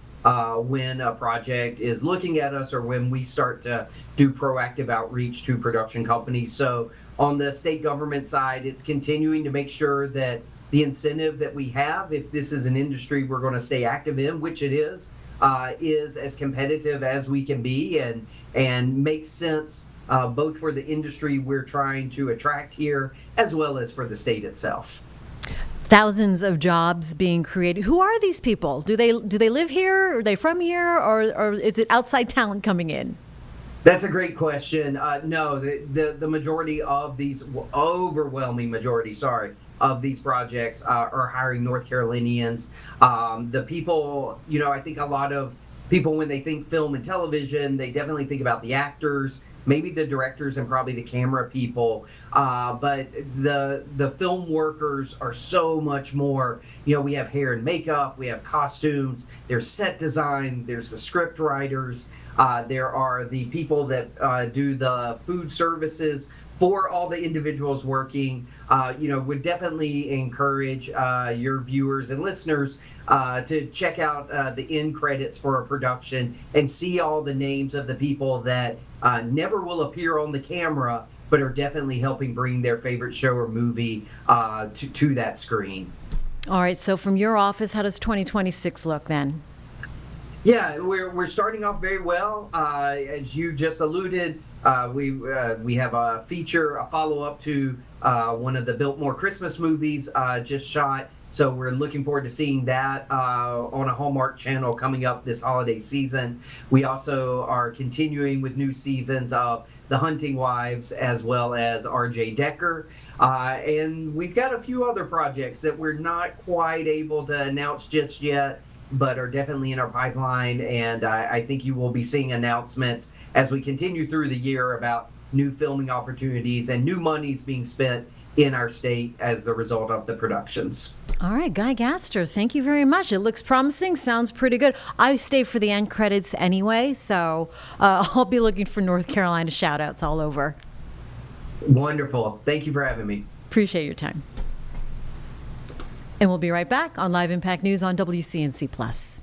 when a project is looking at us or when we start to do proactive outreach to production companies. So on the state government side, it's continuing to make sure that the incentive that we have, if this is an industry we're going to stay active in, which it is as competitive as we can be and makes sense both for the industry we're trying to attract here as well as for the state itself. Thousands of jobs being created. Who are these people? Do they live here? Are they from here? Or is it outside talent coming in? That's a great question. No, the majority of these, overwhelming majority, of these projects are hiring North Carolinians. The people, I think a lot of people, when they think film and television, they definitely think about the actors, maybe the directors and probably the camera people. But the film workers are so much more. We have hair and makeup, we have costumes, there's set design, there's the script writers. There are the people that do the food services for all the individuals working. Would definitely encourage your viewers and listeners to check out the end credits for a production and see all the names of the people that never will appear on the camera, but are definitely helping bring their favorite show or movie to that screen. All right, so from your office, how does 2026 look then? Yeah, we're starting off very well. As you just alluded, we have a feature, a follow-up to one of the Biltmore Christmas movies just shot. So we're looking forward to seeing that on a Hallmark channel coming up this holiday season. We also are continuing with new seasons of The Hunting Wives as well as R.J. Decker. And we've got a few other projects that we're not quite able to announce just yet, but are definitely in our pipeline. And I think you will be seeing announcements as we continue through the year about new filming opportunities and new monies being spent in our state as the result of the productions. All right, Guy Gaster, thank you very much. It looks promising, sounds pretty good. I stay for the end credits anyway, so I'll be looking for North Carolina shout-outs all over. Wonderful. Thank you for having me. Appreciate your time. And we'll be right back on Live Impact News on WCNC Plus.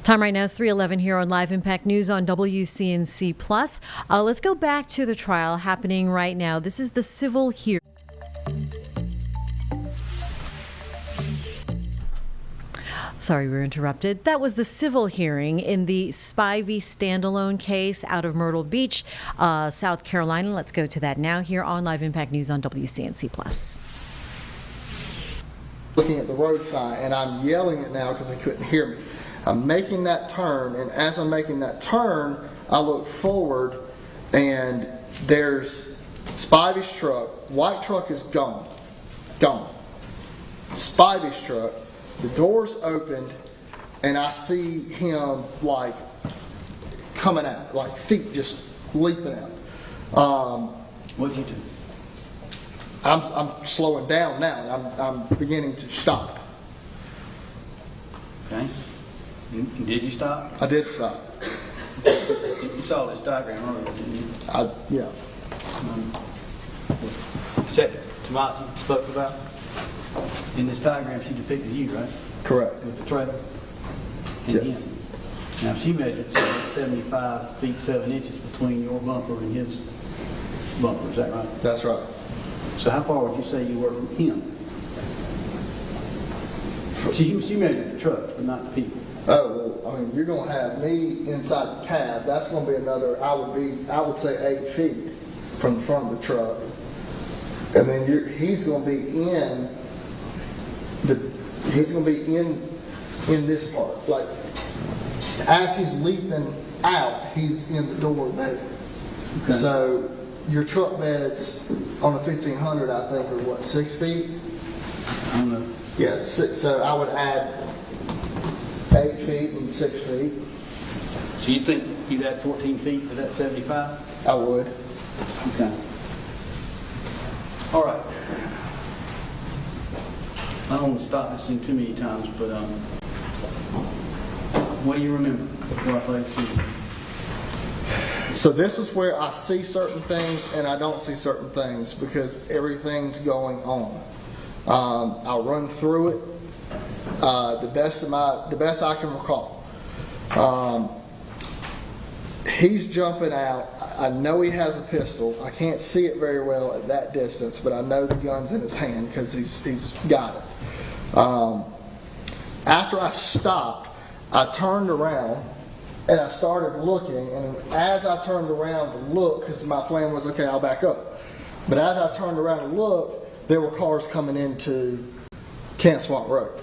Time right now is 3:11 here on Live Impact News on WCNC Plus. Let's go back to the trial happening right now. This is the civil hearing. Sorry, we were interrupted. That was the civil hearing in the Spivey standalone case out of Myrtle Beach, South Carolina. Let's go to that now here on Live Impact News on WCNC Plus. Looking at the road sign, and I'm yelling it now because they couldn't hear me. I'm making that turn, and as I'm making that turn, I look forward, and there's Spivey's truck. White truck is gone. Gone. Spivey's truck. The door's opened, and I see him like coming out, like feet just leaping out. What'd you do? I'm slowing down now. I'm beginning to stop. Okay. And did you stop? I did stop. You saw this diagram earlier, didn't you? Yeah. That Tomasi spoke about? In this diagram, she depicted you, right? Correct. With the trailer? And Yes. him. Now, she measured 75 feet 7 inches between your bumper and his bumper, is that right? That's right. So how far would you say you were from him? She measured the truck, but not the people. Oh, well, I mean, you're going to have me inside the cab. That's going to be another, I would say 8 feet from the front of the truck. And then he's going to be in this part. Like, as he's leaping out, he's in the door there. Okay. So your truck beds on a 1500, I think, are what, 6 feet? I don't know. Yeah, 6. So I would add 8 feet and 6 feet. So you think you'd add 14 feet to that 75? I would. Okay. All right. I don't want to stop this thing too many times, but what do you remember before I play the CD? So this is where I see certain things and I don't see certain things because everything's going on. I'll run through it the best I can recall. He's jumping out. I know he has a pistol. I can't see it very well at that distance, but I know the gun's in his hand because he's got it. After I stopped, I turned around and I started looking, and as I turned around to look, because my plan was, okay, I'll back up. But as I turned around to look, there were cars coming into Camp Swamp Road.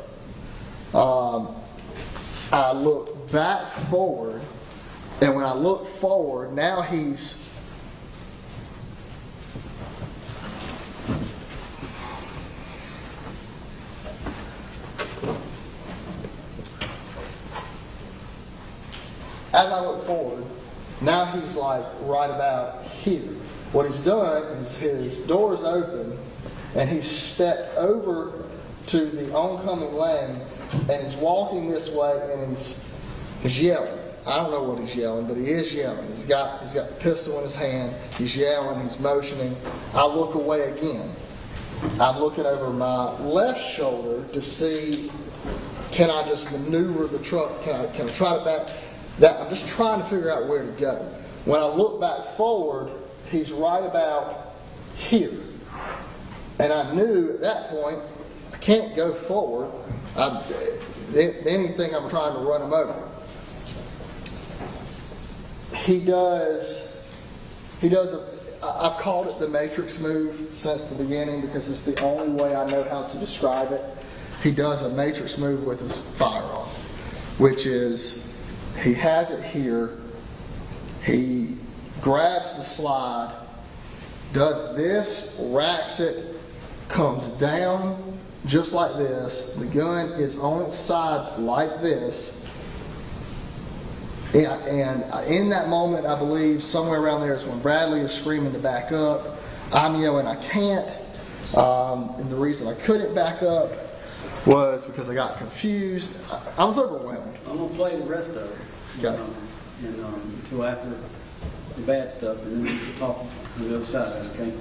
I looked back forward, and when I look forward, now he's as I look forward, now he's like right about here. What he's done is his door's open, and he's stepped over to the oncoming lane, and he's walking this way, and he's yelling. I don't know what he's yelling, but he is yelling. He's got the pistol in his hand. He's yelling. He's motioning. I look away again. I'm looking over my left shoulder to see, can I just maneuver the truck? Can I try to back? I'm just trying to figure out where to go. When I look back forward, he's right about here. And I knew at that point, I can't go forward. Anything, I'm trying to run him over. I've called it the Matrix move since the beginning because it's the only way I know how to describe it. He does a Matrix move with his firearm, which is, he has it here, he grabs the slide, does this, racks it, comes down just like this, the gun is on its side like this, and in that moment, I believe, somewhere around there is when Bradley is screaming to back up. I'm yelling, I can't, and the reason I couldn't back up was because I got confused. I was overwhelmed. I'm going to play the rest of it. Okay. Until after the bad stuff, and then we'll talk on the other side, okay?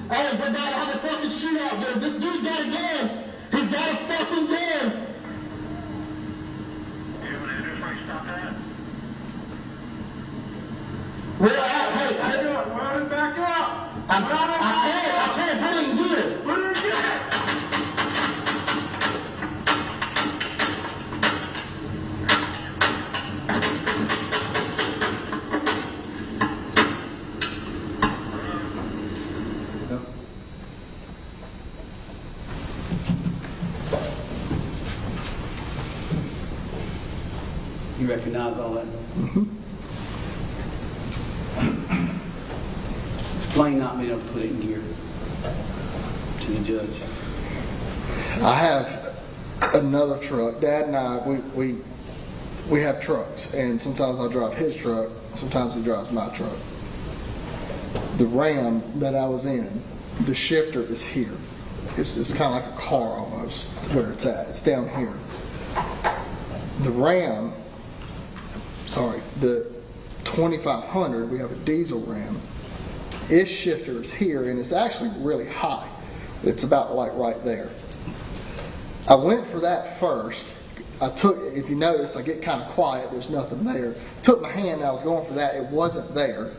Hey, everybody, how the fucking shootout, dude. This dude's got a gun. He's got a fucking gun. Well, hey, run it back up. I can't put it in gear. Put it in gear. You recognize all that? Explain not being able to put it in gear to the judge. I have another truck. Dad and I, we have trucks, and sometimes I drive his truck, sometimes he drives my truck. The Ram that I was in, the shifter is here. It's kind of like a car almost, where it's at. It's down here. The Ram, the 2500, we have a diesel Ram. Its shifter is here, and it's actually really high. It's about like right there. I went for that first. If you notice, I get kind of quiet, there's nothing there. Took my hand, I was going for that, it wasn't there.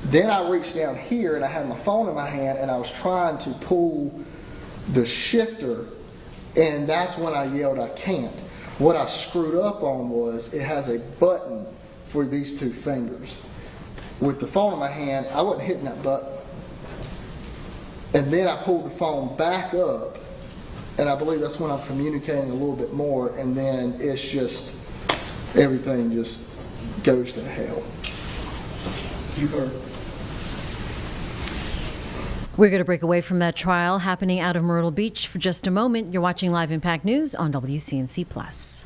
Then I reached down here, and I had my phone in my hand, and I was trying to pull the shifter, and that's when I yelled, I can't. What I screwed up on was, it has a button for these two fingers. With the phone in my hand, I wasn't hitting that button. And then I pulled the phone back up, and I believe that's when I'm communicating a little bit more, and then it's just, everything just goes to hell. You heard. We're going to break away from that trial happening out of Myrtle Beach for just a moment. You're watching Live Impact News on WCNC Plus.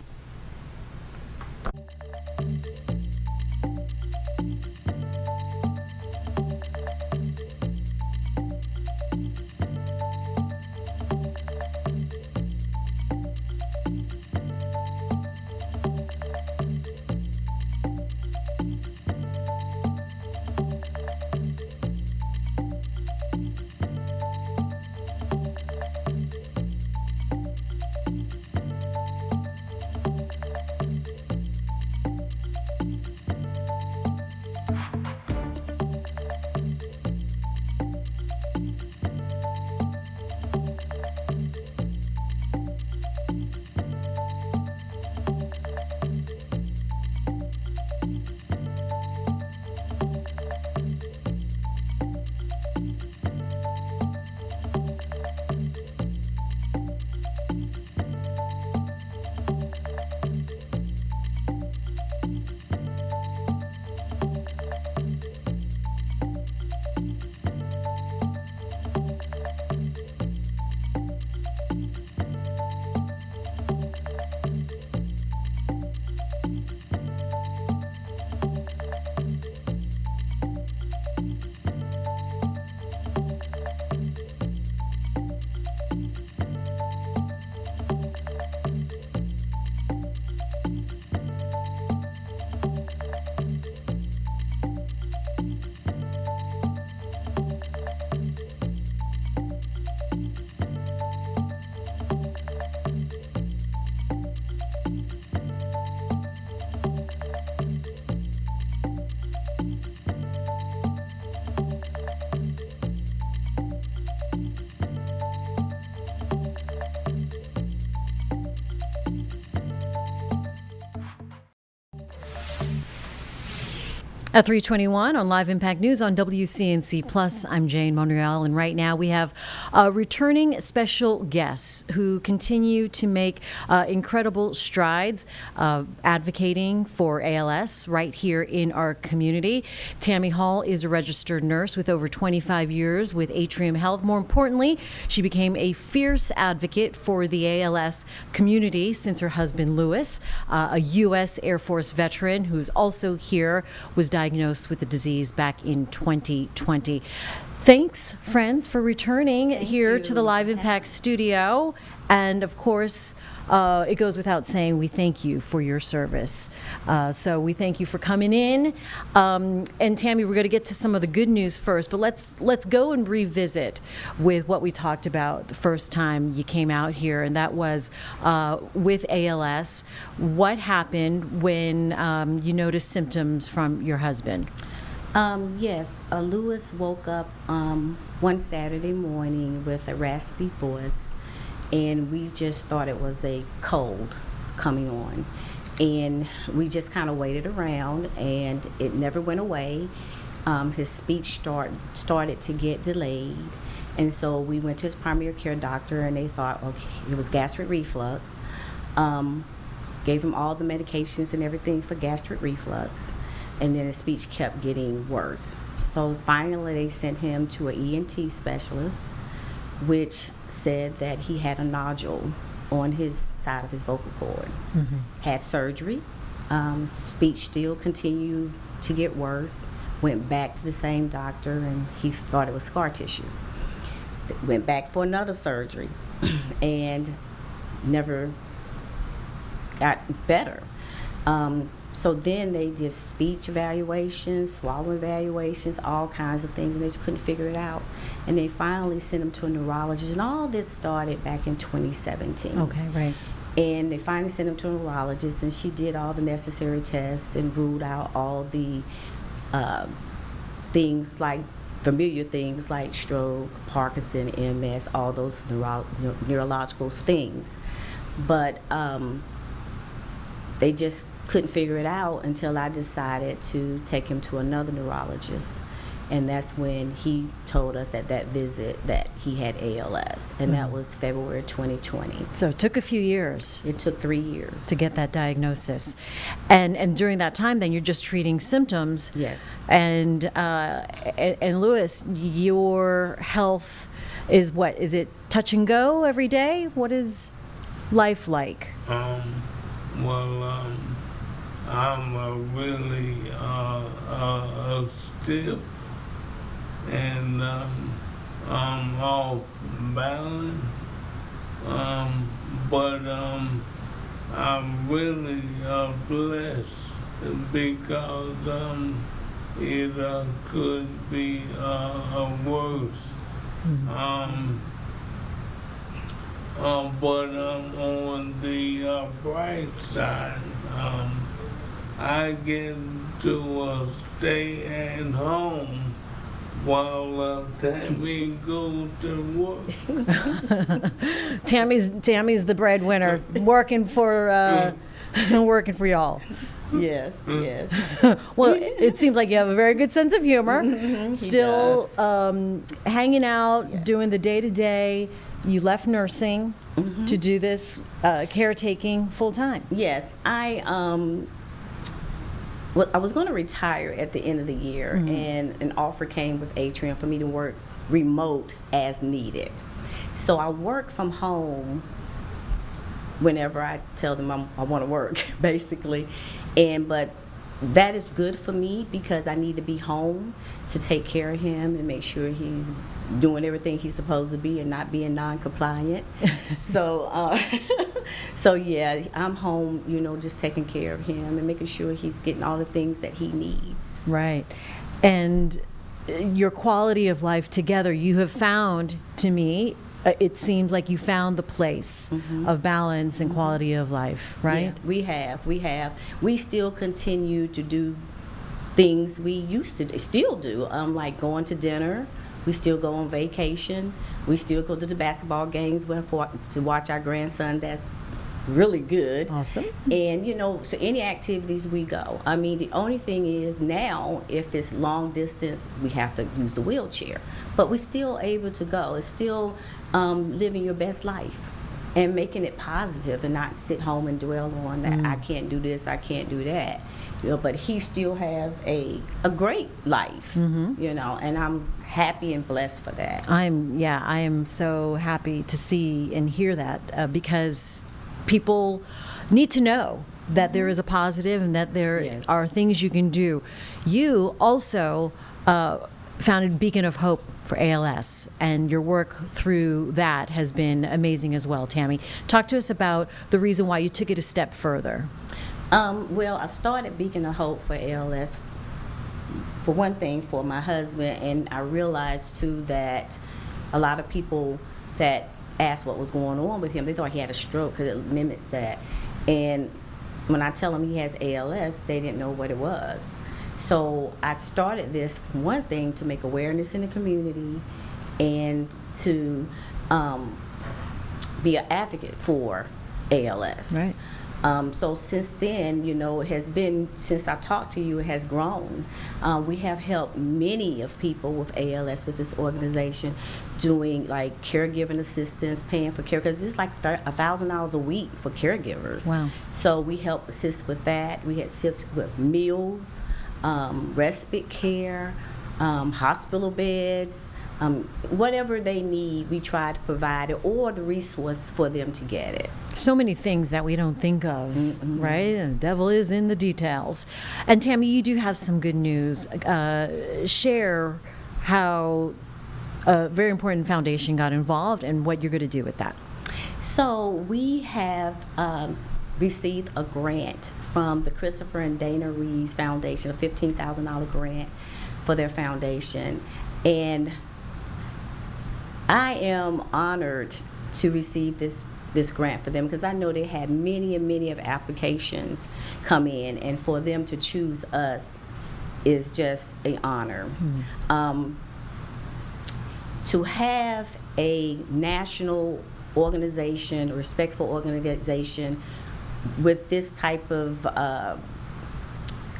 At 3:21 on Live Impact News on WCNC Plus, I'm Jane Monreal, and right now we have returning special guests who continue to make incredible strides advocating for ALS right here in our community. Tammy Hall is a registered nurse with over 25 years with Atrium Health. More importantly, she became a fierce advocate for the ALS community since her husband, Lewis, a U.S. Air Force veteran who's also here, was diagnosed with the disease back in 2020. Thanks, friends, for returning here to the Live Impact studio. And of course, it goes without saying, we thank you for your service. So we thank you for coming in. And Tammy, we're going to get to some of the good news first, but let's go and revisit with what we talked about the first time you came out here, and that was with ALS. What happened when you noticed symptoms from your husband? Yes, Lewis woke up one Saturday morning with a raspy voice, and we just thought it was a cold coming on. And we just kind of waited around, and it never went away. His speech started to get delayed, and so we went to his primary care doctor, and they thought, okay, it was gastric reflux. Gave him all the medications and everything for gastric reflux, and then his speech kept getting worse. So finally they sent him to an ENT specialist, which said that he had a nodule on his side of his vocal cord. Had surgery. Speech still continued to get worse. Went back to the same doctor, and he thought it was scar tissue. Went back for another surgery and never got better. So then they did speech evaluations, swallow evaluations, all kinds of things, and they just couldn't figure it out. And they finally sent him to a neurologist, and all this started back in 2017. Okay, right. And they finally sent him to a neurologist, and she did all the necessary tests and ruled out all the things like familiar things like stroke, Parkinson, MS, all those neurological things. But they just couldn't figure it out until I decided to take him to another neurologist. And that's when he told us at that visit that he had ALS, and that was February 2020. So it took a few years. It took 3 years. To get that diagnosis. And during that time, then, you're just treating symptoms. Yes. And Lewis, your health is what? Is it touch and go every day? What is life like? I'm really stiff, and I'm off balance, but I'm really blessed because it could be worse. But on the bright side, I get to stay at home while Tammy goes to work. Tammy's the breadwinner, working for y'all. Yes, yes. Well, it seems like you have a very good sense of humor. Still hanging out, doing the day-to-day. You left nursing to do this caretaking full time. Yes, I was going to retire at the end of the year, and an offer came with Atrium for me to work remote as needed. So I work from home whenever I tell them I want to work, basically. But that is good for me because I need to be home to take care of him and make sure he's doing everything he's supposed to be and not being non-compliant. So yeah, I'm home, just taking care of him and making sure he's getting all the things that he needs. Right. And your quality of life together, you have found, to me, it seems like you found the place of balance and quality of life, right? Yeah, we have. We still continue to do things we used to still do, like going to dinner. We still go on vacation. We still go to the basketball games to watch our grandson. That's really good. Awesome. And, so any activities we go. I mean, the only thing is now, if it's long distance, we have to use the wheelchair. But we're still able to go. It's still living your best life and making it positive and not sit home and dwell on that I can't do this, I can't do that. But he still have a great life, and I'm happy and blessed for that. I am so happy to see and hear that because people need to know that there is a positive and that there are things you can do. You also founded Beacon of Hope for ALS, and your work through that has been amazing as well. Tammy, talk to us about the reason why you took it a step further. Well, I started Beacon of Hope for ALS, for one thing, for my husband, and I realized too that a lot of people that asked what was going on with him, they thought he had a stroke because it mimics that. And when I tell them he has ALS, they didn't know what it was. So I started this, for one thing, to make awareness in the community and to be an advocate for ALS. Right. So since then, you know, it has been, since I talked to you, it has grown. We have helped many of people with ALS with this organization, doing like caregiving assistance, paying for care, because it's like $1,000 a week for caregivers. Wow. So we help assist with that. We assist with meals, respite care, hospital beds, whatever they need, we try to provide it, or the resource for them to get it. So many things that we don't think of, right? The devil is in the details. And Tammy, you do have some good news. Share how a very important foundation got involved and what you're going to do with that. So we have received a grant from the Christopher and Dana Reeves Foundation, a $15,000 grant for their foundation. And I am honored to receive this grant for them, because I know they had many and many of applications come in, and for them to choose us is just an honor. To have a national organization, a respectful organization, with this type of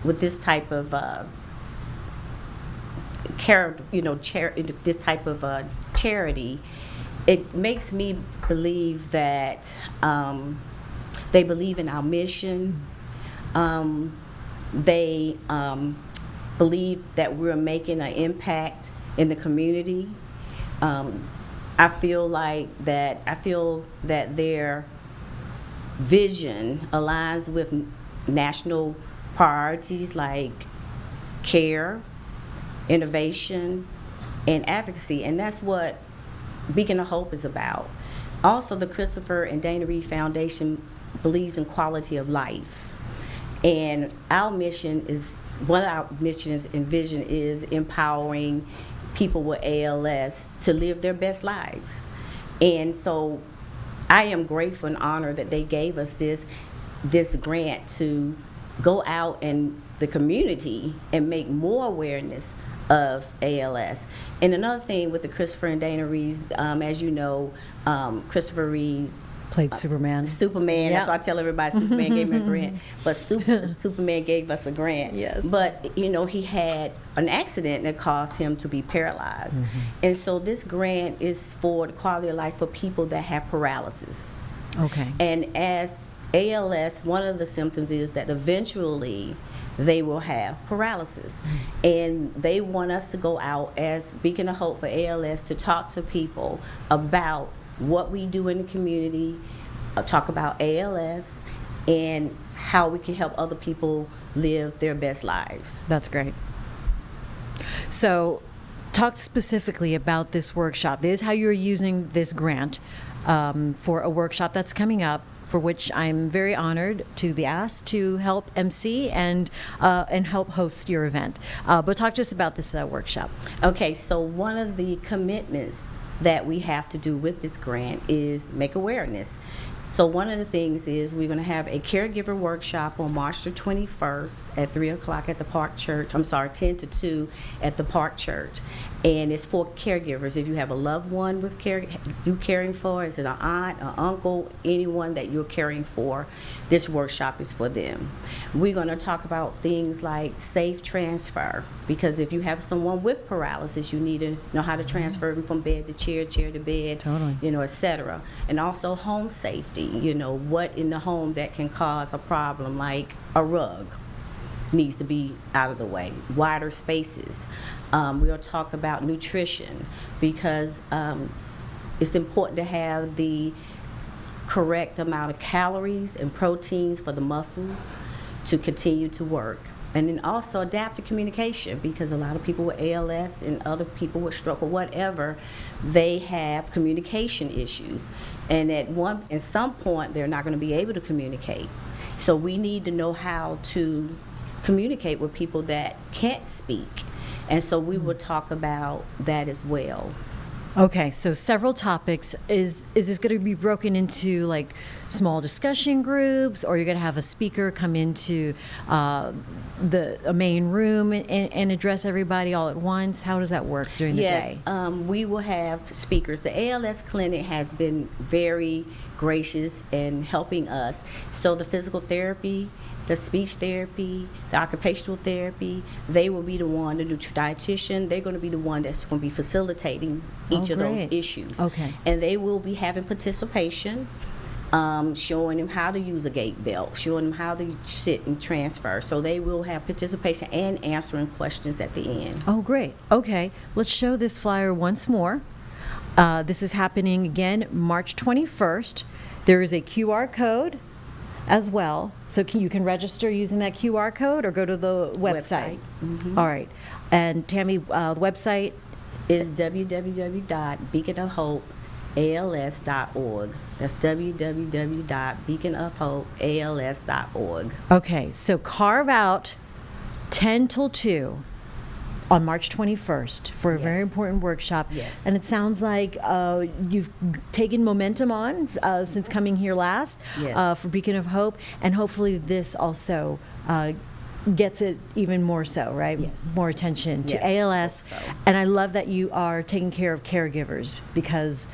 this type of charity, it makes me believe that they believe in our mission. They believe that we're making an impact in the community. I feel that their vision aligns with national priorities like care, innovation, and advocacy, and that's what Beacon of Hope is about. Also, the Christopher and Dana Reed Foundation believes in quality of life, and our mission is, one of our missions and vision is empowering people with ALS to live their best lives. And so I am grateful and honored that they gave us this grant to go out in the community and make more awareness of ALS. And another thing with the Christopher and Dana Reeves, as you know, Christopher Reeves played Superman. Yep. That's why I tell everybody Superman gave me a grant, but Superman gave us a grant. Yes. But you know, he had an accident that caused him to be paralyzed, and so this grant is for the quality of life for people that have paralysis. Okay. And as ALS, one of the symptoms is that eventually they will have paralysis. And they want us to go out as Beacon of Hope for ALS to talk to people about what we do in the community, talk about ALS, and how we can help other people live their best lives. That's great. So talk specifically about this workshop. This is how you're using this grant for a workshop that's coming up, for which I'm very honored to be asked to help MC and help host your event. But talk to us about this workshop. Okay, so one of the commitments that we have to do with this grant is make awareness. So one of the things is we're going to have a caregiver workshop on March the 21st at 3 o'clock at the Park Church. 10 to 2 at the Park Church. And it's for caregivers. If you have a loved one with you caring for, is it an aunt, an uncle, anyone that you're caring for, this workshop is for them. We're going to talk about things like safe transfer, because if you have someone with paralysis, you need to know how to transfer them from bed to chair, chair to bed, totally, etc. And also home safety, what in the home that can cause a problem, like a rug needs to be out of the way, wider spaces. We'll talk about nutrition, because it's important to have the correct amount of calories and proteins for the muscles to continue to work. And then also adaptive communication, because a lot of people with ALS and other people with stroke or whatever, they have communication issues. And at some point, they're not going to be able to communicate. So we need to know how to communicate with people that can't speak. And so we will talk about that as well. Okay, so several topics. Is this going to be broken into like small discussion groups, or you're going to have a speaker come into a main room and address everybody all at once? How does that work during the day? Yes, we will have speakers. The ALS clinic has been very gracious in helping us. So the physical therapy, the speech therapy, the occupational therapy, they will be the one, the dietitian, they're going to be the one that's going to be facilitating each of those issues. Okay. And they will be having participation, showing them how to use a gait belt, showing them how to sit and transfer. So they will have participation and answering questions at the end. Oh, great. Okay, let's show this flyer once more. This is happening again March 21st. There is a QR code as well, so you can register using that QR code or go to the website. Mm-hmm. All right, and Tammy, the website is www.beaconofhopeals.org. That's www.beaconofhopeals.org. Okay, so carve out 10 till 2 on March 21st for a very important workshop. Yes. And it sounds like you've taken momentum on since coming here last for Beacon of Hope, and hopefully this also gets it even more so, right? Yes. More attention to Yes, ALS. hope so. And I love that you are taking care of caregivers, because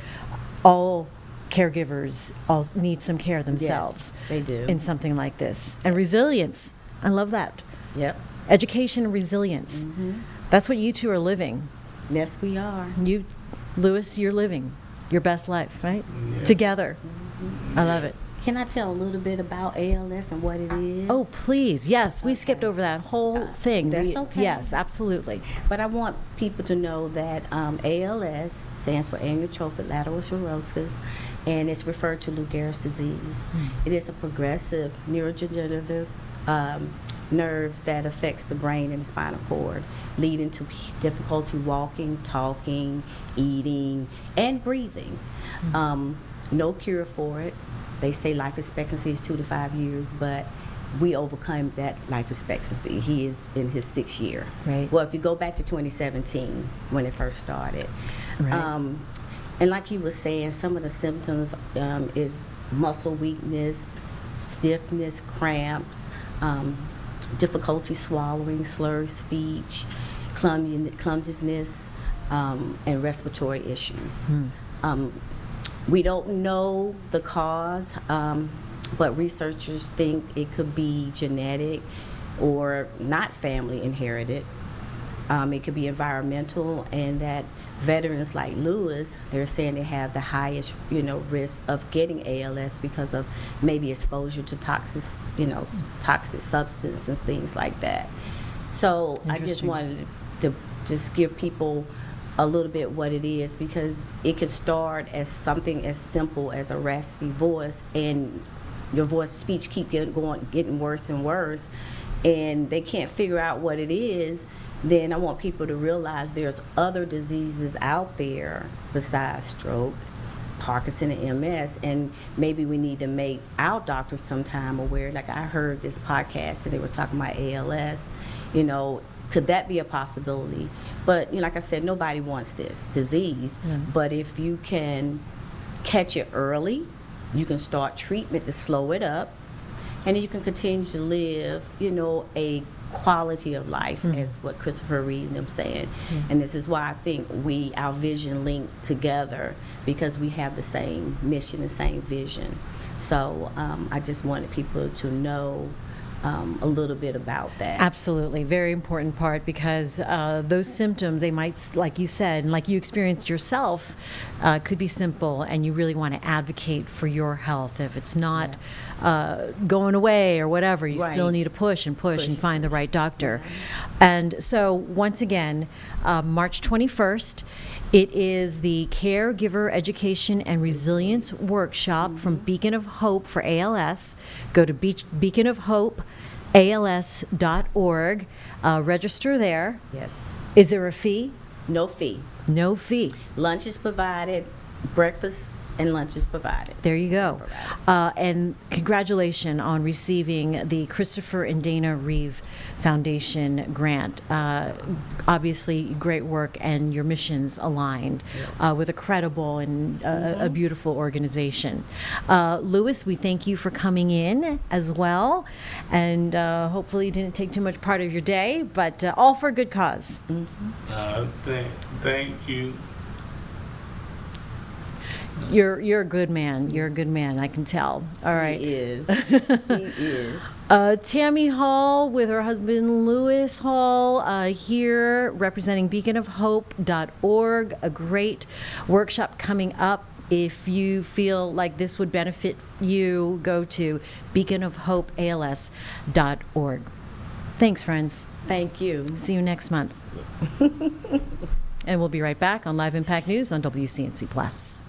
all caregivers all need some care themselves. Yes, they do. In something like this. And resilience. I love that. Yep. Education and resilience. Mm-hmm. That's what you two are living. Yes, we are. You, Lewis, you're living your best life, right? Yes. Together. I love it. Can I tell a little bit about ALS and what it is? Oh, please. Yes, we skipped over that whole thing. That's okay. Yes, absolutely. But I want people to know that ALS stands for amyotrophic lateral sclerosis, and it's referred to Lou Gehrig's disease. It is a progressive neurodegenerative nerve that affects the brain and the spinal cord, leading to difficulty walking, talking, eating, and breathing. No cure for it. They say life expectancy is 2 to 5 years, but we overcome that life expectancy. He is in his 6th year. Right. Well, if you go back to 2017 when it first started. Right. And like you were saying, some of the symptoms is muscle weakness, stiffness, cramps, difficulty swallowing, slurred speech, clumsiness, and respiratory issues. We don't know the cause, but researchers think it could be genetic or not family inherited. It could be environmental, and that veterans like Lewis, they're saying they have the highest, risk of getting ALS because of maybe exposure to toxic substance and things like that. So I just wanted to just give people a little bit what it is, because it could start as something as simple as a raspy voice, and your speech keep getting worse and worse, and they can't figure out what it is. Then I want people to realize there's other diseases out there besides stroke, Parkinson, and MS, and maybe we need to make our doctors sometime aware. Like I heard this podcast and they were talking about ALS, could that be a possibility? But like I said, nobody wants this disease. But if you can catch it early, you can start treatment to slow it up, and then you can continue to live, a quality of life, as what Christopher Reed and them saying. And this is why I think our vision linked together, because we have the same mission, the same vision. So I just wanted people to know a little bit about that. Absolutely. Very important part, because those symptoms, they might, like you said, and like you experienced yourself, could be simple, and you really want to advocate for your health. If it's not going away or whatever, you still need to push and find the right doctor. And so once again, March 21st, it is the Caregiver Education and Resilience Workshop from Beacon of Hope for ALS. Go to Beacon of Hope als.org. Register there. Yes. Is there a fee? No fee. No fee. Lunch is provided, breakfast and lunch is provided. There you go. And congratulations on receiving the Christopher and Dana Reeve Foundation grant. Obviously, great work, and your missions aligned with a credible and a beautiful organization. Louis, we thank you for coming in as well, and hopefully you didn't take too much part of your day, but all for a good cause. Thank you. You're a good man. You're a good man. I can tell. All right. He is. He is. Tammy Hall with her husband Louis Hall here representing beaconofhope.org. A great workshop coming up. If you feel like this would benefit you, go to beaconofhopeals.org. Thanks, friends. Thank you. See you next month. And we'll be right back on Live Impact News on WCNC Plus.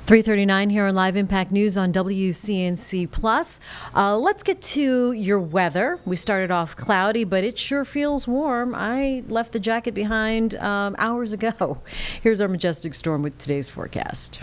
.339 here on Live Impact News on WCNC Plus. Let's get to your weather. We started off cloudy, but it sure feels warm. I left the jacket behind hours ago. Here's our majestic storm with today's forecast.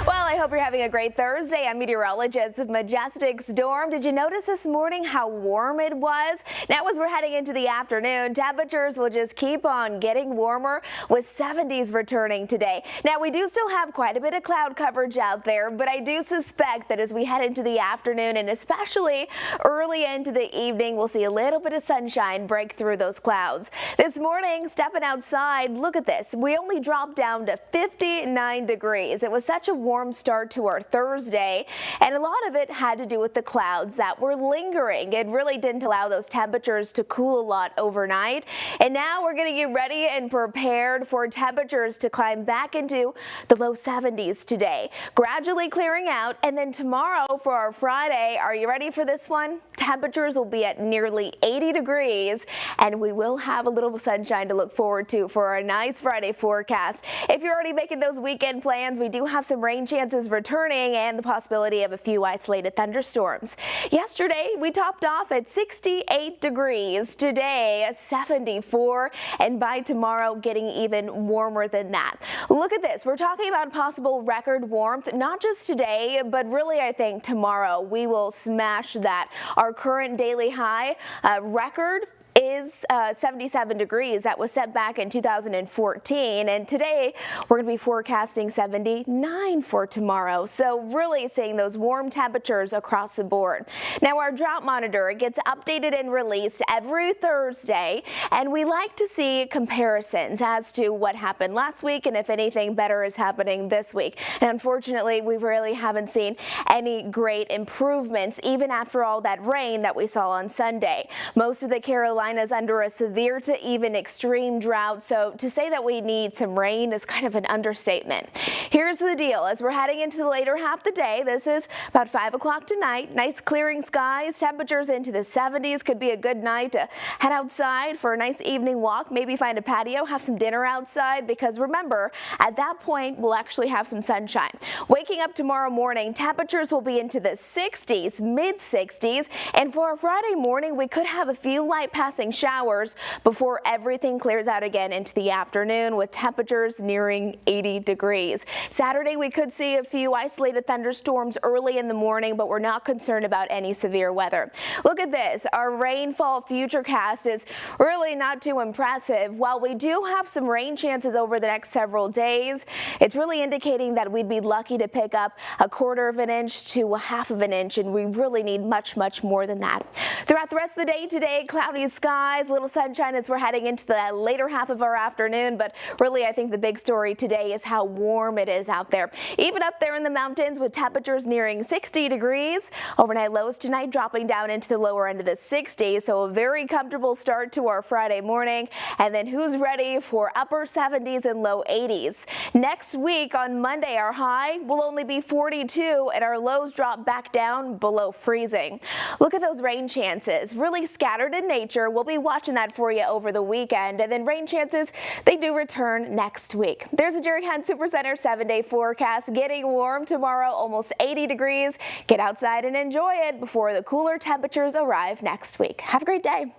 I hope you're having a great Thursday. I'm meteorologist Majestic Storm. Did you notice this morning how warm it was? Now, as we're heading into the afternoon, temperatures will just keep on getting warmer with 70s returning today. Now, we do still have quite a bit of cloud coverage out there, but I do suspect that as we head into the afternoon and especially early into the evening, we'll see a little bit of sunshine break through those clouds. This morning, stepping outside, look at this. We only dropped down to 59 degrees. It was such a warm start to our Thursday, and a lot of it had to do with the clouds that were lingering. It really didn't allow those temperatures to cool a lot overnight, and now we're going to get ready and prepared for temperatures to climb back into the low 70s today, gradually clearing out. And then tomorrow for our Friday, are you ready for this one? Temperatures will be at nearly 80 degrees, and we will have a little sunshine to look forward to for our nice Friday forecast. If you're already making those weekend plans, we do have some rain chances temperatures returning and the possibility of a few isolated thunderstorms. Yesterday, we topped off at 68 degrees. Today, 74, and by tomorrow, getting even warmer than that. Look at this. We're talking about possible record warmth, not just today, but really, I think tomorrow we will smash that. Our current daily high record is 77 degrees. That was set back in 2014, and today we're going to be forecasting 79 for tomorrow. So really seeing those warm temperatures across the board. Now our drought monitor, it gets updated and released every Thursday, and we like to see comparisons as to what happened last week and if anything better is happening this week. And unfortunately, we really haven't seen any great improvements even after all that rain that we saw on Sunday. Most of the Carolinas under a severe to even extreme drought, so to say that we need some rain is kind of an understatement. Here's the deal. As we're heading into the later half of the day, this is about 5 o'clock tonight, nice clearing skies, temperatures into the 70s. Could be a good night to head outside for a nice evening walk, maybe find a patio, have some dinner outside, because remember, at that point, we'll actually have some sunshine. Waking up tomorrow morning, temperatures will be into the 60s, mid-60s, and for our Friday morning, we could have a few light passing showers before everything clears out again into the afternoon with temperatures nearing 80 degrees. Saturday, we could see a few isolated thunderstorms early in the morning, but we're not concerned about any severe weather. Look at this. Our rainfall futurecast is really not too impressive. While we do have some rain chances over the next several days, it's really indicating that we'd be lucky to pick up a 1/4 of an inch to a 1/2 of an inch, and we really need much, much more than that. Throughout the rest of the day today, cloudy skies, little sunshine as we're heading into the later half of our afternoon, but really I think the big story today is how warm it is out there. Even up there in the mountains with temperatures nearing 60 degrees. Overnight lows tonight dropping down into the lower end of the 60s, so a very comfortable start to our Friday morning. And then who's ready for upper 70s and low 80s? Next week on Monday, our high will only be 42 and our lows drop back down below freezing. Look at those rain chances, really scattered in nature. We'll be watching that for you over the weekend, and then rain chances, they do return next week. There's a Jerry Hunt Supercenter 7-day forecast. Getting warm tomorrow, almost 80 degrees. Get outside and enjoy it before the cooler temperatures arrive next week. Have a great day.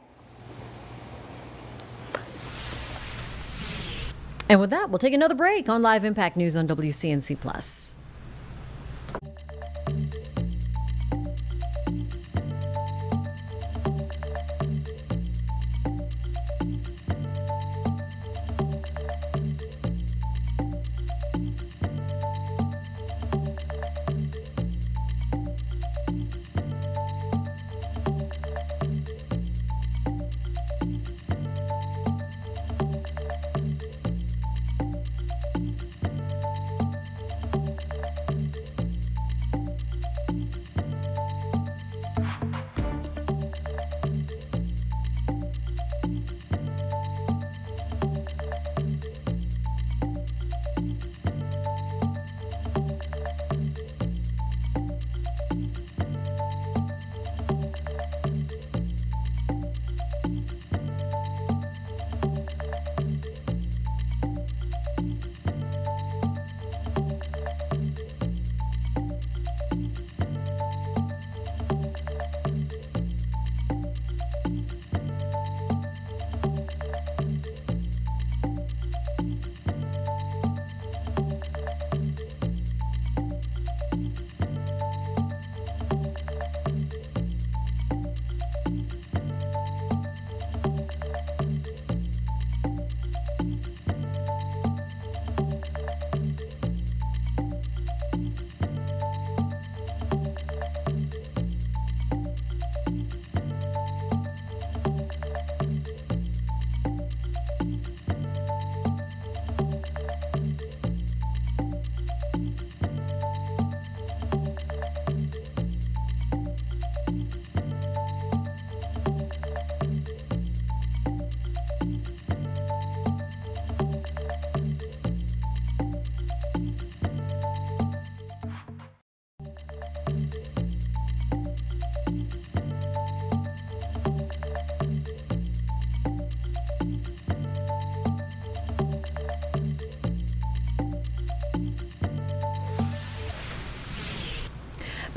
And with that, we'll take another break on Live Impact News on WCNC Plus.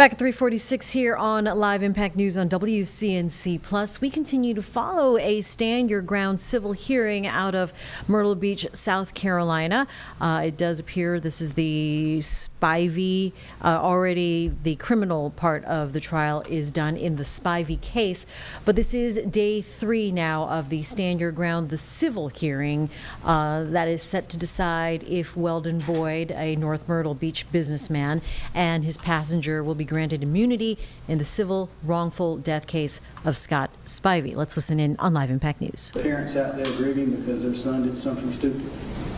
Back at 3:46 here on Live Impact News on WCNC Plus. We continue to follow a Stand Your Ground civil hearing out of Myrtle Beach, South Carolina. It does appear this is the Spivey, already the criminal part of the trial is done in the Spivey case. But this is day 3 now of the Stand Your Ground, the civil hearing that is set to decide if Weldon Boyd, a North Myrtle Beach businessman, and his passenger will be granted immunity in the civil wrongful death case of Scott Spivey. Let's listen in on Live Impact News. Parents out there grieving because their son did something stupid.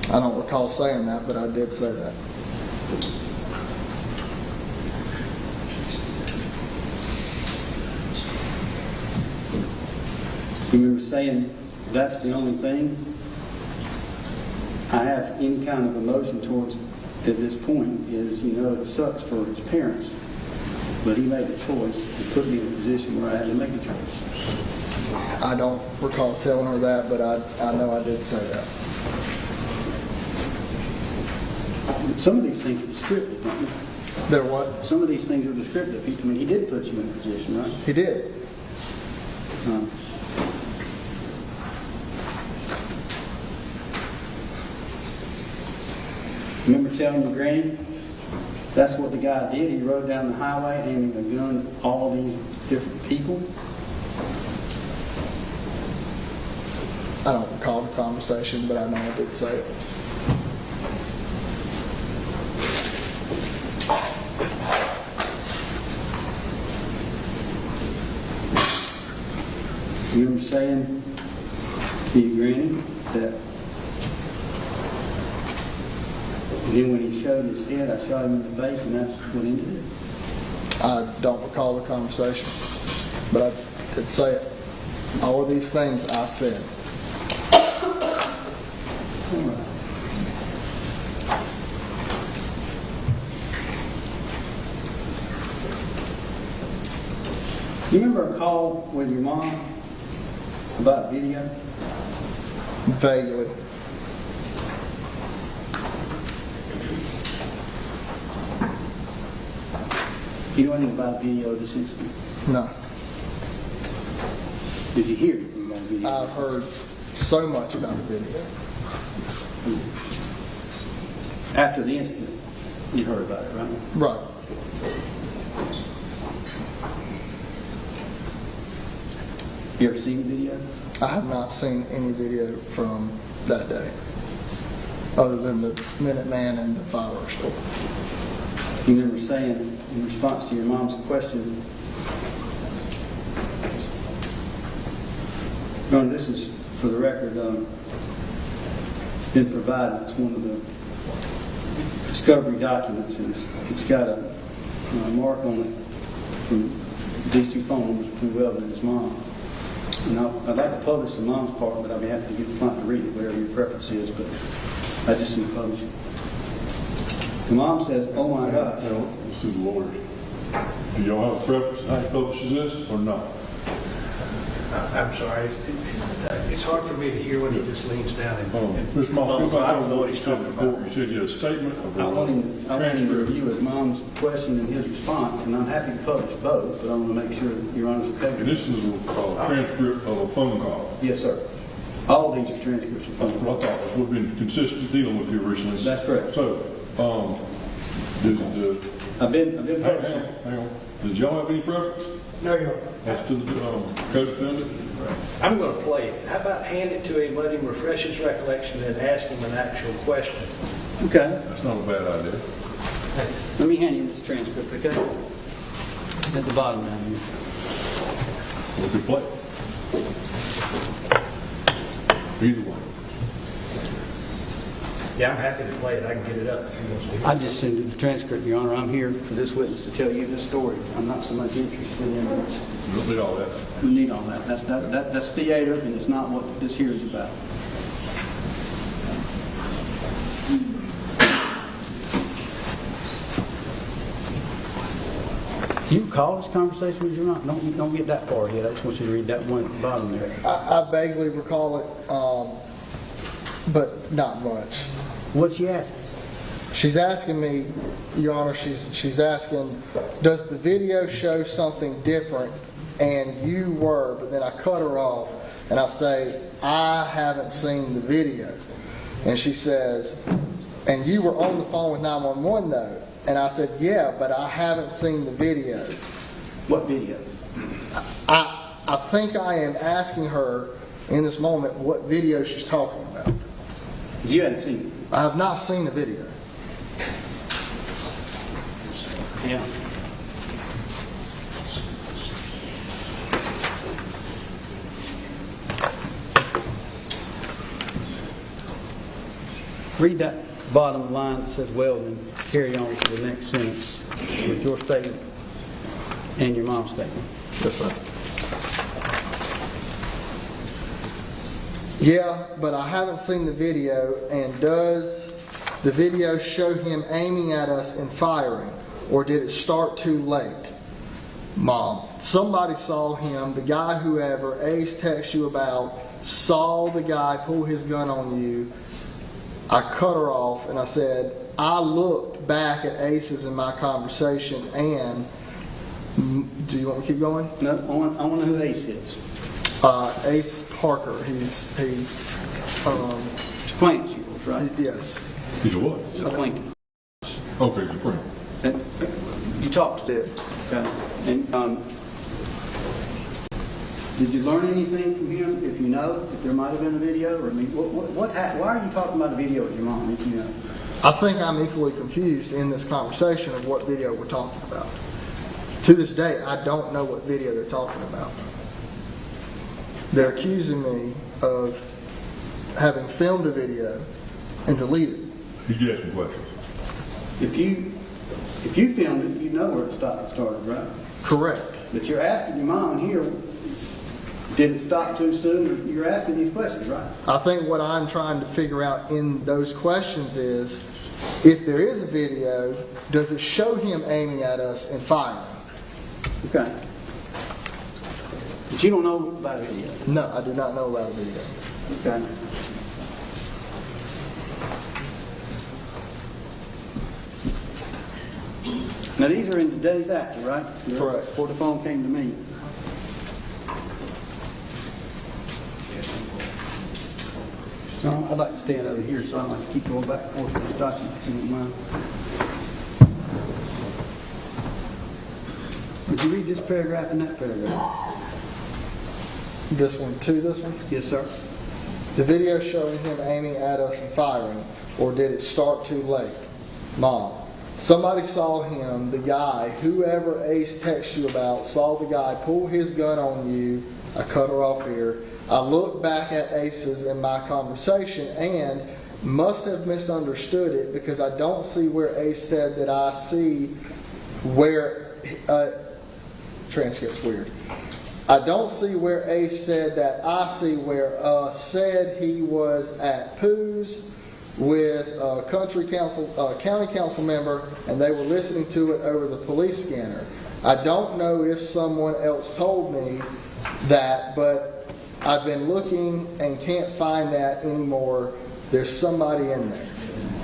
I don't recall saying that, but I did say that. You remember saying that's the only thing I have any kind of emotion towards at this point is, it sucks for his parents, but he made a choice and put me in a position where I had to make a choice. I don't recall telling her that, but I know I did say that. Some of these things are descriptive, aren't they? They're what? Some of these things are descriptive. I mean, he did put you in a position, right? He did. Remember telling your granny? That's what the guy did. He rode down the highway aiming a gun at all these different people. I don't recall the conversation, but I know I did say it. You remember saying to your granny that, and then when he showed his head, I shot him in the face, and that's what ended it? I don't recall the conversation, but I did say it. All of these things I said. All right. You remember a call with your mom about video? Vaguely. You know anything about video of this incident? No. Did you hear anything about video? I've heard so much about the video. After the incident, you heard about it, right? Right. You ever seen the video? I have not seen any video from that day, other than the Minuteman and the fireworks store. You remember saying in response to your mom's question, no, this is for the record, been provided. It's one of the discovery documents, and it's got a mark on it from these 2 phone numbers between Weldon and his mom. And I'd like to publish the mom's part, but I'd be happy to get the client to read it, whatever your preference is, but I just need to publish it. The mom says, "Oh my gosh." This is the lawyer. Do y'all have a preference how he publishes this or not? I'm sorry. It's hard for me to hear when he just leans down and Mr. Moss, go I back don't over know what what you he's said talking before. about. You said you had a statement of I want him to transcript. review his mom's question and his response, and I'm happy to publish both, but I want to make sure that Your Honor's okay And with this it. is a transcript of a phone call. Yes, sir. All these are transcripts of phone That's what I thought. That's what we've been consistent dealing with you recently. That's correct. So, I've been hang on. Did y'all have any preference? No, Your Honor. As to the co-defendant? I'm going to play it. How about hand it to him, let him refresh his recollection, and ask him an actual question? Okay. That's not a bad idea. Let me hand you this transcript, okay? At the bottom down here. We could play. Either way. Yeah, I'm happy to play it. I can get it up if he wants to. I just sent you the transcript, Your Honor. I'm here for this witness to tell you this story. I'm not so much interested in this. We don't need all that. We need all that. That's theater, and it's not what this here is about. You call this conversation with your aunt? Don't get that far yet. I just want you to read that one at the bottom there. I vaguely recall it, but not much. What's she asking? She's asking me, Your Honor, she's asking, does the video show something different? And you were, but then I cut her off and I say, I haven't seen the video. And she says, and you were on the phone with 911 though? And I said, yeah, but I haven't seen the video. What video? I think I am asking her in this moment what video she's talking about. You hadn't seen it? I have not seen the video. Yeah. Read that bottom line that says Weldon. Carry on to the next sentence with your statement and your mom's statement. Yes, sir. Yeah, but I haven't seen the video. And does the video show him aiming at us and firing? Or did it start too late? Mom, somebody saw him, the guy whoever Ace texted you about, saw the guy pull his gun on you. I cut her off and I said, I looked back at Ace's in my conversation and, do you want me to keep going? No, I want to know who Ace is. Ace Parker, he's Acquaintance you was, right? Yes. He's a what? Acquaintance. Okay, your friend. You talked to him. Okay. And did you learn anything from him? If you know, if there might have been a video, or I mean, why are you talking about a video with your mom? If you know, I think I'm equally confused in this conversation of what video we're talking about. To this day, I don't know what video they're talking about. They're accusing me of having filmed a video and deleted it. He's asking questions. if you filmed it, you know where it started, right? Correct. But you're asking your mom here, did it stop too soon? You're asking these questions, right? I think what I'm trying to figure out in those questions is, if there is a video, does it show him aiming at us and firing? Okay. But you don't know about a video? No, I do not know about a video. Okay. Now these are in the days after, right? Correct. Before the phone came to me. No, I'd like to stand over here, so I might keep going back and forth with this document, if you don't mind. Would you read this paragraph and that paragraph? This one to this one? Yes, sir. The video showing him aiming at us and firing, or did it start too late? Mom, somebody saw him, the guy, whoever Ace texted you about, saw the guy pull his gun on you. I cut her off here. I looked back at Ace's in my conversation and must have misunderstood it because I don't see where Ace said that I see where, transcript's weird. I don't see where Ace said that I see where said he was at Pooh's with a county council member and they were listening to it over the police scanner. I don't know if someone else told me that, but I've been looking and can't find that anymore. There's somebody in there.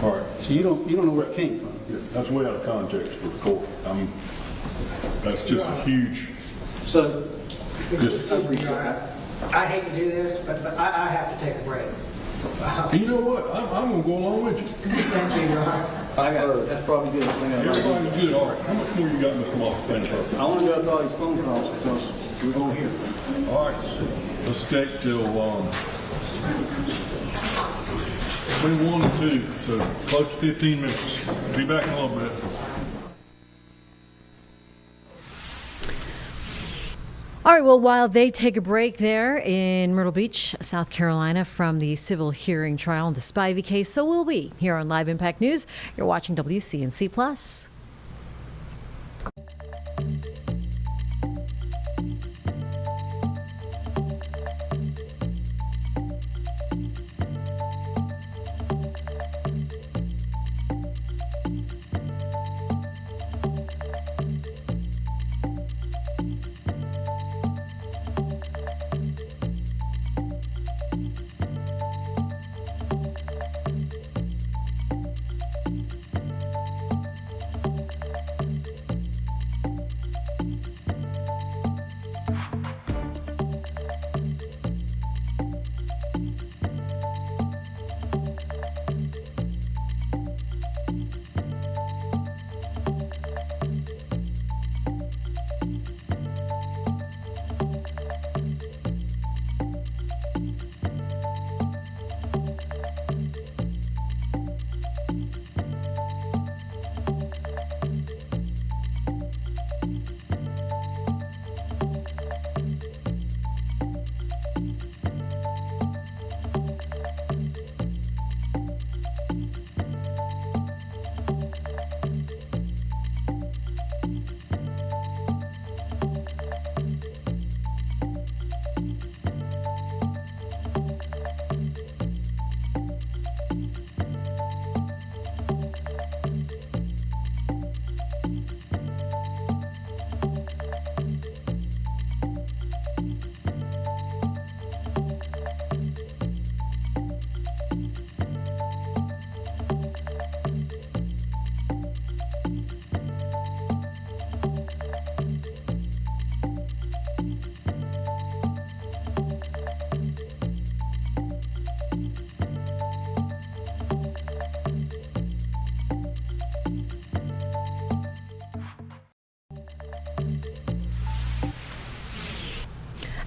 All right. So you don't know where it came from? Yeah, that's way out of context for the court. That's just a huge. So, I hate to do this, but I have to take a break. You know what? I'm going to go along with you. Thank you, Your Honor. I got it. That's probably good. Everybody's good. All right. How much more you got, Mr. Moss? I want to go through all these phone calls because we're going here. All right. Let's take till 21 and 2, so close to 15 minutes. Be back in a little bit. All right, well, while they take a break there in Myrtle Beach, South Carolina, from the civil hearing trial in the Spivey case, so will we here on Live Impact News. You're watching WCNC Plus.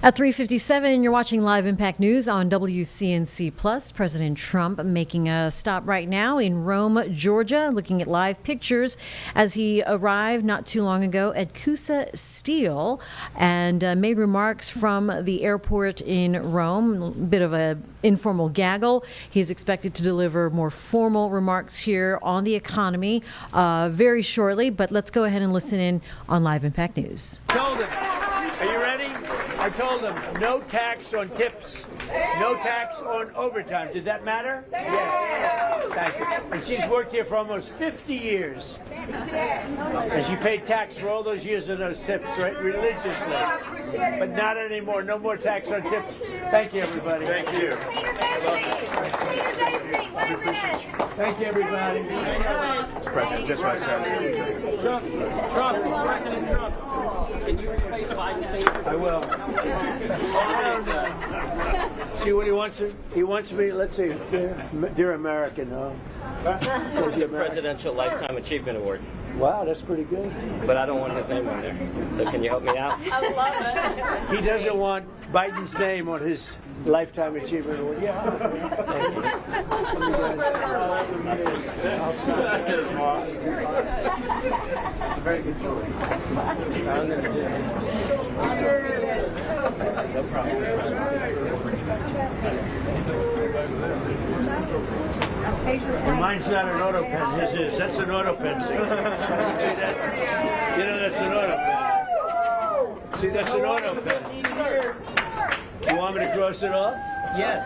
At 3:57, you're watching Live Impact News on WCNC Plus. President Trump making a stop right now in Rome, Georgia, looking at live pictures as he arrived not too long ago at Coosa Steel and made remarks from the airport in Rome. A bit of an informal gaggle. He's expected to deliver more formal remarks here on the economy very shortly, but let's go ahead and listen in on Live Impact News. Told him, are you ready? I told him no tax on tips, no tax on overtime. Did that matter? Yes. Thank you. And she's worked here for almost 50 years. And she paid tax for all those years of those tips, right, religiously. But not anymore. No more tax on tips. Thank you, everybody. Thank you. Thank you, everybody. Mr. President, just right, sir. President Trump. Can you replace Biden? I will. See what he wants? He wants me, let's see, dear American. It's the Presidential Lifetime Achievement Award. Wow, that's pretty good. But I don't want his name on there. So can you help me out? I love it. He doesn't want Biden's name on his Lifetime Achievement Award. Yeah. It's a very good choice. I'm going to do it. No problem. And mine's not an auto pen. This is. That's an auto pen. See that? You know that's an auto pen. See, that's an auto pen. You want me to cross it off? Yes.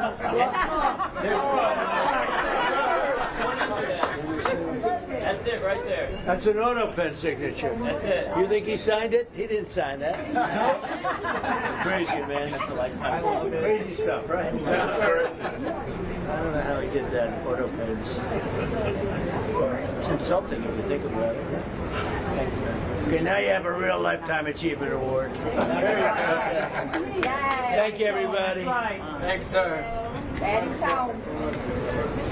That's it right there. That's an auto pen signature. That's it. You think he signed it? He didn't sign that. Crazy, man. That's a lifetime. Crazy stuff, right? That's crazy. I don't know how he did that. Auto pens. It's insulting if you think about it. Thank you. Okay, now you have a real Lifetime Achievement Award. Thank you, everybody. Thanks, sir.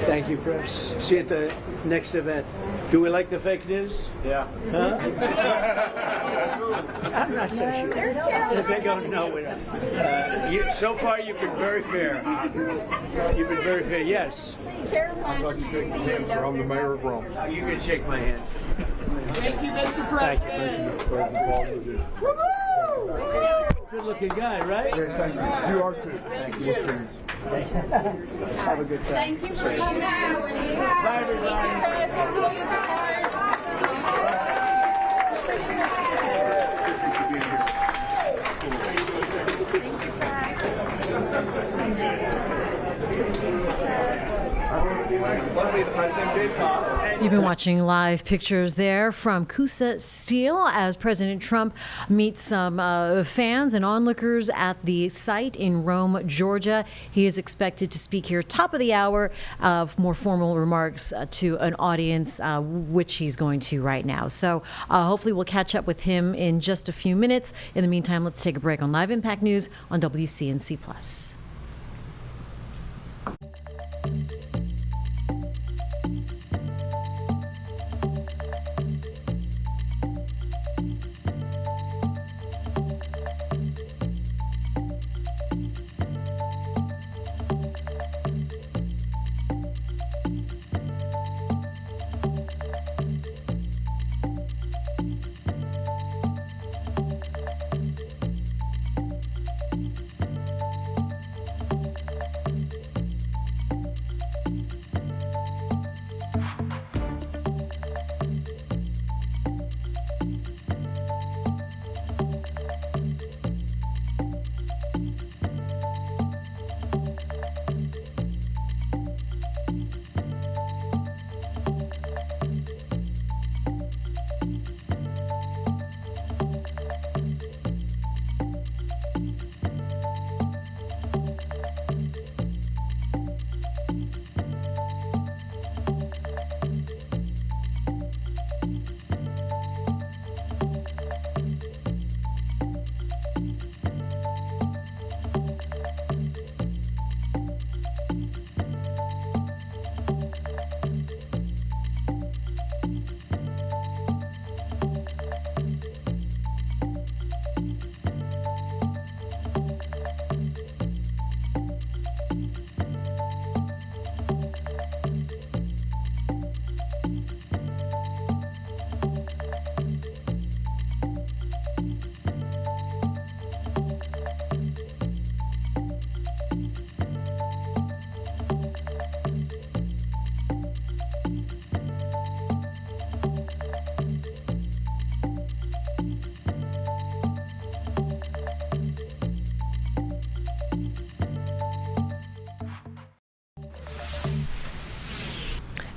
Thank you, Chris. See you at the next event. Do we like the fake news? Yeah. Huh? I'm not so sure. They don't know it. So far, you've been very fair. You've been very fair. Yes. I'd like to shake your hand, sir. I'm the mayor of Rome. You can shake my hand. Thank you, Mr. Thank President. you. Good looking guy, right? Yeah, thank you. You are too. Thank you. Have a good time. Thank you for coming out. Bye, everybody. You've been watching live pictures there from Coosa Steel as President Trump meets some fans and onlookers at the site in Rome, Georgia. He is expected to speak here top of the hour of more formal remarks to an audience, which he's going to right now. So hopefully we'll catch up with him in just a few minutes. In the meantime, let's take a break on Live Impact News on WCNC Plus.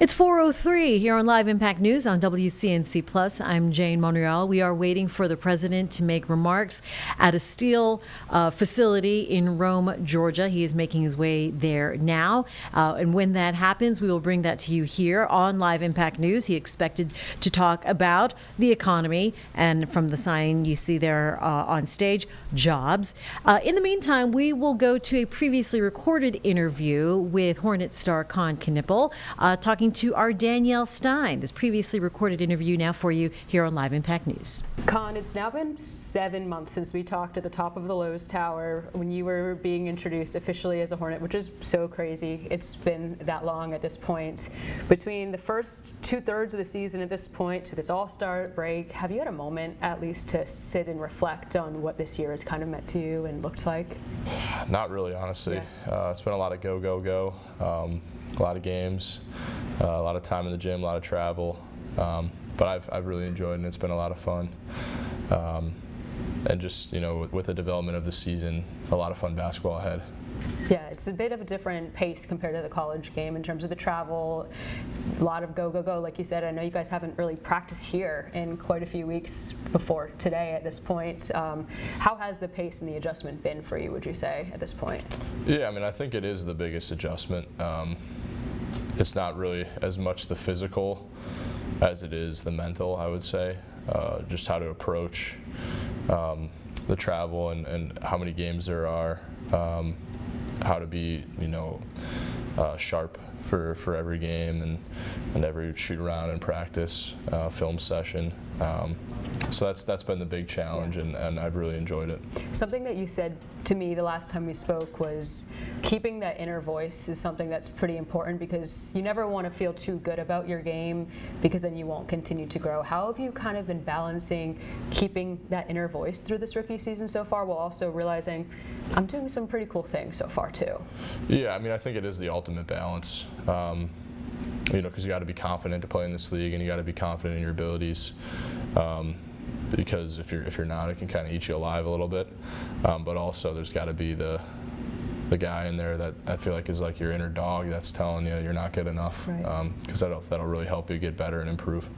It's 4:03 here on Live Impact News on WCNC Plus. I'm Jane Monreal. We are waiting for the president to make remarks at a steel facility in Rome, Georgia. He is making his way there now. And when that happens, we will bring that to you here on Live Impact News. He expected to talk about the economy and, from the sign you see there on stage, jobs. In the meantime, we will go to a previously recorded interview with Hornet star Con Knipple, talking to our Danielle Stein. This previously recorded interview now for you here on Live Impact News. Con, it's now been 7 months since we talked at the top of the Lowe's Tower when you were being introduced officially as a Hornet, which is so crazy. It's been that long at this point. Between the first 2/3 of the season at this point to this all-star break, have you had a moment at least to sit and reflect on what this year has kind of meant to you and looked like? Not really, honestly. Yeah. It's been a lot of go. A lot of games, a lot of time in the gym, a lot of travel, but I've really enjoyed it, and it's been a lot of fun. And just, with the development of the season, a lot of fun basketball ahead. Yeah, it's a bit of a different pace compared to the college game in terms of the travel, a lot of go. Like you said, I know you guys haven't really practiced here in quite a few weeks before today at this point. How has the pace and the adjustment been for you, would you say, at this point? Yeah, I think it is the biggest adjustment. It's not really as much the physical as it is the mental, I would say. Just how to approach the travel and how many games there are. How to be, sharp for every game and every shoot around and practice, film session. So that's been the big challenge, and I've really enjoyed it. Something that you said to me the last time we spoke was keeping that inner voice is something that's pretty important, because you never want to feel too good about your game, because then you won't continue to grow. How have you kind of been balancing keeping that inner voice through this rookie season so far, while also realizing I'm doing some pretty cool things so far too? Yeah, I think it is the ultimate balance. Because you got to be confident to play in this league, and you got to be confident in your abilities. Because if you're not, it can kind of eat you alive a little bit. But also, there's got to be the guy in there that I feel like is like your inner dog that's telling you you're not good enough. Because that'll really help you get better and improve.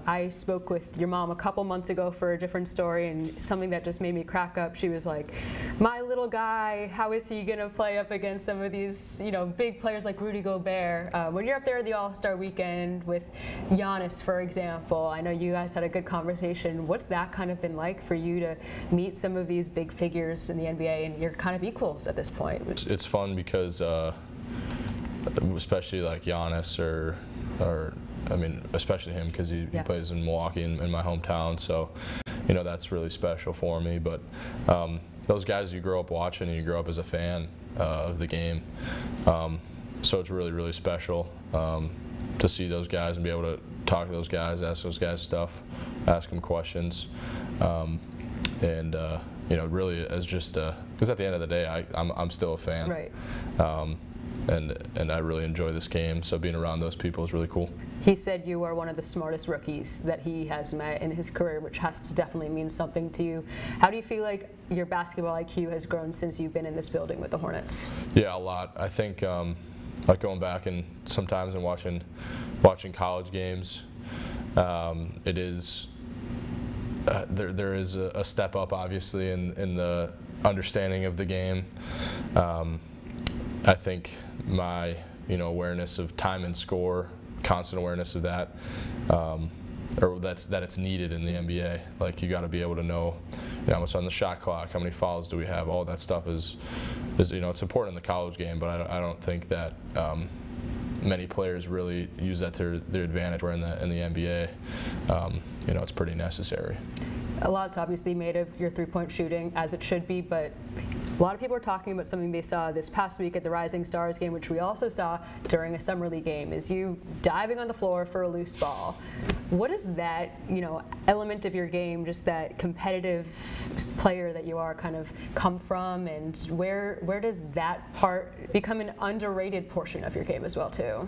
I spoke with your mom a couple months ago for a different story, and something that just made me crack up. She was like, "My little guy, how is he going to play up against some of these, big players like Rudy Gobert?" When you're up there at the All-Star weekend with Giannis, for example, I know you guys had a good conversation. What's that kind of been like for you to meet some of these big figures in the NBA, and you're kind of equals at this point? It's fun because, especially like Giannis or especially him, because he plays in Milwaukee in my hometown, so that's really special for me. But those guys you grow up watching, and you grow up as a fan of the game, so it's really, really special to see those guys and be able to talk to those guys, ask those guys stuff, ask them questions, and really as just because at the end of the day, I'm still a fan. Right. And I really enjoy this game, so being around those people is really cool. He said you are one of the smartest rookies that he has met in his career, which has to definitely mean something to you. How do you feel like your basketball IQ has grown since you've been in this building with the Hornets? Yeah, a lot. I think like going back and sometimes and watching college games, it is there is a step up, obviously, in the understanding of the game. I think my awareness of time and score, constant awareness of that, or that it's needed in the NBA. Like, you got to be able to know how much on the shot clock, how many fouls do we have. All that stuff is it's important in the college game, but I don't think that many players really use that to their advantage. Where in the NBA, it's pretty necessary. A lot's obviously made of your three-point shooting, as it should be, but a lot of people are talking about something they saw this past week at the Rising Stars game, which we also saw during a summer league game, is you diving on the floor for a loose ball. What does that, element of your game, just that competitive player that you are, kind of come from, and where does that part become an underrated portion of your game as well, too?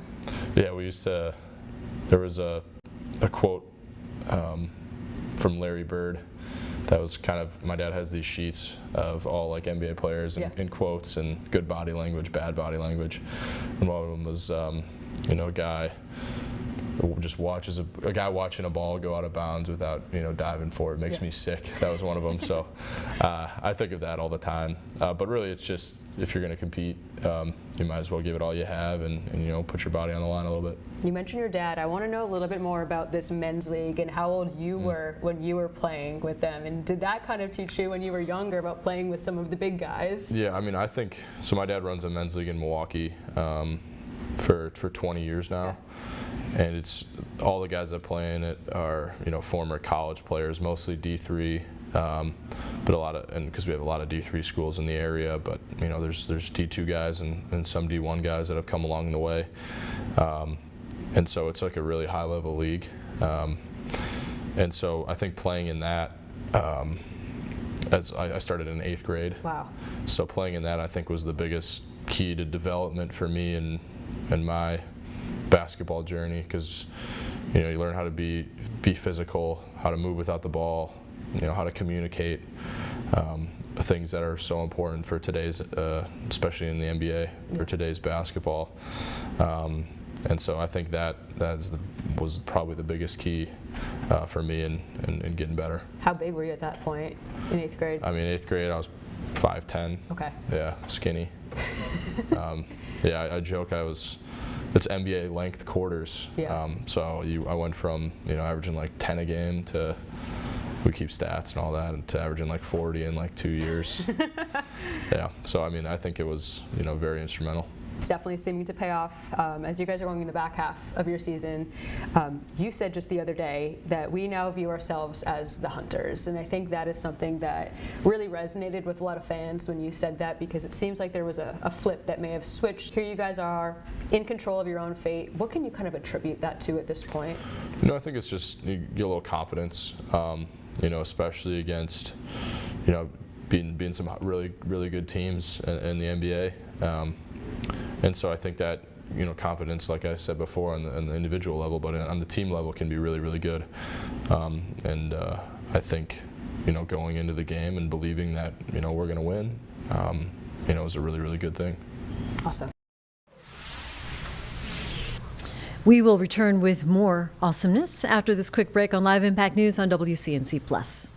Yeah, there was a quote from Larry Bird that was kind of, my dad has these sheets of all like NBA players in quotes and good body language, bad body language, and one of them was you know, a guy just watches a guy watching a ball go out of bounds without, you know, diving for it makes me sick. That was one of them. So I think of that all the time. But really, it's just if you're going to compete, you might as well give it all you have and you know, put your body on the line a little bit. You mentioned your dad. I want to know a little bit more about this men's league and how old you were when you were playing with them. And did that kind of teach you when you were younger about playing with some of the big guys? Yeah, I mean, I think so. My dad runs a men's league in Milwaukee for 20 years now. And it's all the guys that play in it are, you know, former college players, mostly D3, but a lot of, and because we have a lot of D3 schools in the area, but you know, there's D2 guys and some D1 guys that have come along the way, and so it's like a really high level league, and so I think playing in that, as I started in 8th grade. Wow. So playing in that I think was the biggest key to development for me and my basketball journey, because you know, you learn how to be physical, how to move without the ball, you know, how to communicate, things that are so important for today's, especially in the NBA, for today's basketball. And so I think that was probably the biggest key for me in getting better. How big were you at that point in 8th grade? I mean, 8th grade I was 5'10". Okay. Yeah, skinny. Yeah, I joke it's NBA length quarters. Yeah. So I went from, you know, averaging like 10 a game to, we keep stats and all that, and to averaging like 40 in like 2 years. Yeah. So I mean, I think it was, you know, very instrumental. It's definitely seeming to pay off. As you guys are going in the back half of your season, you said just the other day that we now view ourselves as the hunters, and I think that is something that really resonated with a lot of fans when you said that, because it seems like there was a flip that may have switched. Here you guys are in control of your own fate. What can you kind of attribute that to at this point? You know, I think it's just you get a little confidence, you know, especially against, you know, being some really good teams in the NBA. And so I think that, you know, confidence, like I said before, on the individual level, but on the team level can be really good. And I think, you know, going into the game and believing that, you know, we're going to win, you know, is a really good thing. Awesome. We will return with more awesomeness after this quick break on Live Impact News on WCNC Plus.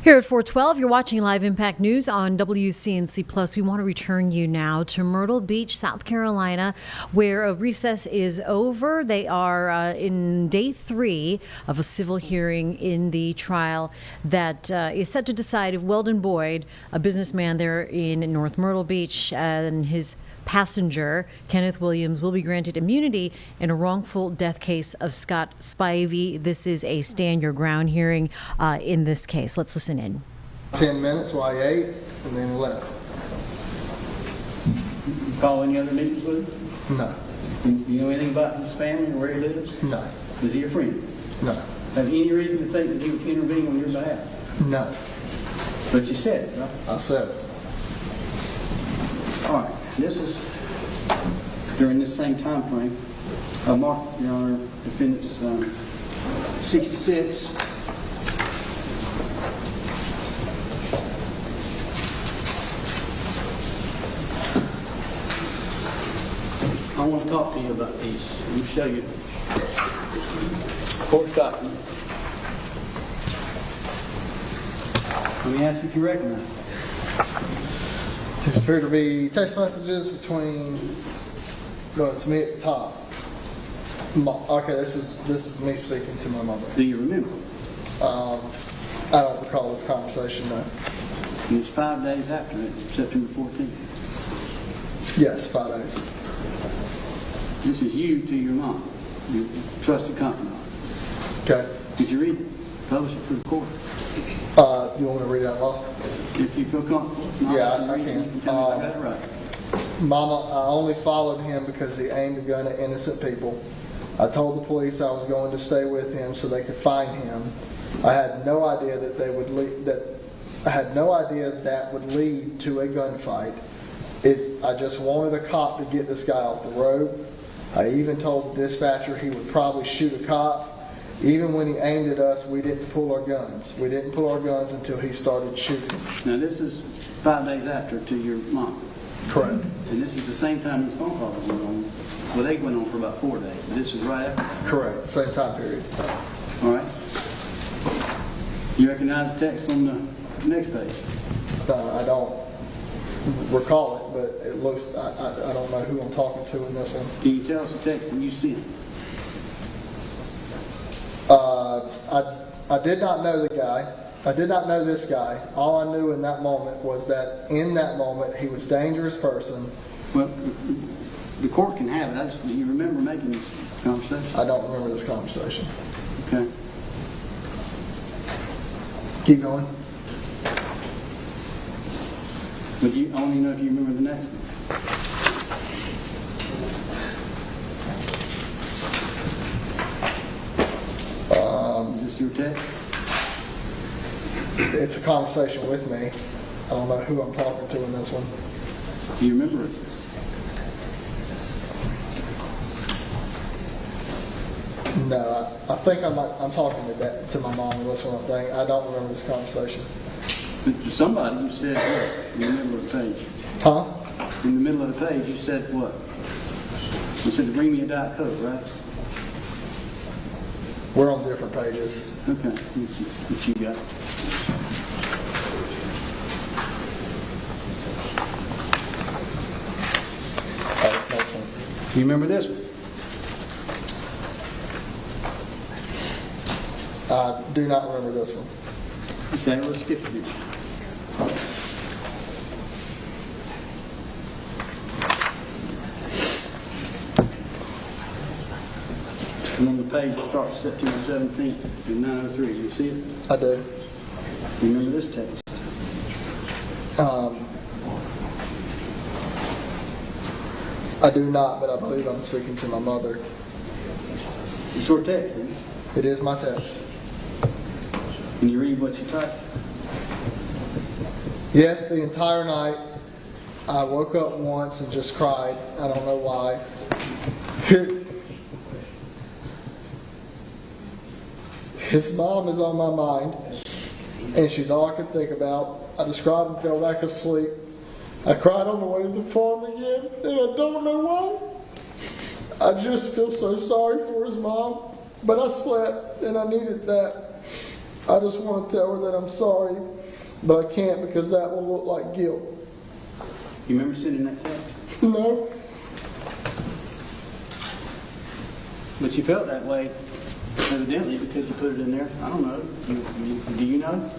Here at 412, you're watching Live Impact News on WCNC Plus. We want to return you now to Myrtle Beach, South Carolina, where a recess is over. They are in day 3 of a civil hearing in the trial that is set to decide if Weldon Boyd, a businessman there in North Myrtle Beach, and his passenger, Kenneth Williams, will be granted immunity in a wrongful death case of Scott Spivey. This is a stand your ground hearing in this case. Let's listen in. 10 minutes while he ate, and then left. You call any other meetings with him? No. You know anything about his family or where he lives? No. Is he a friend? No. Have you any reason to think that he would intervene on your behalf? No. But you said it, right? I said it. All right. This is during this same time frame. Mark, Your Honor, defendant's 66. I want to talk to you about these. Let me show you court document. Let me ask you if you recognize it. These appear to be text messages between, well, it's me at the top. Okay, this is me speaking to my mother. Do you remember? I don't recall this conversation, no. And it's 5 days after it, September 14th. Yes, 5 days. This is you to your mom, your trusted confidant. Okay. Did you read it? Publish it for the court. You want me to read it out loud? If you feel comfortable. If not, Yeah, you I read it, can. you can tell me if I got it right. Mama, I only followed him because he aimed a gun at innocent people. I told the police I was going to stay with him so they could find him. I had no idea that they would that would lead to a gunfight. I just wanted a cop to get this guy off the road. I even told the dispatcher he would probably shoot a cop. Even when he aimed at us, we didn't pull our guns. We didn't pull our guns until he started shooting. Now this is 5 days after to your mom. Correct. And this is the same time these phone calls went on. Well, they went on for about 4 days. This is right after. Correct. Same time period. All right. You recognize the text on the next page? I don't recall it, but it looks. I don't know who I'm talking to in this one. Can you tell us the text that you sent? I did not know the guy. I did not know this guy. All I knew in that moment was that in that moment he was a dangerous person. Well, the court can have it. Do you remember making this conversation? I don't remember this conversation. Okay. Keep going. But you only know if you remember the next one. Is this your text? It's a conversation with me. I don't know who I'm talking to in this one. Do you remember it? No, I think I'm talking to my mom in this one. I don't remember this conversation. But to somebody you said what? In the middle of the page. Huh? In the middle of the page you said what? You said to bring me a Diet Coke, right? We're on different pages. Okay, let's see what you got. Next one. Do you remember this one? I do not remember this one. Okay, let's skip it here. And on the page it starts September 17th at 9:03. You see it? I do. Remember this text? I do not, but I believe I'm speaking to my mother. It's your text, isn't it? It is my text. Can you read what you typed? Yes, the entire night. I woke up once and just cried. I don't know why. His mom is on my mind, and she's all I could think about. I just cried and fell back asleep. I cried on the way to the farm again, and I don't know why. I just feel so sorry for his mom, but I slept, and I needed that. I just want to tell her that I'm sorry, but I can't because that will look like guilt. You remember sending that text? No. But you felt that way, evidently, because you put it in there. I don't know. Do you know?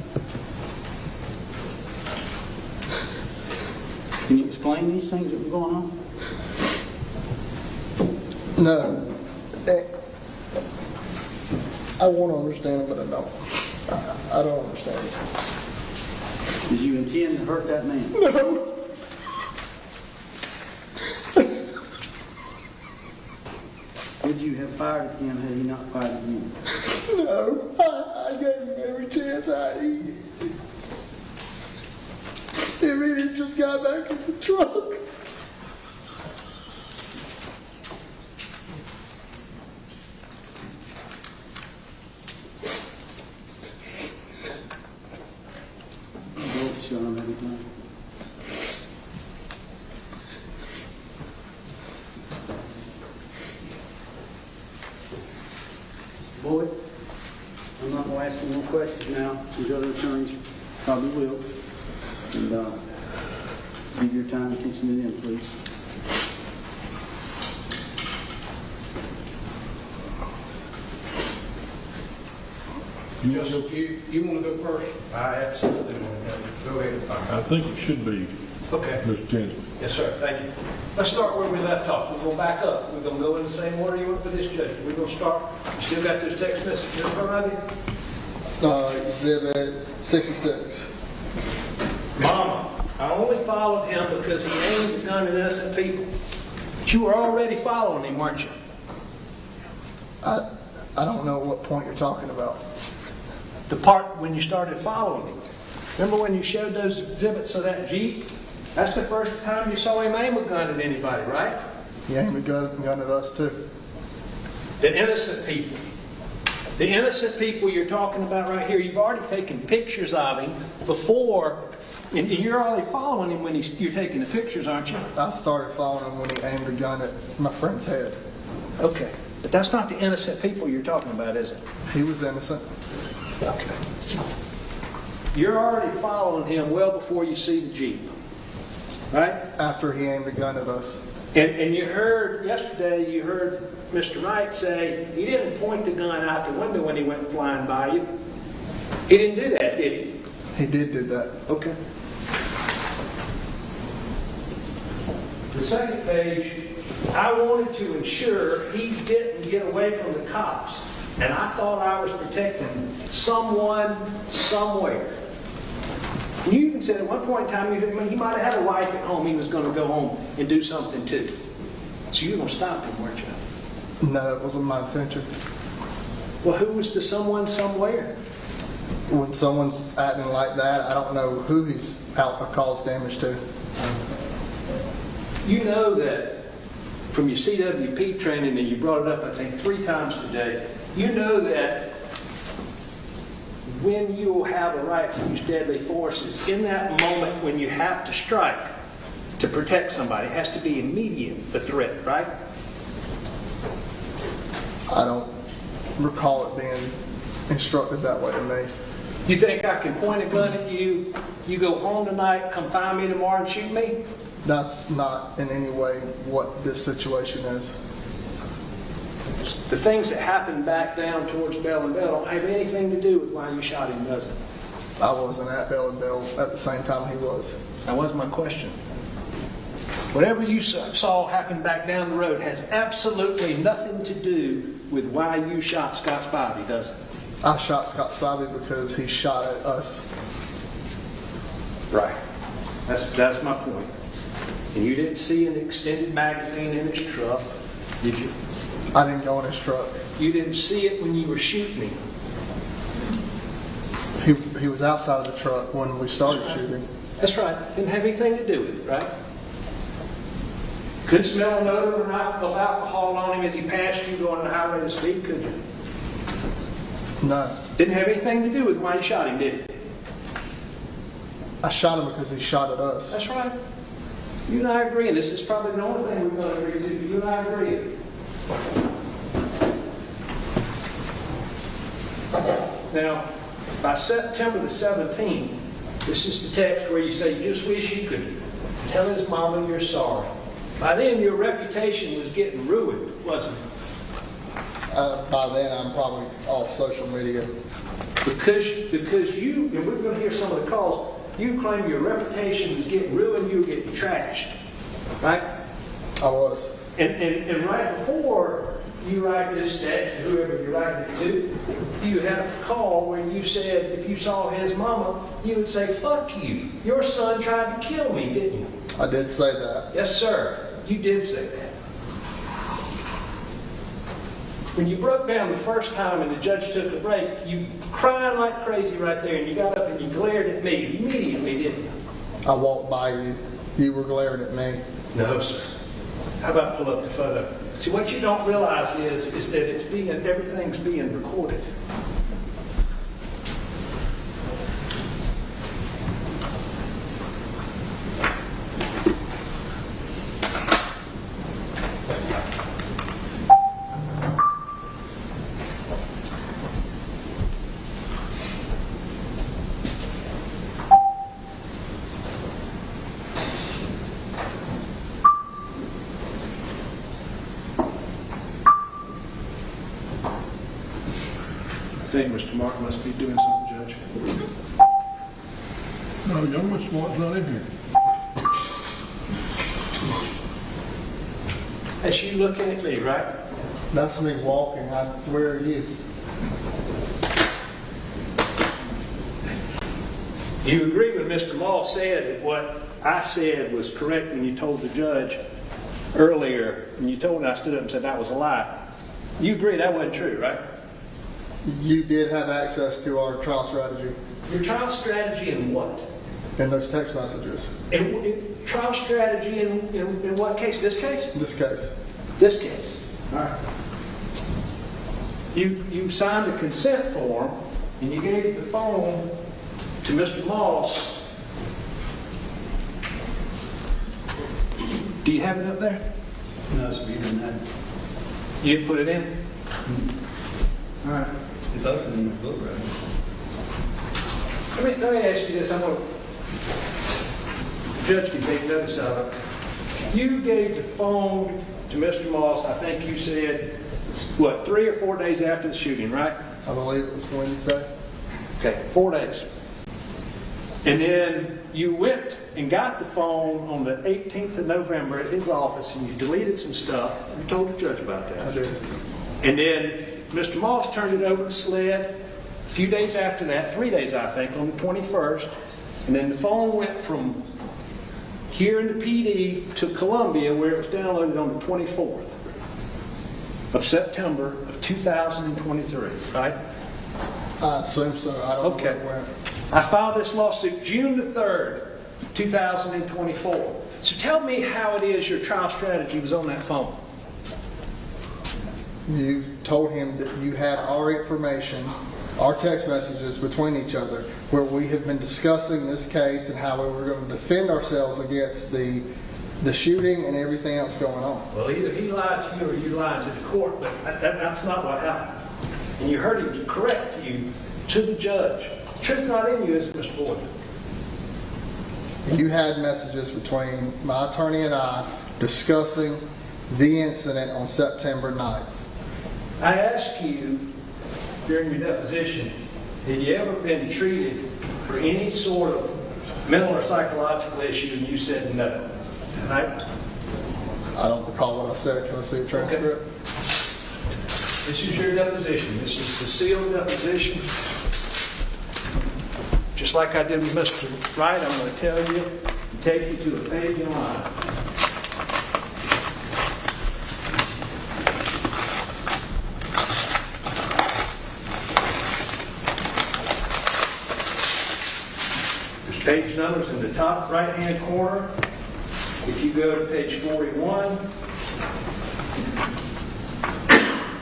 Can you explain these things that were going on? No. I want to understand it, but I don't. I don't understand it. Did you intend to hurt that man? No. Would you have fired him had he not fired you? No. I gave him every chance he really just got back in the truck. Boyd, I'm not going to ask you more questions now. These other attorneys probably will. And give your time to teach them in, please. You want to go first? I absolutely want to go. Go ahead. I think it should be Okay. Mr. Tinsley. Yes, sir. Thank you. Let's start where we left off. We're going to back up. We're going to go in the same order you went for this judgment. We're going to start. You still got those text messages in front of you? Exhibit 66. Mama, I only followed him because he aimed a gun at innocent people. But you were already following him, weren't you? I don't know what point you're talking about. The part when you started following him. Remember when you showed those exhibits of that Jeep? That's the first time you saw him aim a gun at anybody, right? He aimed a gun at us too. The innocent people. The innocent people you're talking about right here, you've already taken pictures of him before, and you're already following him when you're taking the pictures, aren't you? I started following him when he aimed a gun at my friend's head. Okay, but that's not the innocent people you're talking about, is it? He was innocent. Okay. You're already following him well before you see the Jeep, right? After he aimed a gun at us. And you heard, yesterday, you heard Mr. Wright say he didn't point the gun out the window when he went flying by you. He didn't do that, did he? He did do that. Okay. The second page, I wanted to ensure he didn't get away from the cops. And I thought I was protecting someone, somewhere. And you even said at one point in time, he might have had a wife at home. He was going to go home and do something too. So you were going to stop him, weren't you? No, it wasn't my intention. Well, who was the someone, somewhere? When someone's acting like that, I don't know who he's out to cause damage to. You know that from your CWP training, and you brought it up, I think, 3 times today, you know that when you have a right to use deadly force, it's in that moment when you have to strike to protect somebody. It has to be immediate, the threat, right? I don't recall it being instructed that way to me. You think I can point a gun at you, you go home tonight, come find me tomorrow and shoot me? That's not in any way what this situation is. The things that happened back down towards Bell and Bell don't have anything to do with why you shot him, does it? I wasn't at Bell and Bell at the same time he was. That was my question. Whatever you saw happen back down the road has absolutely nothing to do with why you shot Scott Spivey, does it? I shot Scott Spivey because he shot at us. Right. That's my point. And you didn't see an extended magazine in his truck, did you? I didn't go in his truck. You didn't see it when you were shooting him. He was outside of the truck when we started shooting. That's right. Didn't have anything to do with it, right? Couldn't smell an odor of alcohol on him as he passed you going on the highway to speed, could you? No. Didn't have anything to do with why you shot him, did it? I shot him because he shot at us. That's right. You and I agree, and this is probably the only thing we're going to agree to. You and I agree. Now, By September the 17th, this is the text where you say, you just wish you could tell his mama you're sorry. By then, your reputation was getting ruined, wasn't it? By then, I'm probably off social media. Because you, and we're going to hear some of the calls, you claim your reputation was getting ruined, you were getting trashed, right? I was. And right before you write this text, whoever you're writing it to, you had a call where you said if you saw his mama, you would say, fuck you. Your son tried to kill me, didn't you? I did say that. Yes, sir. You did say that. When you broke down the first time and the judge took a break, you crying like crazy right there, and you got up and you glared at me immediately, didn't you? I walked by you. You were glaring at me. No, sir. How about pull up the photo? See, what you don't realize is that everything's being recorded. I think Mr. Martin must be doing something, Judge. No, young Mr. Martin's not in here. That's you looking at me, right? That's me walking. Where are you? You agree with Mr. Mall said that what I said was correct when you told the judge earlier, and you told me I stood up and said that was a lie. You agree that wasn't true, right? You did have access to our trial strategy. Your trial strategy in what? In those text messages. In trial strategy in what case? This case? This case. This case. All right. You signed a consent form and you gave the phone to Mr. Moss. Do you have it up there? No, it's being in that. You didn't put it in? Mm-hmm. All right. It's open in the book, right? Let me ask you this. I'm going to, the judge can take notice of it. You gave the phone to Mr. Moss, I think you said, what, 3 or 4 days after the shooting, right? I believe it was Wednesday. Okay, 4 days. And then you went and got the phone on the 18th of November at his office and you deleted some stuff. You told the judge about that. I did. And then Mr. Moss turned it over to SLED a few days after that, 3 days I think, on the 21st. And then the phone went from here in the PD to Columbia where it was downloaded on the 24th of September of 2023, right? I assume so. I don't know where it went. I filed this lawsuit June the 3rd, 2024. So tell me how it is your trial strategy was on that phone. You told him that you had our information, our text messages between each other, where we have been discussing this case and how we were going to defend ourselves against the shooting and everything else going on. Well, either he lied to you or you lied to the court, but that's not what happened. And you heard him correct you to the judge. The truth's not in you, is it, Mr. Boyd? You had messages between my attorney and I discussing the incident on September 9th. I asked you during your deposition, had you ever been treated for any sort of mental or psychological issue, and you said no, right? I don't recall what I said. Can I see the transcript? Okay. This is your deposition. This is the sealed deposition. Just like I did with Mr. Wright, I'm going to tell you and take you to a page in line. There's page numbers in the top right-hand corner. If you go to page 41,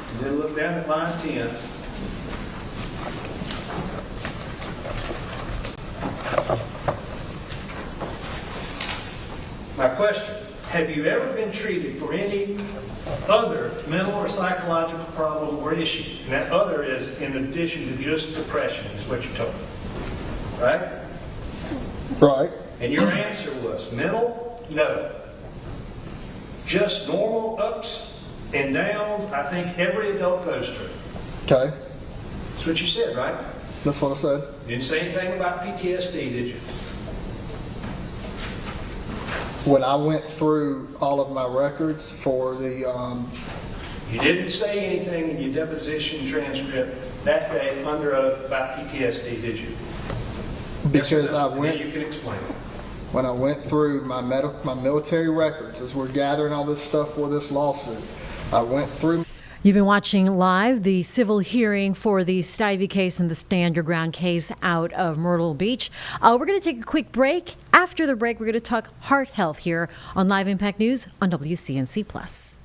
and then look down at line 10. My question, have you ever been treated for any other mental or psychological problem or issue? And that other is in addition to just depression, is what you told me. Right? Right. And your answer was mental? No. Just normal ups and downs I think every adult goes through. Okay. That's what you said, right? That's what I said. You didn't say anything about PTSD, did you? When I went through all of my records for the... You didn't say anything in your deposition transcript that day under oath about PTSD, did you? Because I went... You can explain it. When I went through my military records, as we're gathering all this stuff for this lawsuit, I went through... You've been watching live the civil hearing for the Spivey case and the Stand Your Ground case out of Myrtle Beach. We're going to take a quick break. After the break, we're going to talk heart health here on Live Impact News on WCNC Plus.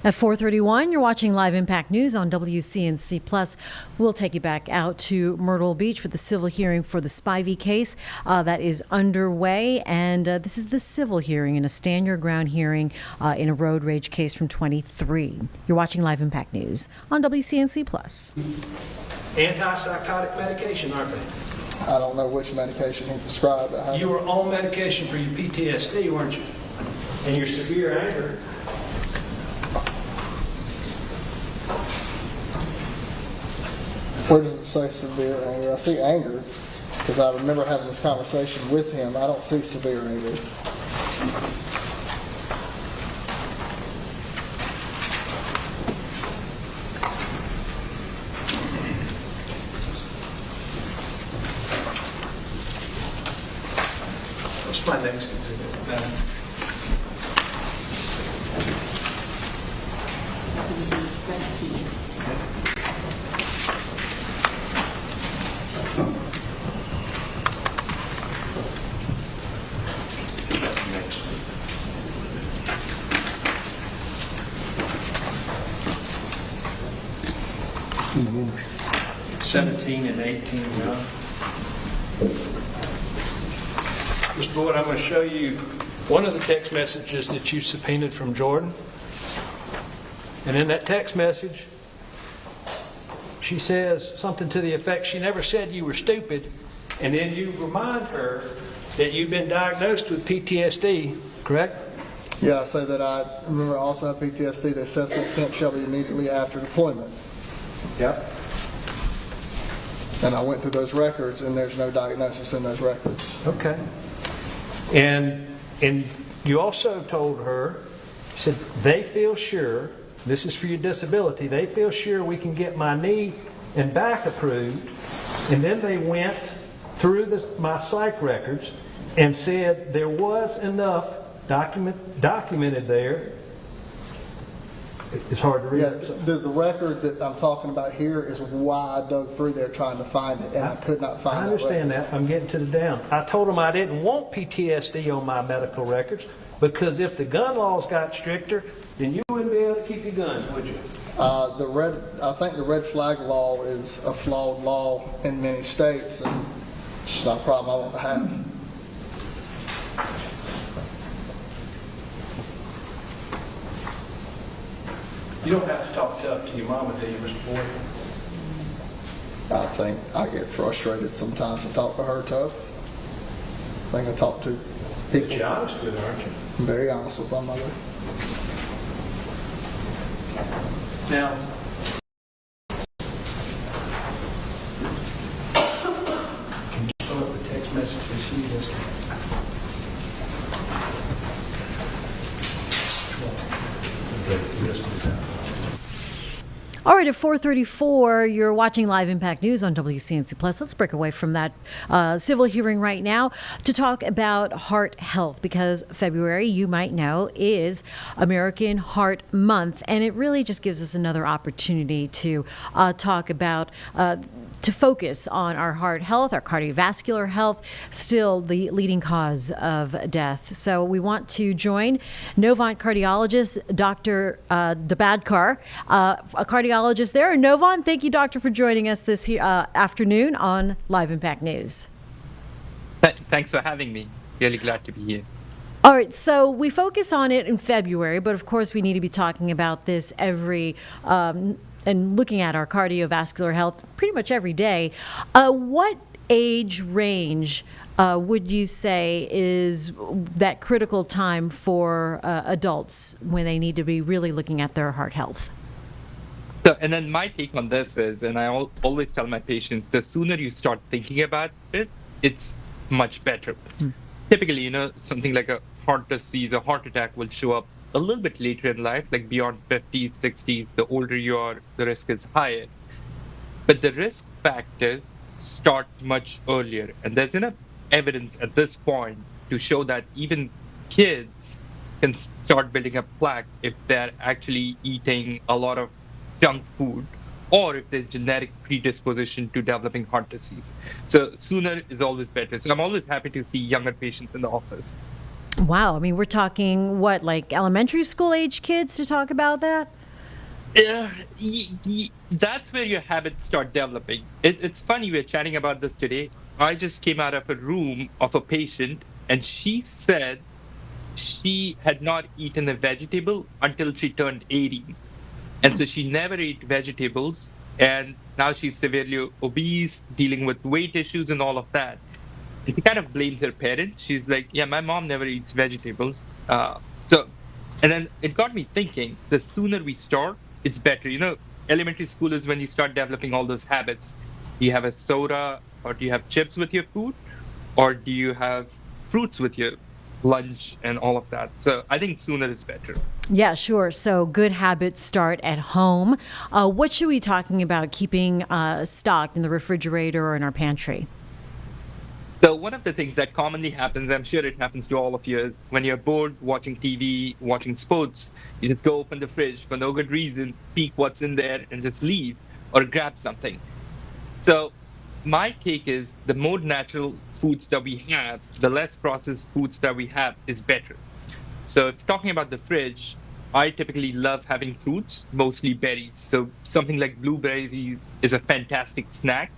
At 4:31, you're watching Live Impact News on WCNC Plus. We'll take you back out to Myrtle Beach with the civil hearing for the Spivey case that is underway. And this is the civil hearing in a Stand Your Ground hearing in a road rage case from 23. You're watching Live Impact News on WCNC Plus. Antipsychotic medication, aren't they? I don't know which medication he prescribed. You were on medication for your PTSD, weren't you? And your severe anger. Where does it say severe anger? I see anger, because I remember having this conversation with him. I don't see severe anger. What's my next exhibit? 17 and 18 young. Mr. Boyd, I'm going to show you one of the text messages that you subpoenaed from Jordan. And in that text message, she says something to the effect, she never said you were stupid. And then you remind her that you've been diagnosed with PTSD, correct? Yeah, I say that I remember I also have PTSD. The assessment camp shall be immediately after deployment. Yep. And I went through those records, and there's no diagnosis in those records. Okay. And you also told her, you said, they feel sure, this is for your disability, they feel sure we can get my knee and back approved. And then they went through my psych records and said there was enough documented there. It's hard to read. Yeah, the record that I'm talking about here is why I dug through there trying to find it, and I could not find it. I understand that. I'm getting to the down. I told them I didn't want PTSD on my medical records because if the gun laws got stricter, then you wouldn't be able to keep your guns, would you? I think the red flag law is a flawed law in many states, and it's just not a problem I want to have. You don't have to talk tough to your mama, do you, Mr. Boyd? I think I get frustrated sometimes to talk to her tough. I think I talk to people. But you're honest with her, aren't you? I'm very honest with my mother. Now, can you pull up the text messages you just All right, at 4:34, you're watching Live Impact News on WCNC Plus. Let's break away from that civil hearing right now to talk about heart health, because February, you might know, is American Heart Month, and it really just gives us another opportunity to talk about to focus on our heart health, our cardiovascular health, still the leading cause of death. So we want to join Novant cardiologist Dr. Dabadkar, a cardiologist there. And Novant, thank you, doctor, for joining us this afternoon on Live Impact News. Thanks for having me. Really glad to be here. All right, so we focus on it in February, but of course we need to be talking about this every and looking at our cardiovascular health pretty much every day. What age range would you say is that critical time for adults when they need to be really looking at their heart health? So, and then my take on this is, and I always tell my patients, the sooner you start thinking about it, it's much better. Typically, something like a heart disease or heart attack will show up a little bit later in life, like beyond 50s, 60s. The older you are, the risk is higher. But the risk factors start much earlier. And there's enough evidence at this point to show that even kids can start building up plaque if they're actually eating a lot of junk food, or if there's genetic predisposition to developing heart disease. So sooner is always better. So I'm always happy to see younger patients in the office. Wow. I mean, we're talking, what, like elementary school age kids to talk about that? That's where your habits start developing. It's funny, we're chatting about this today. I just came out of a room of a patient, and she said she had not eaten a vegetable until she turned 80. And so she never ate vegetables, and now she's severely obese, dealing with weight issues and all of that. And she kind of blames her parents. She's like, yeah, my mom never eats vegetables. And then it got me thinking, the sooner we start, it's better. Elementary school is when you start developing all those habits. Do you have a soda, or do you have chips with your food? Or do you have fruits with your lunch and all of that? So I think sooner is better. Yeah, sure. So good habits start at home. What should we be talking about keeping stocked in the refrigerator or in our pantry? So one of the things that commonly happens, I'm sure it happens to all of you, is when you're bored watching TV, watching sports, you just go open the fridge for no good reason, peek what's in there, and just leave or grab something. So my take is the more natural foods that we have, the less processed foods that we have is better. So if talking about the fridge, I typically love having fruits, mostly berries. So something like blueberries is a fantastic snack,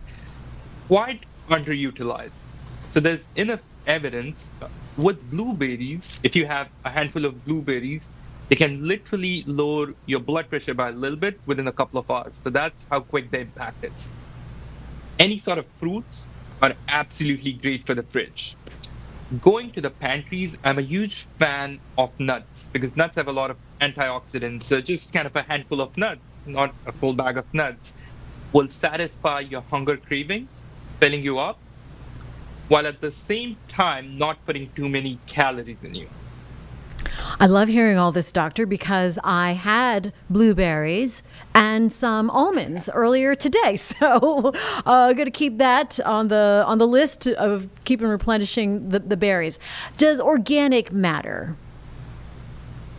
quite underutilized. So there's enough evidence with blueberries. If you have a handful of blueberries, they can literally lower your blood pressure by a little bit within a couple of hours. So that's how quick the impact is. Any sort of fruits are absolutely great for the fridge. Going to the pantries, I'm a huge fan of nuts because nuts have a lot of antioxidants. So just kind of a handful of nuts, not a full bag of nuts, will satisfy your hunger cravings, filling you up, while at the same time not putting too many calories in you. I love hearing all this, doctor, because I had blueberries and some almonds earlier today. So I'm going to keep that on the list of keeping replenishing the berries. Does organic matter?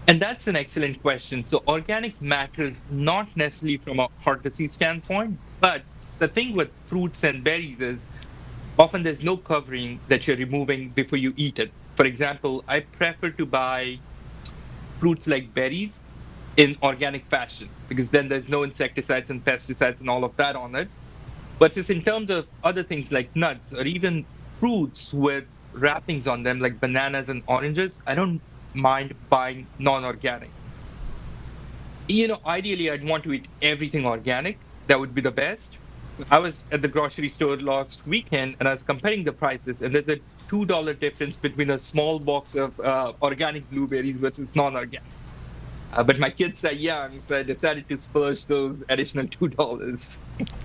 And that's an excellent question. So organic matters not necessarily from a heart disease standpoint, but the thing with fruits and berries is often there's no covering that you're removing before you eat it. For example, I prefer to buy fruits like berries in organic fashion because then there's no insecticides and pesticides and all of that on it. But just in terms of other things like nuts or even fruits with wrappings on them like bananas and oranges, I don't mind buying non-organic. Ideally I'd want to eat everything organic. That would be the best. I was at the grocery store last weekend and I was comparing the prices, and there's a $2 difference between a small box of organic blueberries versus non-organic. But my kids are young, so I decided to splurge those additional $2.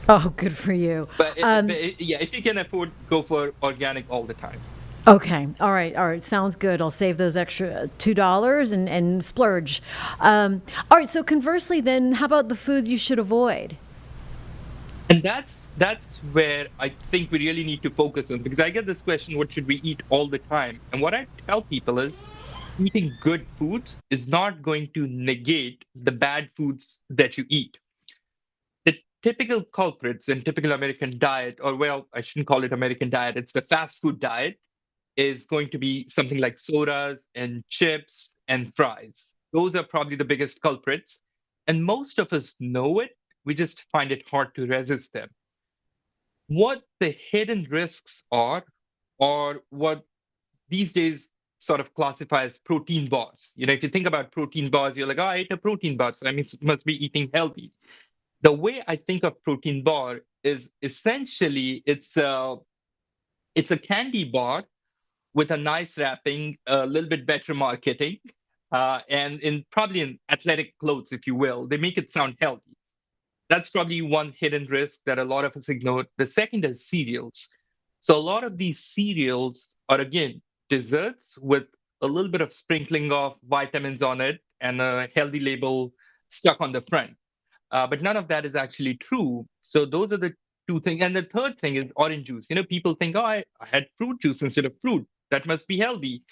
Oh, good for you. But yeah, if you can afford, go for organic all the time. Okay. All right. Sounds good. I'll save those extra $2 and splurge. All right. So conversely, then, how about the foods you should avoid? And that's where I think we really need to focus on, because I get this question, what should we eat all the time? And what I tell people is eating good foods is not going to negate the bad foods that you eat. The typical culprits in typical American diet, or well, I shouldn't call it American diet, it's the fast food diet, is going to be something like sodas and chips and fries. Those are probably the biggest culprits. And most of us know it. We just find it hard to resist them. What the hidden risks are, or what these days sort of classify as protein bars. If you think about protein bars, you're like, oh, I ate a protein bar, so I must be eating healthy. The way I think of protein bar is essentially it's a candy bar with a nice wrapping, a little bit better marketing, and probably in athletic clothes, if you will. They make it sound healthy. That's probably one hidden risk that a lot of us ignore. The second is cereals. So a lot of these cereals are, again, desserts with a little bit of sprinkling of vitamins on it and a healthy label stuck on the front. But none of that is actually true. So those are the two things. And the third thing is orange juice. People think, oh, I had fruit juice instead of fruit. That must be healthy.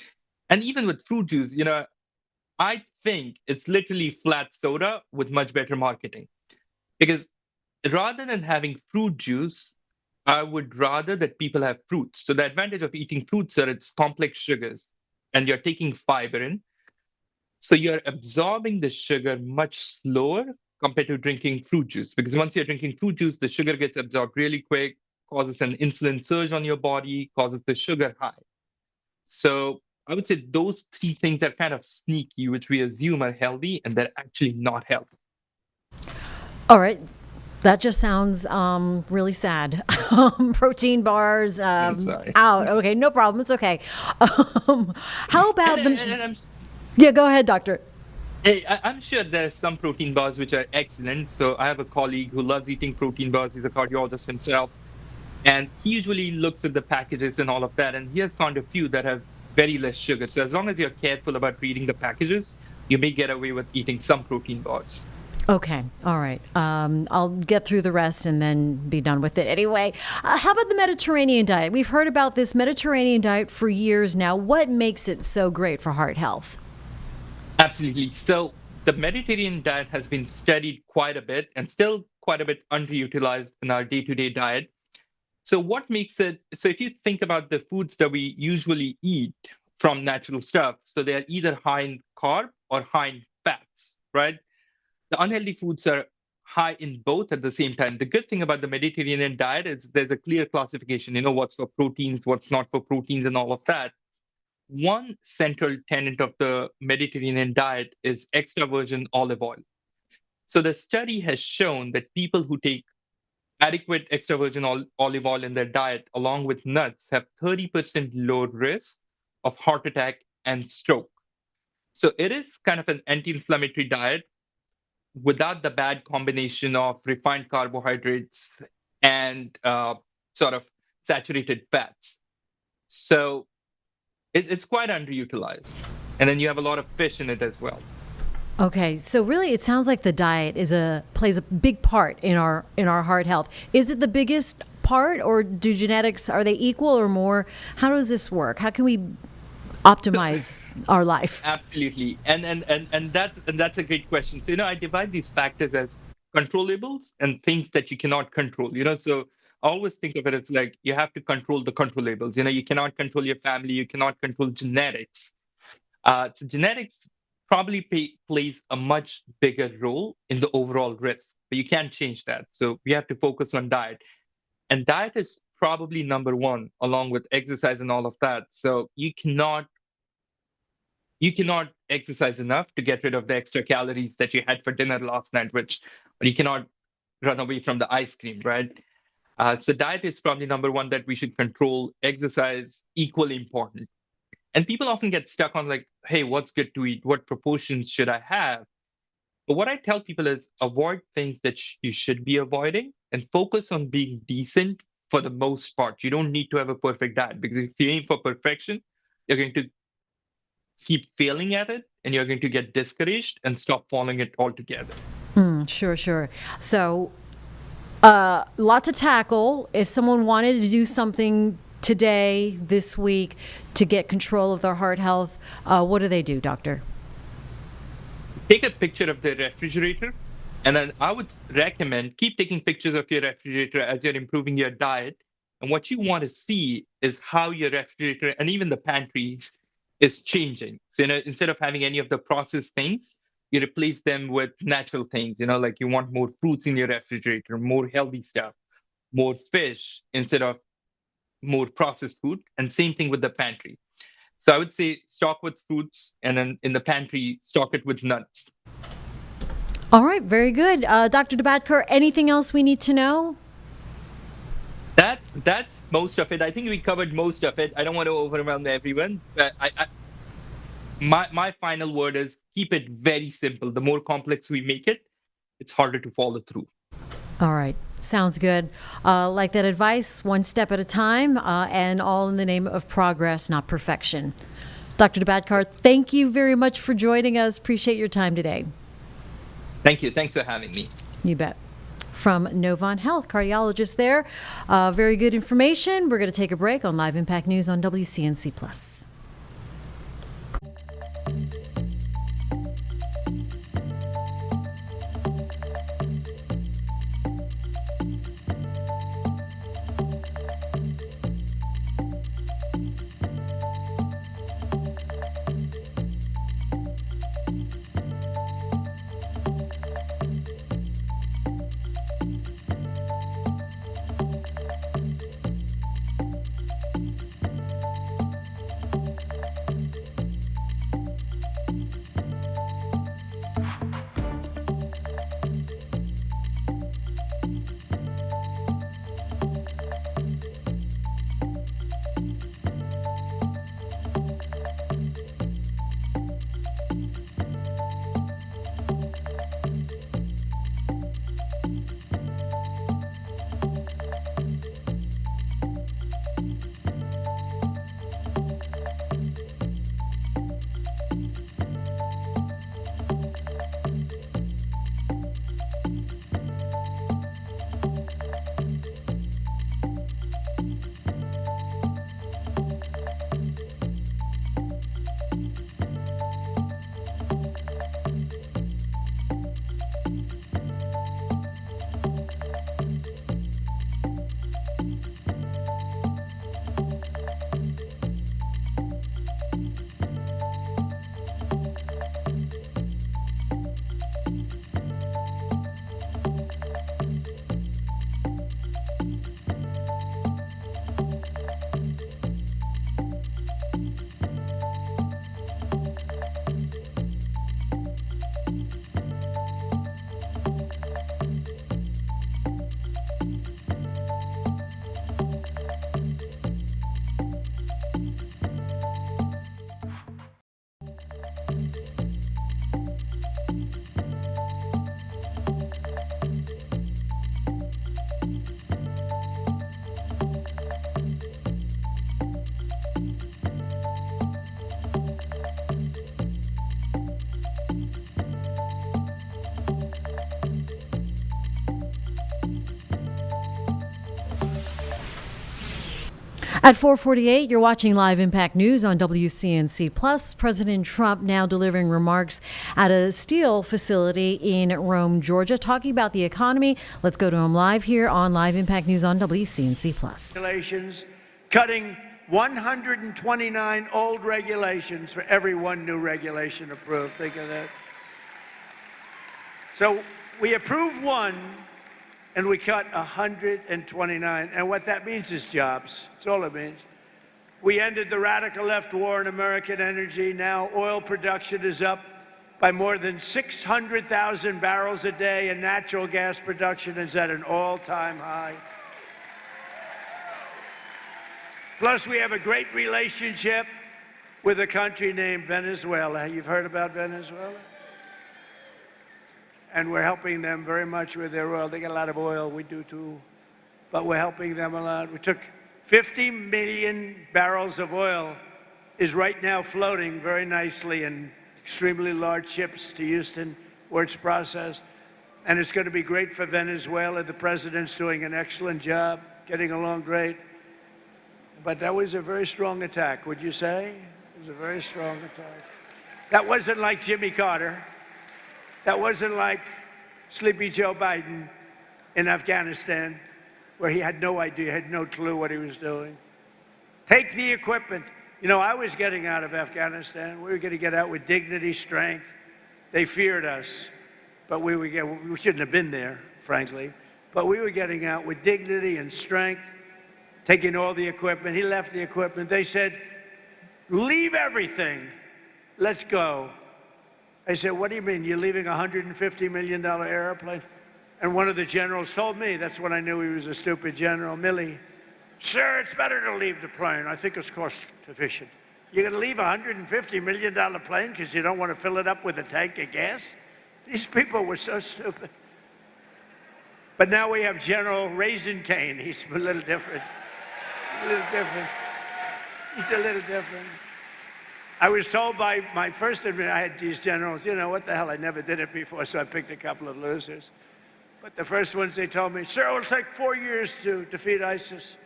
And even with fruit juice, I think it's literally flat soda with much better marketing. Because rather than having fruit juice, I would rather that people have fruits. So the advantage of eating fruits are it's complex sugars and you're taking fiber in. So you're absorbing the sugar much slower compared to drinking fruit juice. Because once you're drinking fruit juice, the sugar gets absorbed really quick, causes an insulin surge on your body, causes the sugar high. So I would say those three things are kind of sneaky, which we assume are healthy, and they're actually not healthy. All right. That just sounds really sad. Protein bars out. Okay, no problem. It's okay. How about Yeah, go ahead, doctor. I'm sure there's some protein bars which are excellent. So I have a colleague who loves eating protein bars. He's a cardiologist himself. And he usually looks at the packages and all of that. And he has found a few that have very less sugar. So as long as you're careful about reading the packages, you may get away with eating some protein bars. Okay. All right. I'll get through the rest and then be done with it anyway. How about the Mediterranean diet? We've heard about this Mediterranean diet for years now. What makes it so great for heart health? Absolutely. So the Mediterranean diet has been studied quite a bit and still quite a bit underutilized in our day-to-day diet. So what makes it, so if you think about the foods that we usually eat from natural stuff, so they're either high in carb or high in fats, right? The unhealthy foods are high in both at the same time. The good thing about the Mediterranean diet is there's a clear classification, what's for proteins, what's not for proteins, and all of that. One central tenet of the Mediterranean diet is extra virgin olive oil. So the study has shown that people who take adequate extra virgin olive oil in their diet, along with nuts, have 30% lower risk of heart attack and stroke. So it is kind of an anti-inflammatory diet without the bad combination of refined carbohydrates and sort of saturated fats. So it's quite underutilized. And then you have a lot of fish in it as well. Okay, so really it sounds like the diet plays a big part in our heart health. Is it the biggest part, or do genetics, are they equal or more? How does this work? How can we optimize our life? Absolutely. And that's a great question. So, I divide these factors as controllables and things that you cannot control. So I always think of it as like you have to control the controllables. You cannot control your family, you cannot control genetics. So genetics probably plays a much bigger role in the overall risk, but you can't change that. So we have to focus on diet. And diet is probably number one, along with exercise and all of that. So you cannot exercise enough to get rid of the extra calories that you had for dinner last night, but you cannot run away from the ice cream, right? So diet is probably number one that we should control. Exercise, equally important. And people often get stuck on like, hey, what's good to eat? What proportions should I have? But what I tell people is avoid things that you should be avoiding and focus on being decent for the most part. You don't need to have a perfect diet, because if you aim for perfection, you're going to keep failing at it and you're going to get discouraged and stop following it altogether. Sure. So lot to tackle. If someone wanted to do something today, this week, to get control of their heart health, what do they do, doctor? Take a picture of the refrigerator, and then I would recommend keep taking pictures of your refrigerator as you're improving your diet. And what you want to see is how your refrigerator and even the pantry is changing. So, instead of having any of the processed things, you replace them with natural things, like you want more fruits in your refrigerator, more healthy stuff, more fish instead of more processed food, and same thing with the pantry. So I would say stock with fruits, and then in the pantry, stock it with nuts. All right, very good. Dr. Dabadkar, anything else we need to know? That's most of it. I think we covered most of it. I don't want to overwhelm everyone. But my final word is keep it very simple. The more complex we make it, it's harder to follow through. All right. Sounds good. Like that advice, one step at a time, and all in the name of progress, not perfection. Dr. Dabadkar, thank you very much for joining us. Appreciate your time today. Thank you. Thanks for having me. You bet. From Novant Health, cardiologist there. Very good information. We're going to take a break on Live Impact News on WCNC Plus. At 4:48, you're watching Live Impact News on WCNC Plus. President Trump now delivering remarks at a steel facility in Rome, Georgia, talking about the economy. Let's go to him live here on Live Impact News on WCNC Plus. Regulations, cutting 129 old regulations for every one new regulation approved. Think of that. So we approve one, and we cut 129. And what that means is jobs. That's all it means. We ended the radical left war in American energy. Now oil production is up by more than 600,000 barrels a day, and natural gas production is at an all-time high. Plus, we have a great relationship with a country named Venezuela. You've heard about Venezuela? And we're helping them very much with their oil. They get a lot of oil, we do too, but we're helping them a lot. We took 50 million barrels of oil is right now floating very nicely in extremely large ships to Houston where it's processed. And it's going to be great for Venezuela. The president's doing an excellent job, getting along great. But that was a very strong attack, would you say? It was a very strong attack. That wasn't like Jimmy Carter. That wasn't like Sleepy Joe Biden in Afghanistan, where he had no idea, had no clue what he was doing. Take the equipment. You know, I was getting out of Afghanistan. We were going to get out with dignity, strength. They feared us, but we shouldn't have been there, frankly. But we were getting out with dignity and strength, taking all the equipment. He left the equipment. They said, leave everything. Let's go. I said, what do you mean? You're leaving a $150 million airplane? And one of the generals told me, that's when I knew he was a stupid general, Milley. Sir, it's better to leave the plane. I think it's cost efficient. You're going to leave a $150 million plane because you don't want to fill it up with a tank of gas? These people were so stupid. But now we have General Raisin Cane. He's a little different. A little different. He's a little different. I was told by my first administration, I had these generals, you know, what the hell, I never did it before, so I picked a couple of losers. But the first ones, they told me, sir, it'll take 4 years to defeat ISIS.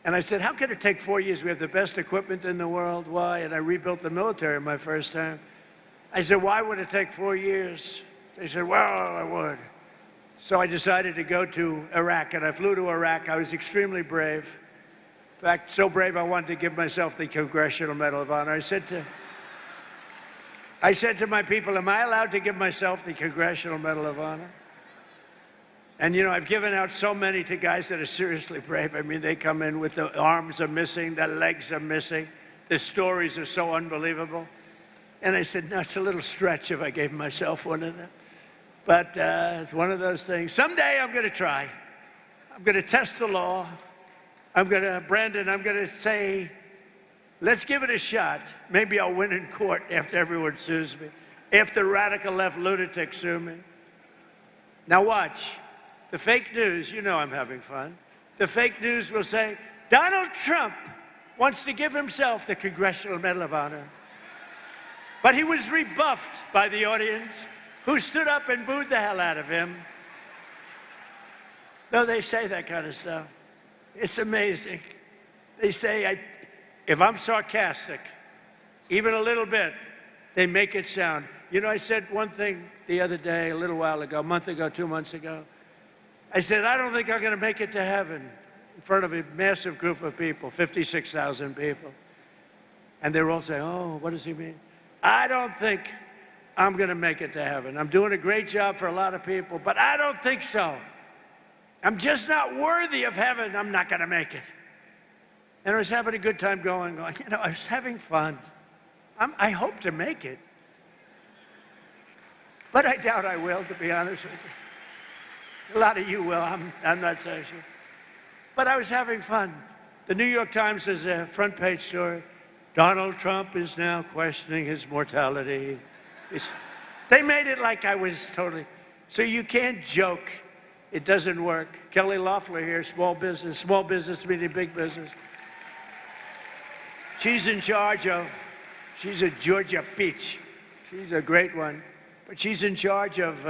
And I said, how can it take 4 years? We have the best equipment in the world. Why? And I rebuilt the military my first time. I said, why would it take 4 years? They said, well, I would. So I decided to go to Iraq, and I flew to Iraq. I was extremely brave. In fact, so brave I wanted to give myself the Congressional Medal of Honor. I said to my people, am I allowed to give myself the Congressional Medal of Honor? And you know, I've given out so many to guys that are seriously brave. I mean, they come in with the arms are missing, the legs are missing. The stories are so unbelievable. And I said, no, it's a little stretch if I gave myself one of them. But it's one of those things. Someday I'm going to try. I'm going to test the law. Brandon, I'm going to say, let's give it a shot. Maybe I'll win in court after everyone sues me, after radical left lunatics sue me. Now watch. The fake news, you know I'm having fun. The fake news will say, Donald Trump wants to give himself the Congressional Medal of Honor. But he was rebuffed by the audience, who stood up and booed the hell out of him. No, they say that kind of stuff. It's amazing. They say, if I'm sarcastic, even a little bit, they make it sound. You know, I said one thing the other day, a little while ago, a month ago, 2 months ago. I said, I don't think I'm going to make it to heaven in front of a massive group of people, 56,000 people. And they're all saying, oh, what does he mean? I don't think I'm going to make it to heaven. I'm doing a great job for a lot of people, but I don't think so. I'm just not worthy of heaven. I'm not going to make it. And I was having a good time going, you know, I was having fun. I hope to make it. But I doubt I will, to be honest with you. A lot of you will. I'm not so sure. But I was having fun. The New York Times has a front page story. Donald Trump is now questioning his mortality. They made it like I was totally. So you can't joke. It doesn't work. Kelly Loeffler here, small business meaning big business. She's in charge of, she's a Georgia peach. She's a great one. But she's in charge of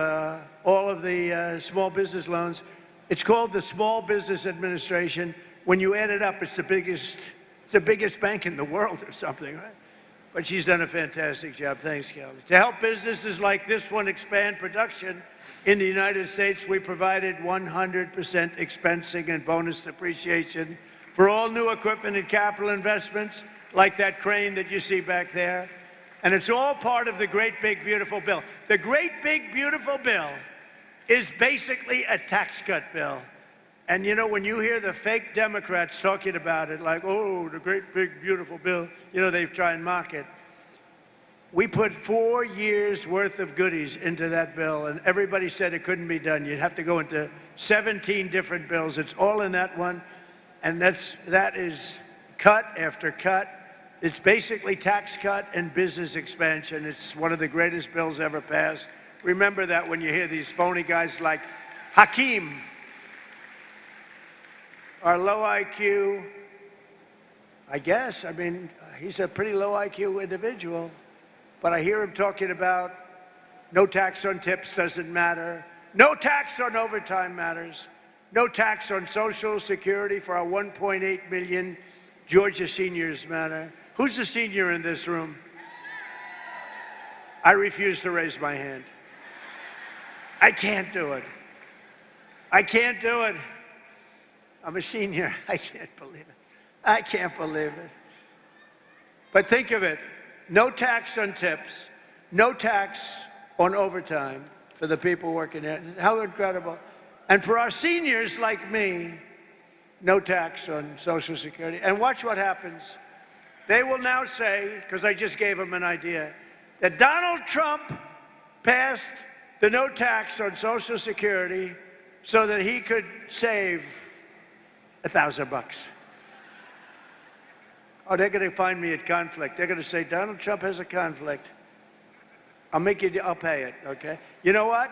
all of the small business loans. It's called the Small Business Administration. when you add it up, it's the biggest bank in the world or something, right? But she's done a fantastic job. Thanks, Kelly. To help businesses like this one expand production in the United States, we provided 100% expensing and bonus depreciation for all new equipment and capital investments, like that crane that you see back there. And it's all part of the Great Big Beautiful Bill. The Great Big Beautiful Bill is basically a tax cut bill. And you know, when you hear the fake Democrats talking about it, like, oh, the Great Big Beautiful Bill, you know, they try and mock it. We put 4 years worth of goodies into that bill, and everybody said it couldn't be done. You'd have to go into 17 different bills. It's all in that one, and that is cut after cut. It's basically tax cut and business expansion. It's one of the greatest bills ever passed. Remember that when you hear these phony guys like Hakeem, our low IQ, I guess, I mean, he's a pretty low IQ individual, but I hear him talking about no tax on tips doesn't matter, no tax on overtime matters, no tax on Social Security for our 1.8 million Georgia seniors matter. Who's a senior in this room? I refuse to raise my hand. I can't do it. I can't do it. I'm a senior. I can't believe it. I can't believe it. But think of it. No tax on tips. No tax on overtime for the people working there. How incredible. And for our seniors like me, no tax on Social Security. And watch what happens. They will now say, because I just gave them an idea, that Donald Trump passed the no tax on Social Security so that he could save $1,000. Oh, they're going to find me at conflict. They're going to say, Donald Trump has a conflict. I'll pay it, okay? You know what?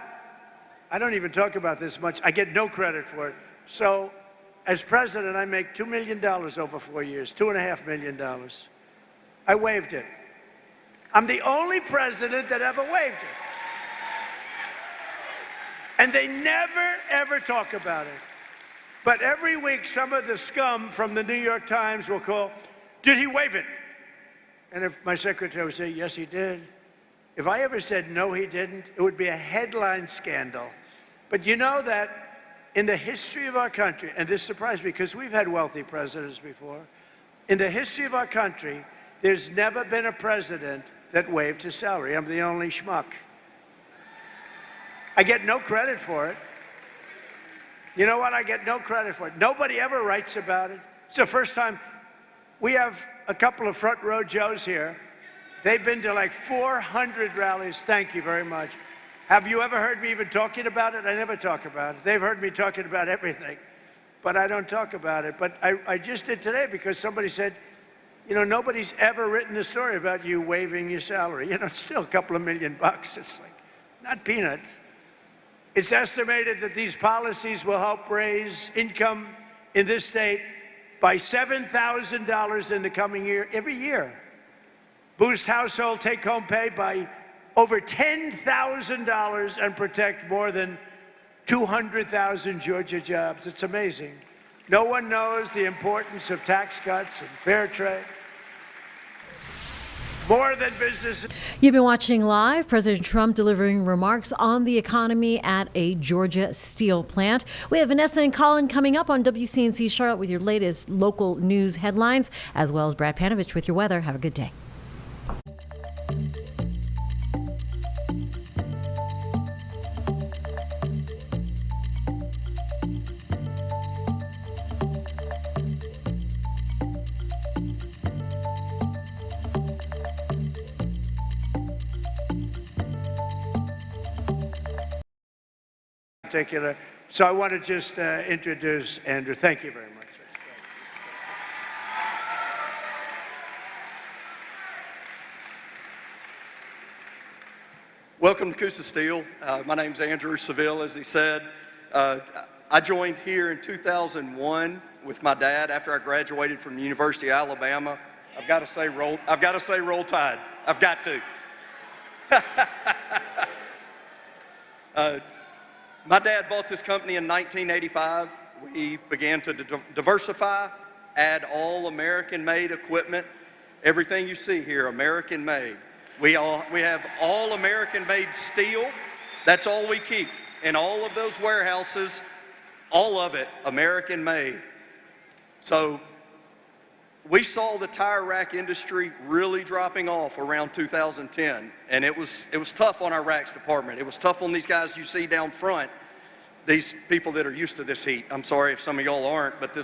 I don't even talk about this much. I get no credit for it. So, as president, I make $2 million over 4 years, $2.5 million. I waived it. I'm the only president that ever waived it. And they never, ever talk about it. But every week, some of the scum from the New York Times will call, did he waive it? And if my secretary would say, yes, he did. If I ever said, no, he didn't, it would be a headline scandal. But you know that in the history of our country, and this surprised me because we've had wealthy presidents before, in the history of our country, there's never been a president that waived his salary. I'm the only schmuck. I get no credit for it. You know what? I get no credit for it. Nobody ever writes about it. It's the first time. We have a couple of front row Joes here. They've been to like 400 rallies. Thank you very much. Have you ever heard me even talking about it? I never talk about it. They've heard me talking about everything, but I don't talk about it. But I just did today because somebody said, you know, nobody's ever written the story about you waiving your salary. You know, it's still a couple of $1 million. It's like, not peanuts. It's estimated that these policies will help raise income in this state by $7,000 in the coming year, every year. Boost household take-home pay by over $10,000 and protect more than 200,000 Georgia jobs. It's amazing. No one knows the importance of tax cuts and fair trade. More than business. You've been watching live President Trump delivering remarks on the economy at a Georgia steel plant. We have Vanessa and Colin coming up on WCNC Charlotte with your latest local news headlines, as well as Brad Panovich with your weather. Have a good day. Particular. So I want to just introduce Andrew. Thank you very much. Welcome to Coosa Steel. My name's Andrew Seville, as he said. I joined here in 2001 with my dad after I graduated from the University of Alabama. I've got to say roll Tide. I've got to. My dad bought this company in 1985 we began to diversify, add all American-made equipment. Everything you see here, American-made. We have all American-made steel. That's all we keep in all of those warehouses. All of it American-made. So we saw the tire rack industry really dropping off around 2010, and it was tough on our racks department. It was tough on these guys you see down front, these people that are used to this heat. I'm sorry if some of y'all aren't, but this